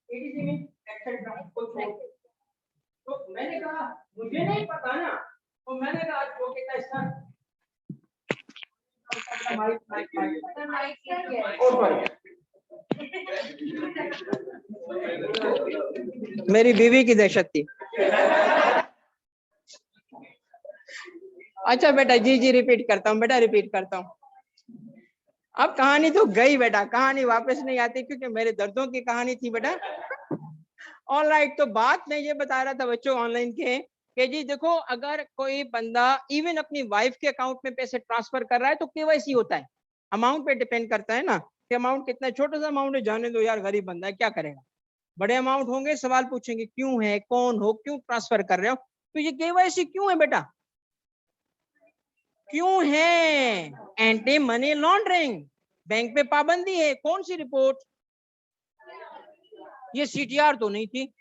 एटीसी में एक्सेट्रा कुछ हो। तो मैंने कहा मुझे नहीं पता ना, तो मैंने कहा जो कहता है सर मेरी बीवी की दहशत थी। अच्छा बेटा, जी जी रिपीट करता हूँ बेटा, रिपीट करता हूँ। अब कहानी तो गई बेटा, कहानी वापस नहीं आती, क्योंकि मेरे दर्दों की कहानी थी बेटा। ऑलराइट, तो बात मैं ये बता रहा था बच्चों ऑनलाइन के, कि जी देखो अगर कोई बंदा इवन अपनी वाइफ के अकाउंट में पैसे ट्रांसफर कर रहा है तो केवाईसी होता है। अमाउंट पे डिपेंड करता है ना, कि अमाउंट कितना, छोटा सा अमाउंट है, जाने दो यार, गरीब बंदा है क्या करेगा। बड़े अमाउंट होंगे सवाल पूछेंगे क्यों है, कौन हो, क्यों ट्रांसफर कर रहे हो। तो ये केवाईसी क्यों है बेटा, क्यों है? एंटी मनी लॉन्ड्रिंग, बैंक पे पाबंदी है। कौन सी रिपोर्ट? ये सीटीआर तो नहीं थी,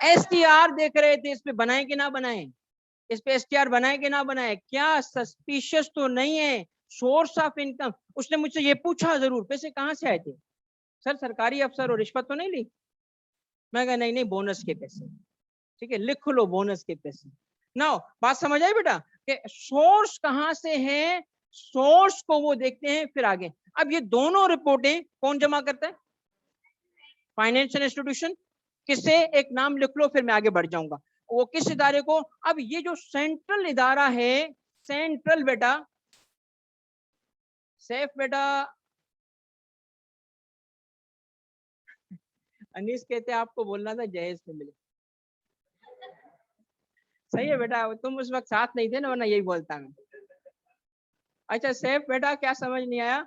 एसटीआर देख रहे थे, इस पे बनाए कि ना बनाए, इस पे एसटीआर बनाए कि ना बनाए, क्या सस्पिशियस तो नहीं है? सोर्स ऑफ इनकम, उसने मुझसे ये पूछा जरूर, पैसे कहाँ से आए थे? सर सरकारी अफसर और रिश्वत तो नहीं ली? मैं कहा नहीं नहीं, बोनस के पैसे। ठीक है, लिख लो बोनस के पैसे। ना बात समझ आई बेटा, कि सोर्स कहां से है, सोर्स को वो देखते हैं फिर आगे। अब ये दोनों रिपोर्टें कौन जमा करता है? Financial institution. किससे? एक नाम लिख लो फिर मैं आगे बढ़ जाऊंगा। वो किस इदारे को? अब ये जो सेंट्रल इदारा है, सेंट्रल बेटा, सेफ बेटा, अनीस कहते हैं आपको बोलना था जहेज पे मिले। सही है बेटा, तुम उस वक्त साथ नहीं थे ना, वरना यही बोलता मैं। अच्छा सेफ बेटा, क्या समझ नहीं आया?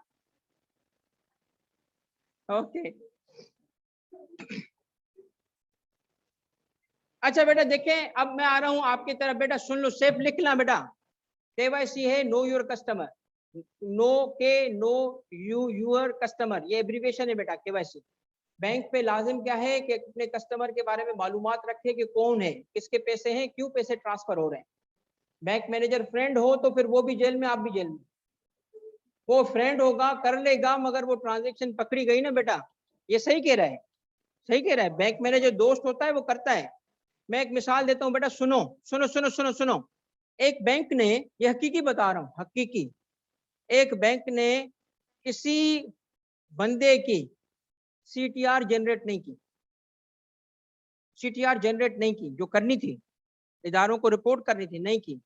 ओके। अच्छा बेटा देखें, अब मैं आ रहा हूं आपकी तरफ बेटा, सुन लो, सेफ लिखना बेटा। केवाईसी है नो योर कस्टमर, नो के नो यू यूर कस्टमर, ये एब्रीविएशन है बेटा केवाईसी। बैंक पे लाजिम क्या है कि अपने कस्टमर के बारे में मालूमात रखे कि कौन है, किसके पैसे हैं, क्यों पैसे ट्रांसफर हो रहे हैं। बैंक मैनेजर फ्रेंड हो तो फिर वो भी जेल में, आप भी जेल में। वो फ्रेंड होगा कर लेगा, मगर वो ट्रांजेक्शन पकड़ी गई ना बेटा। ये सही कह रहा है, सही कह रहा है। बैंक मैनेजर दोस्त होता है वो करता है। मैं एक मिसाल देता हूं बेटा, सुनो सुनो सुनो सुनो सुनो। एक बैंक ने, ये हकीकी बता रहा हूं, हकीकी, एक बैंक ने किसी बंदे की सीटीआर जनरेट नहीं की, सीटीआर जनरेट नहीं की, जो करनी थी, इदारों को रिपोर्ट करनी थी, नहीं की।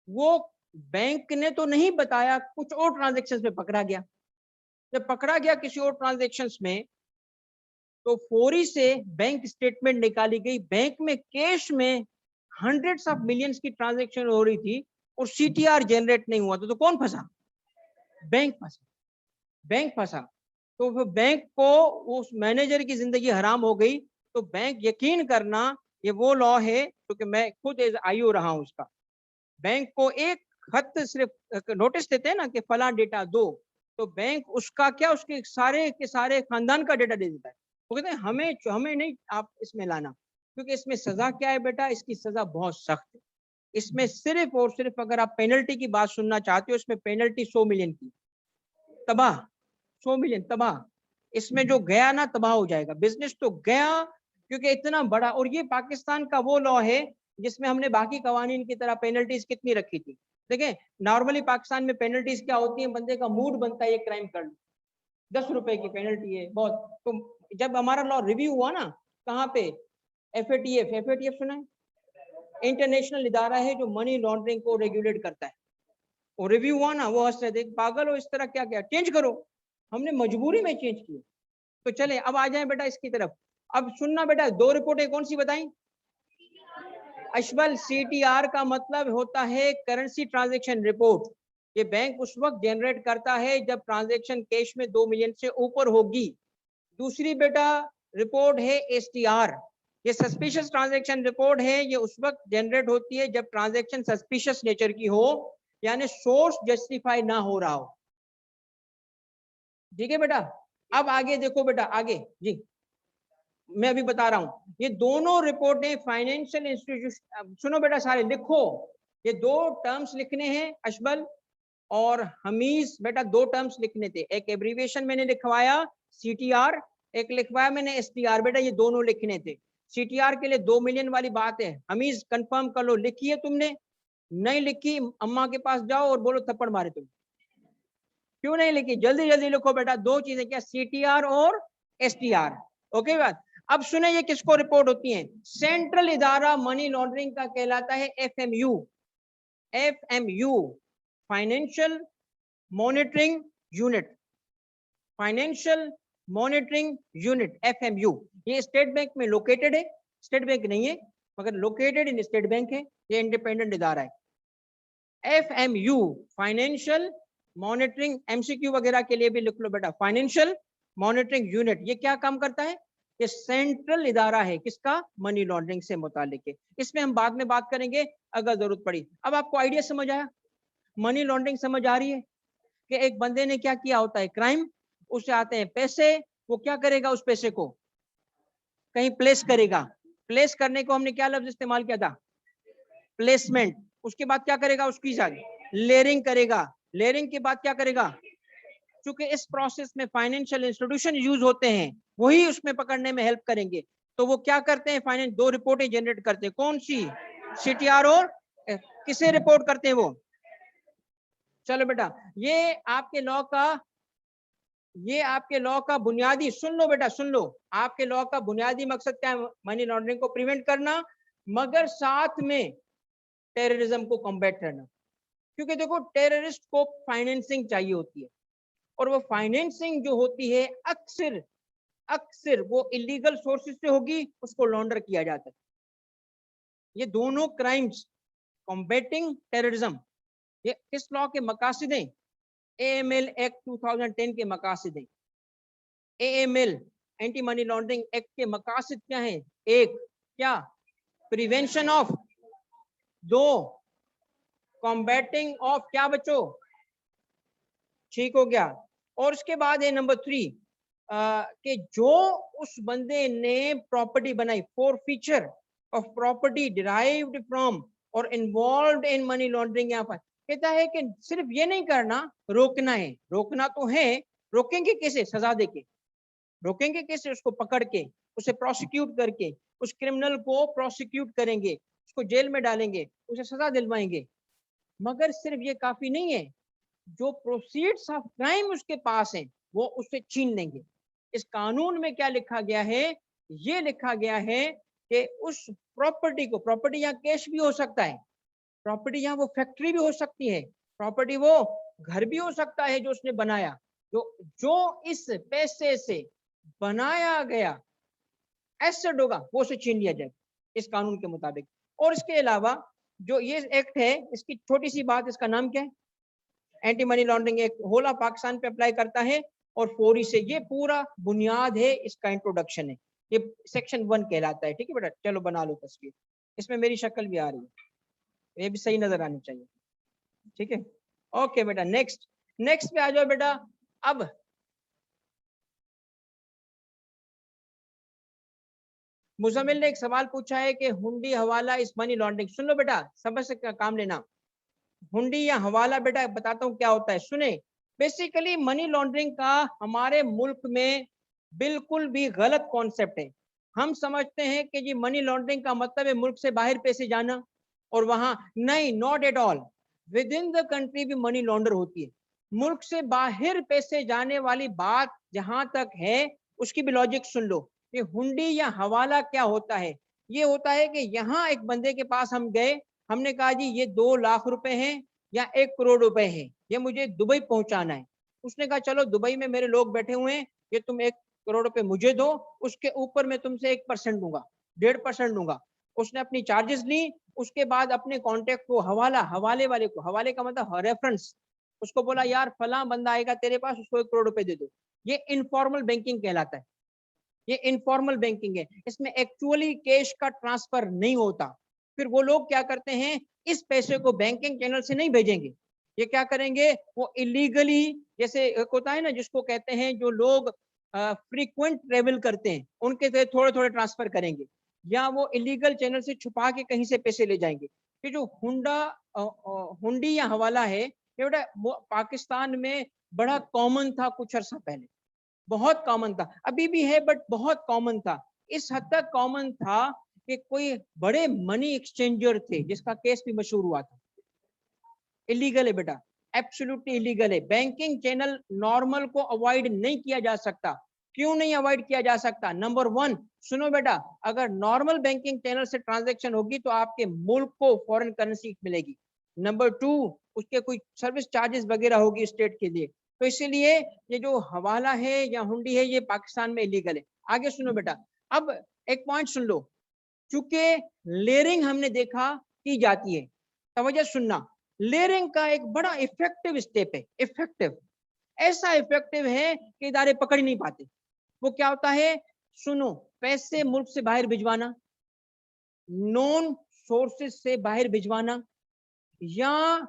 वो बैंक ने तो नहीं बताया, कुछ और ट्रांजेक्शन में पकड़ा गया। जब पकड़ा गया किसी और ट्रांजैक्शंस में तो फौरी से बैंक स्टेटमेंट निकाली गई, बैंक में कैश में हंड्रेड्स ऑफ मिलियंस की ट्रांजैक्शन हो रही थी और सीटीआर जनरेट नहीं हुआ तो कौन फंसा? बैंक फंसा, बैंक फंसा। तो फिर बैंक को उस मैनेजर की जिंदगी हराम हो गई। तो बैंक, यकीन करना, ये वो लॉ है क्योंकि मैं खुद एज आईओ रहा हूं उसका। बैंक को एक खत सिर्फ नोटिस देते हैं ना कि फला डेटा दो, तो बैंक उसका क्या, उसके सारे के सारे खानदान का डेटा दे देता है। वो कहते हैं हमें नहीं आप इसमें लाना, क्योंकि इसमें सजा क्या है बेटा, इसकी सजा बहुत सख्त है। इसमें सिर्फ और सिर्फ अगर आप पेनल्टी की बात सुनना चाहते हो, इसमें पेनल्टी 100 मिलियन की, तबाह, 100 मिलियन तबाह। इसमें जो गया ना तबाह हो जाएगा, बिजनेस तो गया, क्योंकि इतना बड़ा। और ये पाकिस्तान का वो लॉ है जिसमें हमने बाकी कवानीन की तरह पेनल्टीज कितनी रखी थी। देखें नॉर्मली पाकिस्तान में पेनल्टीज क्या होती है, बंदे का मूड बनता है ये क्राइम कर लो, 10 रुपए की पेनल्टी है बहुत। तो जब हमारा लॉ रिव्यू हुआ ना, कहाँ पे, एफएटीएफ सुना है? इंटरनेशनल इदारा है जो मनी लॉन्ड्रिंग को रेगुलेट करता है। वो रिव्यू हुआ ना, वो हंस रहे थे, पागल हो, इस तरह क्या क्या चेंज करो। हमने मजबूरी में चेंज किए। तो चले अब आ जाए बेटा इसकी तरफ। अब सुनना बेटा, 2 रिपोर्टें कौन सी बताई? अशबल, सीटीआर का मतलब होता है करेंसी ट्रांजैक्शन रिपोर्ट। ये बैंक उस वक्त जनरेट करता है जब ट्रांजैक्शन कैश में 2 मिलियन से ऊपर होगी। दूसरी बेटा रिपोर्ट है एसटीआर, ये सस्पिशियस ट्रांजैक्शन रिपोर्ट है। ये उस वक्त जनरेट होती है जब ट्रांजैक्शन सस्पिशियस नेचर की हो, यानी सोर्स जस्टिफाई ना हो रहा हो। ठीक है बेटा। अब आगे देखो बेटा, आगे जी मैं अभी बता रहा हूं, ये दोनों रिपोर्टें फाइनेंशियल इंस्टीट्यूशन, सुनो बेटा सारे लिखो, ये 2 टर्म्स लिखने हैं अशबल और हमीज। बेटा 2 टर्म्स लिखने थे, एक एब्रीविएशन मैंने लिखवाया सीटीआर, एक लिखवाया मैंने एसटीआर। बेटा ये दोनों लिखने थे। सीटीआर के लिए 2 मिलियन वाली बात है, हमीज कंफर्म कर लो, लिखी है तुमने? नहीं लिखी, अम्मा के पास जाओ और बोलो थप्पड़ मारे तुम। क्यों नहीं लिखी? जल्दी जल्दी लिखो बेटा, 2 चीजें क्या, सीटीआर और एसटीआर। ओके बात। अब सुने ये किसको रिपोर्ट होती है? सेंट्रल इदारा मनी लॉन्ड्रिंग का कहलाता है FMU. FMU, financial monitoring unit, financial monitoring unit, FMU. ये स्टेट बैंक में लोकेटेड है, स्टेट बैंक नहीं है मगर लोकेटेड इन स्टेट बैंक है, ये इंडिपेंडेंट इदारा है। एफएमयू, फाइनेंशियल मॉनिटरिंग, एमसीक्यू वगैरह के लिए भी लिख लो बेटा, फाइनेंशियल मॉनिटरिंग यूनिट। ये क्या काम करता है? ये सेंट्रल इदारा है, किसका? मनी लॉन्ड्रिंग से मुतालिक है। इसमें हम बाद में बात करेंगे अगर जरूरत पड़ी। अब आपको आइडिया समझ आया, मनी लॉन्ड्रिंग समझ आ रही है कि एक बंदे ने क्या किया होता है, क्राइम, उससे आते हैं पैसे, वो क्या करेगा, उस पैसे को कहीं प्लेस करेगा। प्लेस करने को हमने क्या लफ्ज इस्तेमाल किया था? प्लेसमेंट। उसके बाद क्या करेगा, उसकी साथ लेयरिंग करेगा। लेयरिंग के बाद क्या करेगा? क्योंकि इस प्रोसेस में फाइनेंशियल इंस्टीट्यूशन यूज होते हैं, वही उसमें पकड़ने में हेल्प करेंगे। तो वो क्या करते हैं, फाइनेंस 2 रिपोर्टें जनरेट करते हैं। कौन सी? सीटीआर और किसे रिपोर्ट करते हैं वो? चलो बेटा, ये आपके लॉ का, ये आपके लॉ का बुनियादी, सुन लो बेटा सुन लो, आपके लॉ का बुनियादी मकसद क्या है? मनी लॉन्ड्रिंग को प्रिवेंट करना, मगर साथ में टेररिज्म को कॉम्बैट करना। क्योंकि देखो टेररिस्ट को फाइनेंसिंग चाहिए होती है, और वो फाइनेंसिंग जो होती है अक्सर अक्सर वो इलीगल सोर्सेज से होगी, उसको लॉन्डर किया जाता है। ये दोनों क्राइम्स, कॉम्बैटिंग टेररिज्म, ये किस लॉ के मकासद हैं? एएमएल एक्ट 2010 के मकासद हैं। AML, anti money laundering act के मकासद क्या है? एक, क्या? प्रिवेंशन ऑफ, 2, कॉम्बैटिंग ऑफ, क्या बच्चों? ठीक हो गया। और उसके बाद है नंबर 3 कि जो उस बंदे ने प्रॉपर्टी बनाई, for feature of property derived from और इन्वॉल्व्ड इन मनी लॉन्ड्रिंग। यहाँ पर कहता है कि सिर्फ ये नहीं करना, रोकना है। रोकना तो है, रोकेंगे कैसे? सजा देके रोकेंगे कैसे? उसको पकड़ के, उसे प्रोसिक्यूट करके, उस क्रिमिनल को प्रोसिक्यूट करेंगे, उसको जेल में डालेंगे, उसे सजा दिलवाएंगे। मगर सिर्फ ये काफी नहीं है, जो प्रोसीड्स ऑफ क्राइम उसके पास हैं वो उससे छीन लेंगे। इस कानून में क्या लिखा गया है? ये लिखा गया है कि उस प्रॉपर्टी को, प्रॉपर्टी यहाँ कैश भी हो सकता है, प्रॉपर्टी यहाँ वो फैक्ट्री भी हो सकती है, प्रॉपर्टी वो घर भी हो सकता है जो उसने बनाया, जो इस पैसे से बनाया गया एसेट होगा वो उसे छीन लिया जाएगा इस कानून के मुताबिक। और इसके अलावा जो ये एक्ट है, इसकी छोटी सी बात, इसका नाम क्या है? Anti money laundering act whole of Pakistan पे अप्लाई करता है और फौरी से, ये पूरा बुनियाद है, इसका इंट्रोडक्शन है, ये सेक्शन 1 कहलाता है। ठीक है बेटा, चलो बना लो तस्वीर, इसमें मेरी शक्ल भी आ रही है, ये भी सही नजर आनी चाहिए। ठीक है, ओके बेटा, नेक्स्ट पे आ जाओ बेटा। अब मुजम्मिल ने एक सवाल पूछा है कि हुंडी हवाला इस मनी लॉन्ड्रिंग। सुन लो बेटा, समझ से काम लेना। हुंडी या हवाला बेटा बताता हूँ क्या होता है, सुने। बेसिकली मनी लॉन्ड्रिंग का हमारे मुल्क में बिल्कुल भी गलत कॉन्सेप्ट है। हम समझते हैं कि जी मनी लॉन्ड्रिंग का मतलब है मुल्क से बाहर पैसे जाना, और वहां नहीं, not at all. With in the country भी मनी लॉन्डर होती है। मुल्क से बाहर पैसे जाने वाली बात जहां तक है, उसकी भी लॉजिक सुन लो। ये हुंडी या हवाला क्या होता है? ये होता है कि यहाँ एक बंदे के पास हम गए, हमने कहा जी ये 2 लाख रुपए हैं या 1 करोड़ रुपए हैं, ये मुझे दुबई पहुंचाना है। उसने कहा चलो दुबई में मेरे लोग बैठे हुए हैं, ये तुम 1 करोड़ रुपए मुझे दो, उसके ऊपर मैं तुमसे 1% दूंगा, 1.5% दूंगा। उसने अपनी चार्जेस ली, उसके बाद अपने कॉन्टेक्ट को हवाले वाले को, हवाले का मतलब रेफरेंस, उसको बोला यार फला बंदा आएगा तेरे पास, उसको 1 करोड़ रुपए दे दो। ये इनफॉर्मल बैंकिंग कहलाता है, ये इनफॉर्मल बैंकिंग है, इसमें एक्चुअली कैश का ट्रांसफर नहीं होता। फिर वो लोग क्या करते हैं, इस पैसे को बैंकिंग चैनल से नहीं भेजेंगे, ये क्या करेंगे, वो इलीगली, जैसे एक होता है ना जिसको कहते हैं जो लोग फ्रीक्वेंट ट्रेवल करते हैं, उनके से थोड़े थोड़े ट्रांसफर करेंगे, या वो इलीगल चैनल से छुपा के कहीं से पैसे ले जाएंगे। ये जो हुंडी या हवाला है, ये बेटा पाकिस्तान में बड़ा कॉमन था कुछ अर्सा पहले, बहुत कॉमन था, अभी भी है बट बहुत कॉमन था। इस हद तक कॉमन था कि कोई बड़े मनी एक्सचेंजर थे जिसका केस भी मशहूर हुआ था। इलीगल है बेटा, एब्सोल्युटली इलीगल है। बैंकिंग चैनल नॉर्मल को अवॉइड नहीं किया जा सकता। क्यों नहीं अवॉइड किया जा सकता? नंबर 1, सुनो बेटा, अगर नॉर्मल बैंकिंग चैनल से ट्रांजैक्शन होगी तो आपके मुल्क को फॉरेन करेंसी मिलेगी। नंबर 2, उसके कोई सर्विस चार्जेस वगैरह होगी स्टेट के लिए। तो इसीलिए ये जो हवाला है या हुंडी है, ये पाकिस्तान में इलीगल है। आगे सुनो बेटा, अब एक पॉइंट सुन लो, चूंकि लेयरिंग हमने देखा की जाती है, तवज्जो सुनना, लेयरिंग का एक बड़ा इफेक्टिव स्टेप है, इफेक्टिव, ऐसा इफेक्टिव है कि इदारे पकड़ नहीं पाते। वो क्या होता है, सुनो, पैसे मुल्क से बाहर भिजवाना, नॉन सोर्सेस से बाहर भिजवाना, या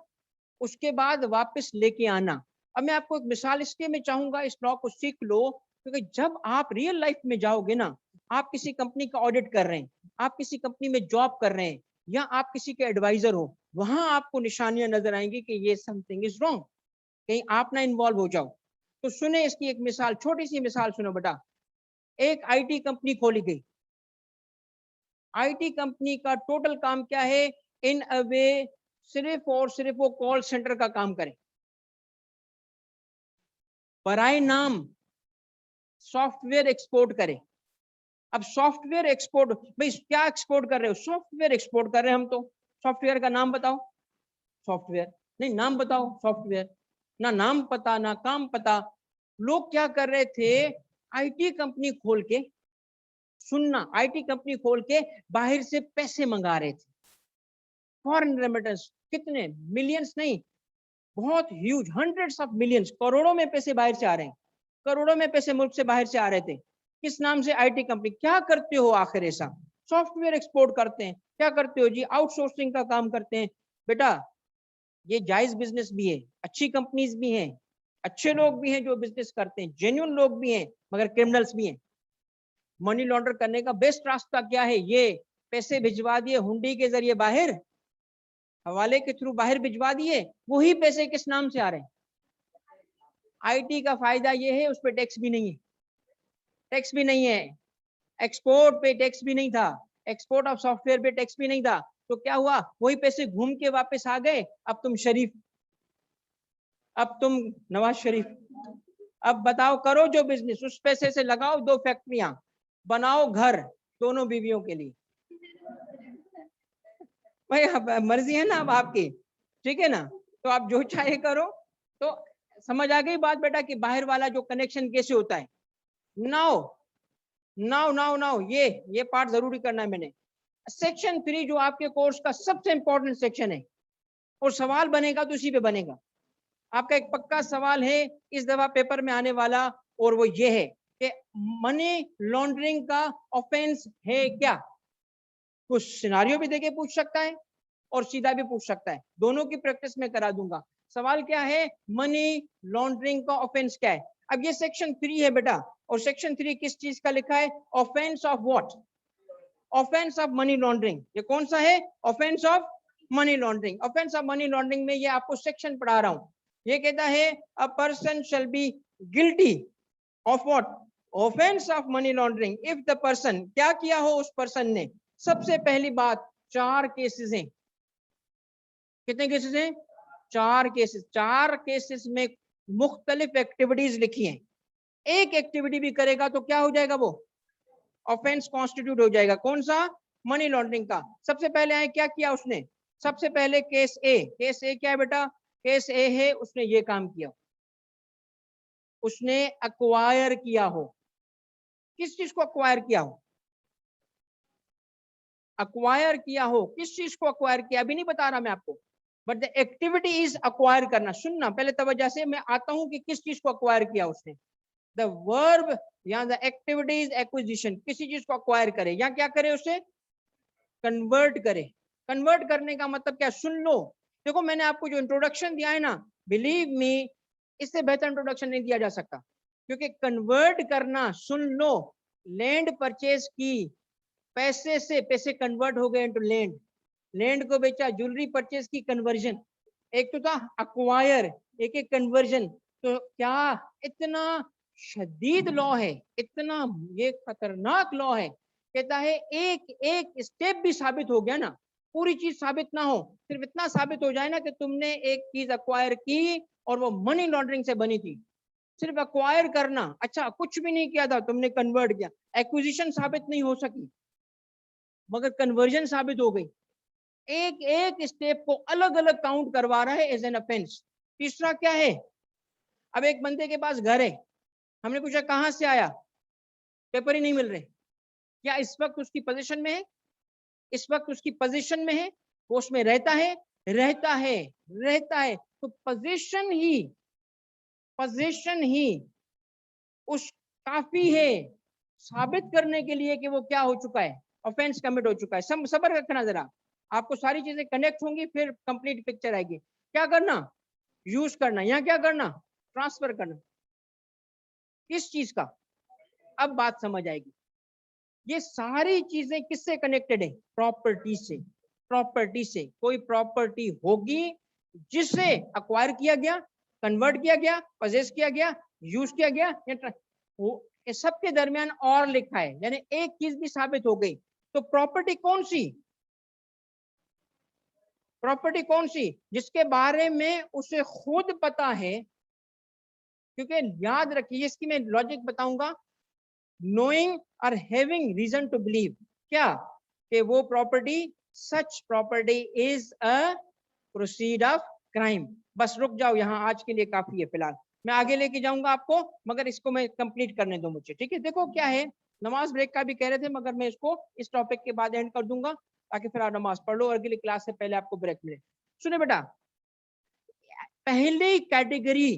उसके बाद वापस लेके आना। अब मैं आपको एक मिसाल इसलिए मैं चाहूंगा इस लॉ को सीख लो, क्योंकि जब आप रियल लाइफ में जाओगे ना, आप किसी कंपनी का ऑडिट कर रहे हैं, आप किसी कंपनी में जॉब कर रहे हैं, या आप किसी के एडवाइजर हो, वहां आपको निशानियां नजर आएंगी कि ये समथिंग इज रॉन्ग, कहीं आप ना इन्वॉल्व हो जाओ। तो सुने इसकी एक मिसाल, छोटी सी मिसाल सुनो बेटा। एक आईटी कंपनी खोली गई। आईटी कंपनी का टोटल काम क्या है, इन अ वे सिर्फ और सिर्फ वो कॉल सेंटर का काम करें, बराए नाम सॉफ्टवेयर एक्सपोर्ट करें। अब सॉफ्टवेयर एक्सपोर्ट, भाई क्या एक्सपोर्ट कर रहे हो? सॉफ्टवेयर एक्सपोर्ट कर रहे हैं हम तो। सॉफ्टवेयर का नाम बताओ, सॉफ्टवेयर नहीं, नाम बताओ सॉफ्टवेयर, ना नाम पता ना काम पता। लोग क्या कर रहे थे, आईटी कंपनी खोल के, सुनना, आईटी कंपनी खोल के बाहर से पैसे मंगा रहे थे, फॉरेन रेमिटेंस, कितने मिलियंस नहीं, बहुत ह्यूज, हंड्रेड्स ऑफ मिलियंस, करोड़ों में पैसे बाहर से आ रहे हैं, करोड़ों में पैसे मुल्क से बाहर से आ रहे थे। किस नाम से? IT company. क्या करते हो आखिर ऐसा? सॉफ्टवेयर एक्सपोर्ट करते हैं। क्या करते हो जी? आउटसोर्सिंग का काम करते हैं। बेटा ये जायज बिजनेस भी है, अच्छी कंपनीज भी हैं, अच्छे लोग भी हैं जो बिजनेस करते हैं, जेन्युइन लोग भी हैं, मगर क्रिमिनल्स भी हैं। मनी लॉन्डर करने का बेस्ट रास्ता क्या है? ये पैसे भिजवा दिए हुंडी के जरिए बाहर, हवाले के थ्रू बाहर भिजवा दिए, वही पैसे किस नाम से आ रहे हैं? आईटी का फायदा ये है उस पर टैक्स भी नहीं है, टैक्स भी नहीं है, एक्सपोर्ट पे टैक्स भी नहीं था, एक्सपोर्ट ऑफ सॉफ्टवेयर पे टैक्स भी नहीं था। तो क्या हुआ, वही पैसे घूम के वापस आ गए। अब तुम शरीफ, अब तुम नवाज शरीफ, अब बताओ, करो जो बिजनेस, उस पैसे से लगाओ 2 फैक्ट्रियां, बनाओ घर दोनों बीवियों के लिए। भाई अब मर्जी है ना अब आपकी, ठीक है ना, तो आप जो चाहे करो। तो समझ आ गई बात बेटा कि बाहर वाला जो कनेक्शन कैसे होता है। नाउ नाउ नाउ नाउ ये पार्ट जरूरी करना है मैंने। सेक्शन 3 जो आपके कोर्स का सबसे इंपॉर्टेंट सेक्शन है, और सवाल बनेगा तो उसी पे बनेगा। आपका एक पक्का सवाल है इस दफा पेपर में आने वाला, और वो ये है कि मनी लॉन्ड्रिंग का ऑफेंस है क्या। कुछ सिनारियो भी देके पूछ सकता है और सीधा भी पूछ सकता है, दोनों की प्रैक्टिस में करा दूंगा। सवाल क्या है, मनी लॉन्ड्रिंग का ऑफेंस क्या है। अब ये सेक्शन 3 है बेटा, और सेक्शन 3 किस चीज का लिखा है, offence of what, offence of money laundering. ये कौन सा है, offence of money laundering. Offence of money laundering में ये आपको सेक्शन पढ़ा रहा हूं। ये कहता है a person shall be guilty of what, offence of money laundering if the person, क्या किया हो उस पर्सन ने। सबसे पहली बात, 4 केसेस हैं। कितने केसेस हैं, 4 केसेस। 4 केसेस में मुख्तलिफ एक्टिविटीज लिखी हैं। एक एक्टिविटी भी करेगा तो क्या हो जाएगा, वो ऑफेंस कॉन्स्टिट्यूट हो जाएगा। कौन सा, मनी लॉन्ड्रिंग का। सबसे पहले आए, क्या किया उसने, सबसे पहले केस ए। केस ए क्या है बेटा, केस ए है उसने ये काम किया, उसने अक्वायर किया हो। किस चीज को अक्वायर किया हो, अक्वायर किया हो, किस चीज को अक्वायर किया अभी नहीं बता रहा मैं आपको, but the activity is acquire करना। सुनना पहले तवज्जो से, मैं आता हूं कि किस चीज को अक्वायर किया उसने। द वर्ब या द एक्टिविटी इज एक्विजिशन, किसी चीज को अक्वायर करे या क्या करे, उसे कन्वर्ट करे। कन्वर्ट करने का मतलब क्या, सुन लो। देखो मैंने आपको जो इंट्रोडक्शन दिया है ना, बिलीव मी, इससे बेहतर इंट्रोडक्शन नहीं दिया जा सकता। क्योंकि कन्वर्ट करना, सुन लो, लैंड परचेज की, पैसे से पैसे कन्वर्ट हो गए इनटू लैंड, लैंड को बेचा, ज्वेलरी परचेज की, कन्वर्जन। एक तो था अक्वायर, एक एक कन्वर्जन। तो क्या इतना शदीद लॉ है, इतना ये खतरनाक लॉ है, कहता है एक एक स्टेप भी साबित हो गया ना, पूरी चीज साबित ना हो, सिर्फ इतना साबित हो जाए ना कि तुमने एक चीज अक्वायर की और वो मनी लॉन्ड्रिंग से बनी थी, सिर्फ अक्वायर करना, अच्छा कुछ भी नहीं किया था, तुमने कन्वर्ट किया, एक्विजिशन साबित नहीं हो सकी मगर कन्वर्जन साबित हो गई। एक एक स्टेप को अलग अलग काउंट करवा रहा है एज एन ऑफेंस। तीसरा क्या है, अब एक बंदे के पास घर है, हमने पूछा कहां से आया, पेपर ही नहीं मिल रहे, क्या इस वक्त उसकी पोजीशन में है, इस वक्त उसकी पोजीशन में है, वो उसमें रहता है, रहता है, रहता है। तो पोजीशन ही उस काफी है साबित करने के लिए कि वो क्या हो चुका है, ऑफेंस कमिट हो चुका है। सब्र रखना जरा, आपको सारी चीजें कनेक्ट होंगी फिर कंप्लीट पिक्चर आएगी। क्या करना, यूज करना, यहाँ क्या करना, ट्रांसफर करना। किस चीज का, अब बात समझ आएगी। ये सारी चीजें किससे कनेक्टेड है, प्रॉपर्टी से। प्रॉपर्टी से कोई प्रॉपर्टी होगी जिसे अक्वायर किया गया, कन्वर्ट किया गया, पजेस किया गया, यूज किया गया, ये सब के दरमियान और लिखा है, यानी एक चीज भी साबित हो गई। तो प्रॉपर्टी कौन सी, प्रॉपर्टी कौन सी, जिसके बारे में उसे खुद पता है। क्योंकि याद रखिए, इसकी मैं लॉजिक बताऊंगा, नोइंग और हैविंग रीजन टू बिलीव, क्या कि वो property, such property is a proceed of crime. बस रुक जाओ यहाँ, आज के लिए काफी है फिलहाल, मैं आगे लेके जाऊंगा आपको, मगर इसको मैं कंप्लीट करने दो मुझे, ठीक है। देखो क्या है, नमाज ब्रेक का भी कह रहे थे, मगर मैं इसको इस टॉपिक के बाद एंड कर दूंगा ताकि फिर आप नमाज पढ़ लो और अगली क्लास से पहले आपको ब्रेक मिले। सुने बेटा, पहली कैटेगरी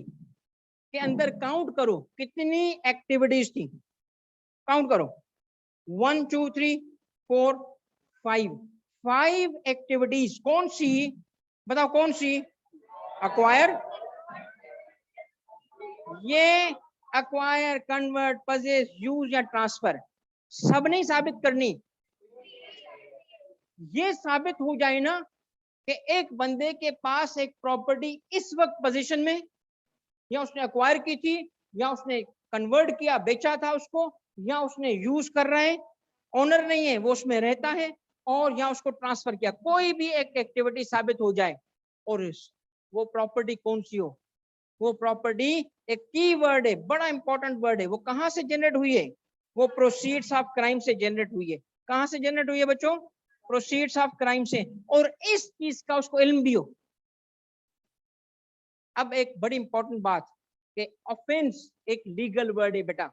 के अंदर काउंट करो कितनी एक्टिविटीज थी, काउंट करो, 1 2 3 4 5, 5 एक्टिविटीज। कौन सी, बताओ कौन सी, अक्वायर, ये अक्वायर, कन्वर्ट, पजेस, यूज या ट्रांसफर, सब नहीं साबित करनी। ये साबित हो जाए ना कि एक बंदे के पास एक प्रॉपर्टी इस वक्त पोजीशन में, या उसने अक्वायर की थी, या उसने कन्वर्ट किया, बेचा था उसको, या उसने यूज कर रहा है, ओनर नहीं है वो उसमें रहता है, और या उसको ट्रांसफर किया, कोई भी एक एक्टिविटी साबित हो जाए, और वो प्रॉपर्टी कौन सी हो, वो प्रॉपर्टी एक की वर्ड है, बड़ा इंपॉर्टेंट वर्ड है, वो कहां से जनरेट हुई है, वो प्रोसीड्स ऑफ क्राइम से जनरेट हुई है। कहां से जनरेट हुई है बच्चों, प्रोसीड्स ऑफ क्राइम से, और इस चीज का उसको इल्म भी हो। अब एक बड़ी इंपॉर्टेंट बात, कि ऑफेंस एक लीगल वर्ड है बेटा,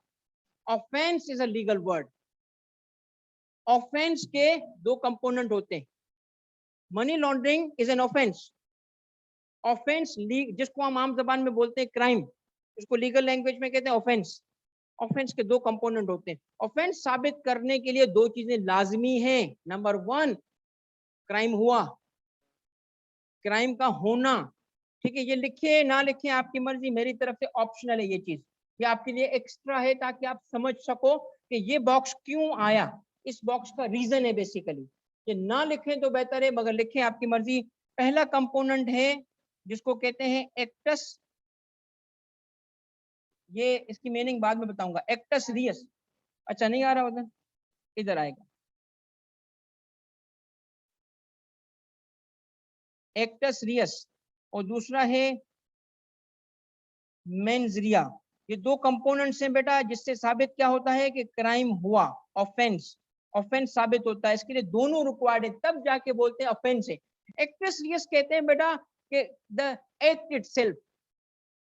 offence is a legal word. Offence के दो कंपोनेंट होते हैं, money laundering is an offence, offence जिसको हम आम जबान में बोलते हैं क्राइम, इसको लीगल लैंग्वेज में कहते हैं ऑफेंस। ऑफेंस के दो कंपोनेंट होते हैं। ऑफेंस साबित करने के लिए दो चीजें लाजमी हैं। नंबर 1, क्राइम हुआ, क्राइम का होना, ठीक है। ये लिखे ना लिखे आपकी मर्जी, मेरी तरफ से ऑप्शनल है ये चीज, ये आपके लिए एक्स्ट्रा है ताकि आप समझ सको कि ये बॉक्स क्यों आया, इस बॉक्स का रीजन है बेसिकली। ये ना लिखें तो बेहतर है, मगर लिखें आपकी मर्जी। पहला कंपोनेंट है जिसको कहते हैं एक्टस, ये इसकी मीनिंग बाद में बताऊंगा, एक्टस रियस। अच्छा नहीं आ रहा उधर, इधर आएगा, एक्टस रियस, और दूसरा है मेंस रिया। ये दो कंपोनेंट्स हैं बेटा जिससे साबित क्या होता है कि क्राइम हुआ, ऑफेंस, ऑफेंस साबित होता है। इसके लिए दोनों रिक्वायर्ड है, तब जाके बोलते हैं ऑफेंस है। एक्टस रियस कहते हैं बेटा कि the act itself,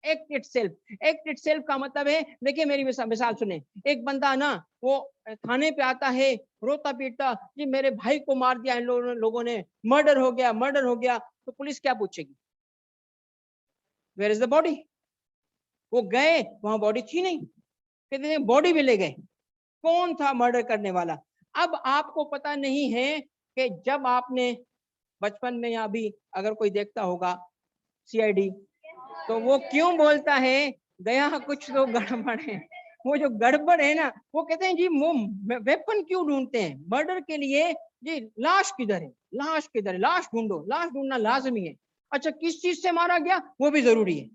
act itself. Act itself का मतलब है, देखिए मेरी मिसाल सुने, एक बंदा ना वो थाने पे आता है रोता पीटता, जी मेरे भाई को मार दिया इन लोगों ने, मर्डर हो गया, मर्डर हो गया। तो पुलिस क्या पूछेगी, वेयर इज द बॉडी? वो गए वहां बॉडी थी नहीं, कहते बॉडी भी ले गए, कौन था मर्डर करने वाला? अब आपको पता नहीं है कि जब आपने बचपन में या अभी अगर कोई देखता होगा सीआईडी, तो वो क्यों बोलता है गया कुछ तो गड़बड़ है। वो जो गड़बड़ है ना, वो कहते हैं जी वो वेपन क्यों ढूंढते हैं मर्डर के लिए, जी लाश किधर है, लाश किधर है, लाश ढूंढो, लाश ढूंढना लाजमी है। अच्छा किस चीज से मारा गया वो भी जरूरी है।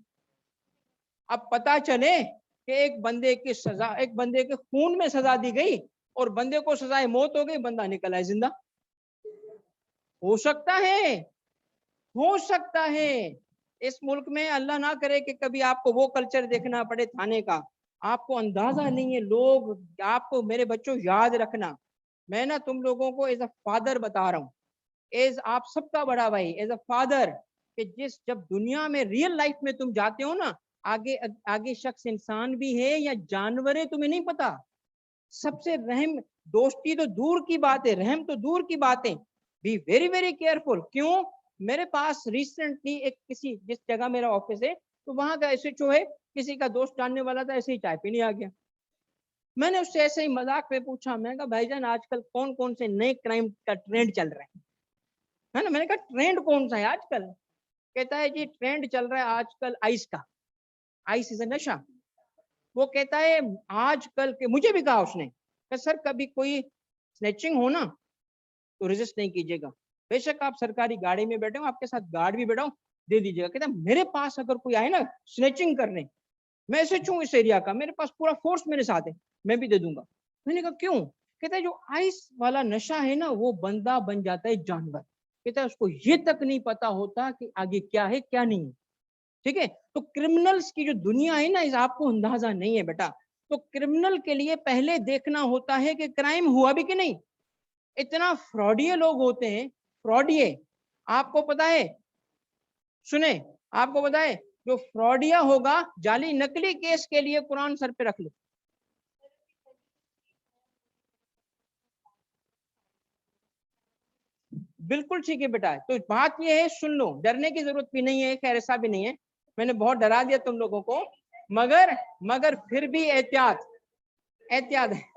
अब पता चले कि एक बंदे की सजा, एक बंदे के खून में सजा दी गई और बंदे को सजाए मौत हो गई, बंदा निकला है जिंदा, हो सकता है, हो सकता है। इस मुल्क में अल्लाह ना करे कि कभी आपको वो कल्चर देखना पड़े थाने का, आपको अंदाजा नहीं है लोग। आपको मेरे बच्चों याद रखना, मैं ना तुम लोगों को एज अ फादर बता रहा हूँ, एज आप सबका बड़ा भाई, एज अ फादर, कि जिस जब दुनिया में रियल लाइफ में तुम जाते हो ना, आगे आगे शख्स इंसान भी है या जानवर है तुम्हें नहीं पता। सबसे रहम, दोस्ती तो दूर की बात है, रहम तो दूर की बात है। Be very very careful. क्यों? मेरे पास रिसेंटली एक किसी, जिस जगह मेरा ऑफिस है तो वहां का एसएचओ है, किसी का दोस्त जानने वाला था, ऐसे ही चाय पीने आ गया। मैंने उससे ऐसे ही मजाक में पूछा, मैं कहा भाईजान आजकल कौन कौन से नए क्राइम का ट्रेंड चल रहा है ना? मैंने कहा ट्रेंड कौन सा है आजकल? कहता है जी ट्रेंड चल रहा है आजकल आइस का, आइस इज अ नशा। वो कहता है आजकल के, मुझे भी कहा उसने कि सर कभी कोई स्नैचिंग हो ना तो रेजिस्ट नहीं कीजिएगा, बेशक आप सरकारी गाड़ी में बैठे हो, आपके साथ गार्ड भी बैठा हो, दे दीजिएगा। कहता है मेरे पास अगर कोई आए ना स्नैचिंग करने, मैं ऐसे छू इस एरिया का, मेरे पास पूरा फोर्स मेरे साथ है, मैं भी दे दूंगा। मैंने कहा क्यों? कहता है जो आइस वाला नशा है ना, वो बंदा बन जाता है जानवर। कहता है उसको ये तक नहीं पता होता कि आगे क्या है क्या नहीं है। ठीक है, तो क्रिमिनल्स की जो दुनिया है ना, इस आपको अंदाजा नहीं है बेटा। तो क्रिमिनल के लिए पहले देखना होता है कि क्राइम हुआ भी कि नहीं। इतना फ्रॉडिये लोग होते हैं, फ्रॉडिये, आपको पता है, सुने, आपको पता है जो फ्रॉडिया होगा, जाली नकली केस के लिए कुरान सर पे रख लो। बिल्कुल ठीक है बेटा, तो बात ये है, सुन लो, डरने की जरूरत भी नहीं है, खैर ऐसा भी नहीं है, मैंने बहुत डरा दिया तुम लोगों को, मगर मगर फिर भी एहतियात, एहतियात है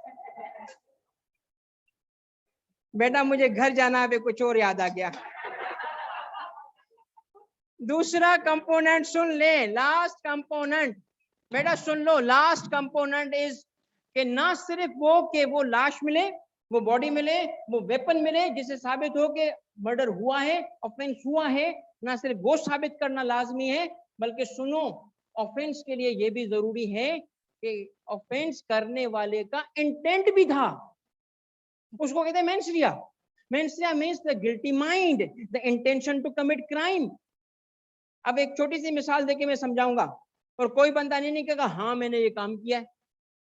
बेटा। मुझे घर जाना है, कुछ और याद आ गया। दूसरा कंपोनेंट सुन ले, लास्ट कंपोनेंट बेटा सुन लो, लास्ट कंपोनेंट इज कि ना सिर्फ वो कि वो लाश मिले, वो बॉडी मिले, वो वेपन मिले जिससे साबित हो कि मर्डर हुआ है, ऑफेंस हुआ है, ना सिर्फ वो साबित करना लाजमी है, बल्कि सुनो, ऑफेंस के लिए ये भी जरूरी है कि ऑफेंस करने वाले का इंटेंट भी था। उसको कहते हैं mens rea. Mens rea means the guilty mind, the intention to commit crime. अब एक छोटी सी मिसाल देके मैं समझाऊंगा, और कोई बंदा नहीं कहेगा हाँ मैंने ये काम किया है।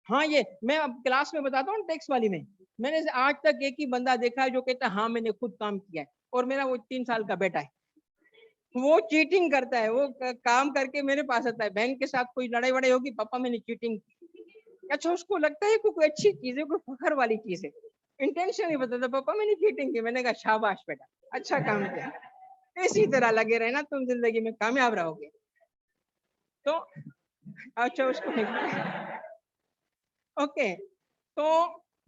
हाँ ये मैं अब क्लास में बताता हूँ टैक्स वाली में, मैंने आज तक एक ही बंदा देखा है जो कहता है हाँ मैंने खुद काम किया है, और मेरा वो 3 साल का बेटा है। वो चीटिंग करता है, वो काम करके मेरे पास आता है, बैंक के साथ कोई लड़ाई वड़ाई होगी, पापा मैंने चीटिंग की। अच्छा, उसको लगता है कोई अच्छी चीज है, कोई फखर वाली चीज है, इंटेंशन नहीं बताता, पापा मैंने चीटिंग की। मैंने कहा शाबाश बेटा, अच्छा काम किया। इसी तरह लगे रहना, तुम जिंदगी में कामयाब रहोगे। तो अच्छा उसको ओके, तो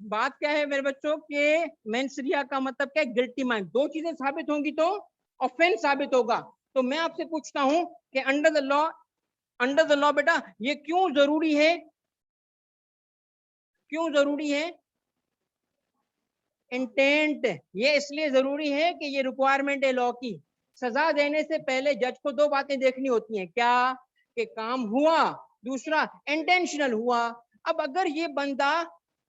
बात क्या है मेरे बच्चों के, मेंसरिया का मतलब क्या है, गिल्टी माइंड। दो चीजें साबित होंगी तो ऑफेंस साबित होगा। तो मैं आपसे पूछता हूं कि अंडर द लॉ बेटा ये क्यों जरूरी है, क्यों जरूरी है? इंटेंट, ये इसलिए जरूरी है कि ये रिक्वायरमेंट है लॉ की। सजा देने से पहले जज को दो बातें देखनी होती हैं, क्या कि काम हुआ, दूसरा इंटेंशनल हुआ। अब अगर ये बंदा,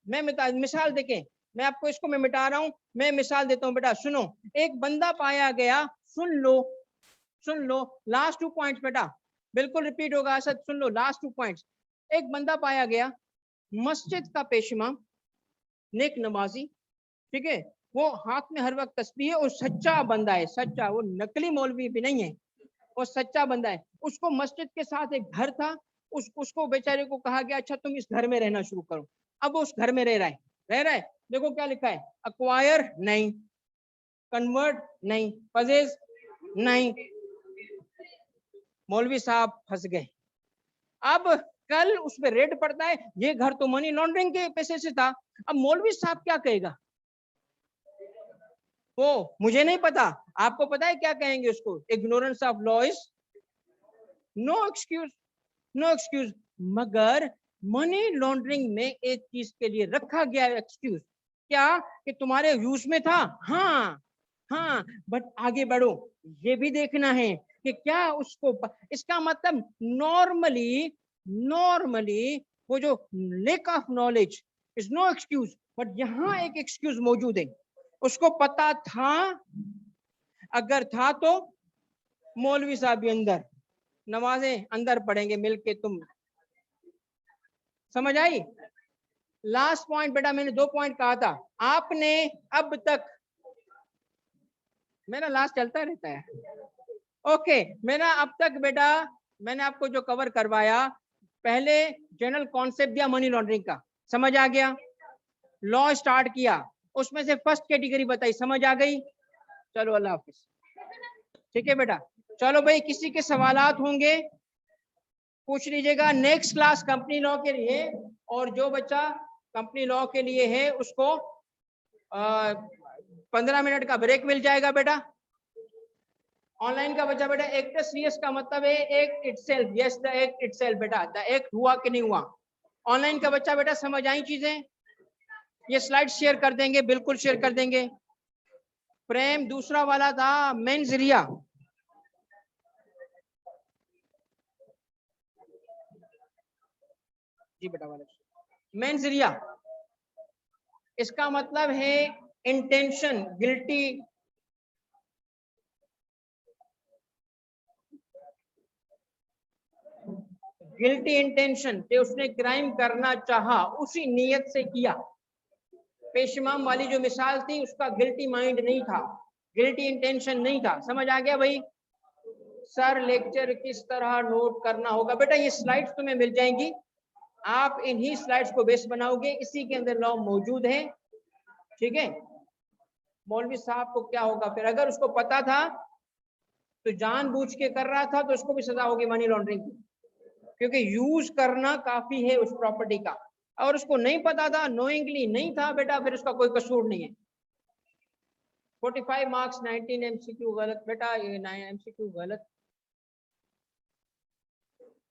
मैं मिसाल देखें, मैं आपको इसको मैं मिटा रहा हूं, मैं मिसाल देता हूं बेटा, सुनो। एक बंदा पाया गया, सुन लो, सुन लो, लास्ट 2 पॉइंट्स बेटा बिल्कुल रिपीट होगा, असद सुन लो लास्ट 2 पॉइंट्स। एक बंदा पाया गया, मस्जिद का पेशमा, नेक नमाजी, ठीक है, वो हाथ में हर वक्त तस्बीह है और सच्चा बंदा है, सच्चा, वो नकली मौलवी भी नहीं है, वो सच्चा बंदा है। उसको मस्जिद के साथ एक घर था, उसको बेचारे को कहा गया अच्छा तुम इस घर में रहना शुरू करो। अब वो उस घर में रह रहा है। देखो क्या लिखा है, अक्वायर नहीं, कन्वर्ट नहीं, पजेज नहीं, मौलवी साहब फंस गए। अब कल उस पर रेड पड़ता है, ये घर तो मनी लॉन्ड्रिंग के पैसे से था। अब मौलवी साहब क्या कहेगा, वो मुझे नहीं पता, आपको पता है क्या कहेंगे उसको, ignorance of law is no excuse, no excuse. मगर मनी लॉन्ड्रिंग में एक चीज के लिए रखा गया एक्सक्यूज, क्या कि तुम्हारे यूज में था, हाँ हाँ, बट आगे बढ़ो, ये भी देखना है कि क्या उसको, इसका मतलब नॉर्मली, नॉर्मली वो जो lack of knowledge is no excuse, but यहां एक एक्सक्यूज मौजूद है, उसको पता था, अगर था तो मौलवी साहब भी अंदर, नमाजें अंदर पढ़ेंगे मिलके, तुम समझ आई? लास्ट पॉइंट बेटा, मैंने 2 पॉइंट कहा था, आपने अब तक, मेरा लास्ट चलता रहता है, ओके, मेरा अब तक बेटा, मैंने आपको जो कवर करवाया, पहले जनरल कॉन्सेप्ट दिया मनी लॉन्ड्रिंग का, समझ आ गया, लॉ स्टार्ट किया, उसमें से फर्स्ट कैटेगरी बताई, समझ आ गई, चलो अल्लाह हाफिज, ठीक है बेटा। चलो भाई, किसी के सवालात होंगे पूछ लीजिएगा, नेक्स्ट क्लास कंपनी लॉ के लिए, और जो बच्चा कंपनी लॉ के लिए है उसको 15 मिनट का ब्रेक मिल जाएगा बेटा। ऑनलाइन का बच्चा बेटा, एक्ट सीएस का मतलब है act itself, yes the act itself बेटा, द एक्ट हुआ कि नहीं हुआ। ऑनलाइन का बच्चा बेटा समझ आई चीजें, ये स्लाइड शेयर कर देंगे, बिल्कुल शेयर कर देंगे। प्रेम दूसरा वाला था मेंस रिया, जी बेटा वाले, मेंस रिया, इसका मतलब है इंटेंशन, गिल्टी, गिल्टी इंटेंशन कि उसने क्राइम करना चाहा, उसी नीयत से किया। पेशमाम वाली जो मिसाल थी उसका गिल्टी माइंड नहीं था, गिल्टी इंटेंशन नहीं था, समझ आ गया भाई? सर लेक्चर किस तरह नोट करना होगा बेटा, ये स्लाइड्स तुम्हें मिल जाएंगी, आप इन्हीं स्लाइड्स को बेस बनाओगे, इसी के अंदर लॉ मौजूद है, ठीक है। मौलवी साहब को क्या होगा फिर, अगर उसको पता था तो जानबूझ के कर रहा था तो उसको भी सजा होगी मनी लॉन्ड्रिंग की, क्योंकि यूज करना काफी है उस प्रॉपर्टी का, और उसको नहीं पता था, नोइंगली नहीं था बेटा, फिर उसका कोई कसूर नहीं है। 45 मार्क्स, 19 एमसीक्यू गलत बेटा, ये 9 एमसीक्यू गलत।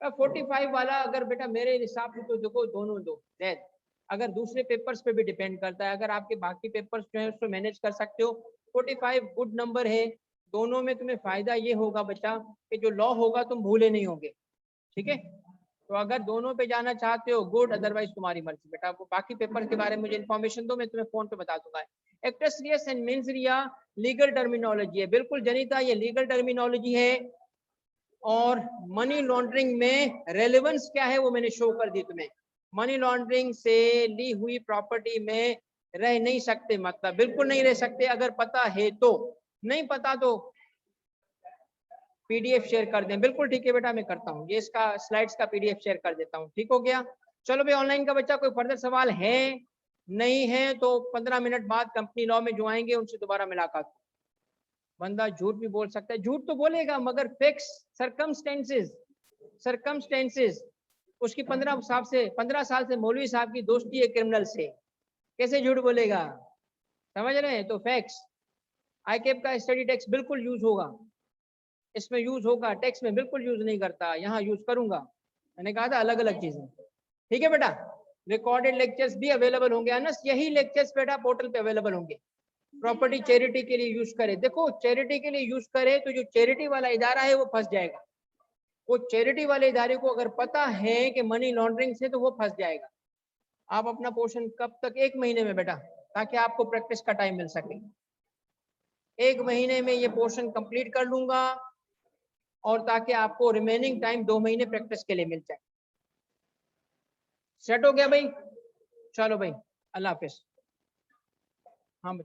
45 वाला अगर बेटा मेरे हिसाब से तो देखो दोनों दो दैट, अगर दूसरे पेपर्स पे भी डिपेंड करता है, अगर आपके बाकी पेपर्स जो है उसको मैनेज कर सकते हो, 45 गुड नंबर है। दोनों में तुम्हें फायदा ये होगा बच्चा कि जो लॉ होगा तुम भूले नहीं होगे, ठीक है। तो अगर दोनों पे जाना चाहते हो गुड, अदरवाइज तुम्हारी मर्जी बेटा। आपको बाकी पेपर के बारे में मुझे इन्फॉर्मेशन दो, मैं तुम्हें फोन पे बता दूंगा। Actus reus and mens rea legal terminology है, बिल्कुल जनिता, ये लीगल टर्मिनोलॉजी है, और मनी लॉन्ड्रिंग में रेलेवेंस क्या है वो मैंने शो कर दी तुम्हें। मनी लॉन्ड्रिंग से ली हुई प्रॉपर्टी में रह नहीं सकते, मतलब बिल्कुल नहीं रह सकते, अगर पता है तो, नहीं पता तो पीडीएफ शेयर कर दें। बिल्कुल ठीक है बेटा, मैं करता हूँ, ये इसका स्लाइड्स का पीडीएफ शेयर कर देता हूँ। ठीक हो गया। चलो भाई, ऑनलाइन का बच्चा कोई फर्दर सवाल है? नहीं है तो 15 मिनट बाद कंपनी लॉ में जो आएंगे उनसे दोबारा मुलाकात। बंदा झूठ भी बोल सकता है, झूठ तो बोलेगा मगर फैक्ट्स, सरकमस्टेंसेस उसकी 15 साल से मौलवी साहब की दोस्ती है क्रिमिनल से, कैसे झूठ बोलेगा? समझ रहे हैं? तो फैक्ट्स, आईकेप का स्टडी टेक्स्ट बिल्कुल यूज होगा, इसमें यूज होगा, टेक्स्ट में बिल्कुल यूज नहीं करता, यहाँ यूज करूंगा। मैंने कहा था अलग अलग चीजें। ठीक है बेटा, रिकॉर्डेड लेक्चर्स भी अवेलेबल होंगे अनस, यही लेक्चर्स बेटा पोर्टल पे अवेलेबल होंगे। प्रॉपर्टी चैरिटी के लिए यूज करे, देखो चैरिटी के लिए यूज करे तो जो चैरिटी वाला इदारा है वो फंस जाएगा। वो चैरिटी वाले इदारे को अगर पता है कि मनी लॉन्ड्रिंग से, तो वो फंस जाएगा। आप अपना पोर्शन कब तक? 1 महीने में बेटा, ताकि आपको प्रैक्टिस का टाइम मिल सके। 1 महीने में ये पोर्शन कंप्लीट कर लूंगा और ताकि आपको रिमेनिंग टाइम 2 महीने प्रैक्टिस के लिए मिल जाए। सेट हो गया भाई? चलो भाई, अल्लाह हाफिज। हाँ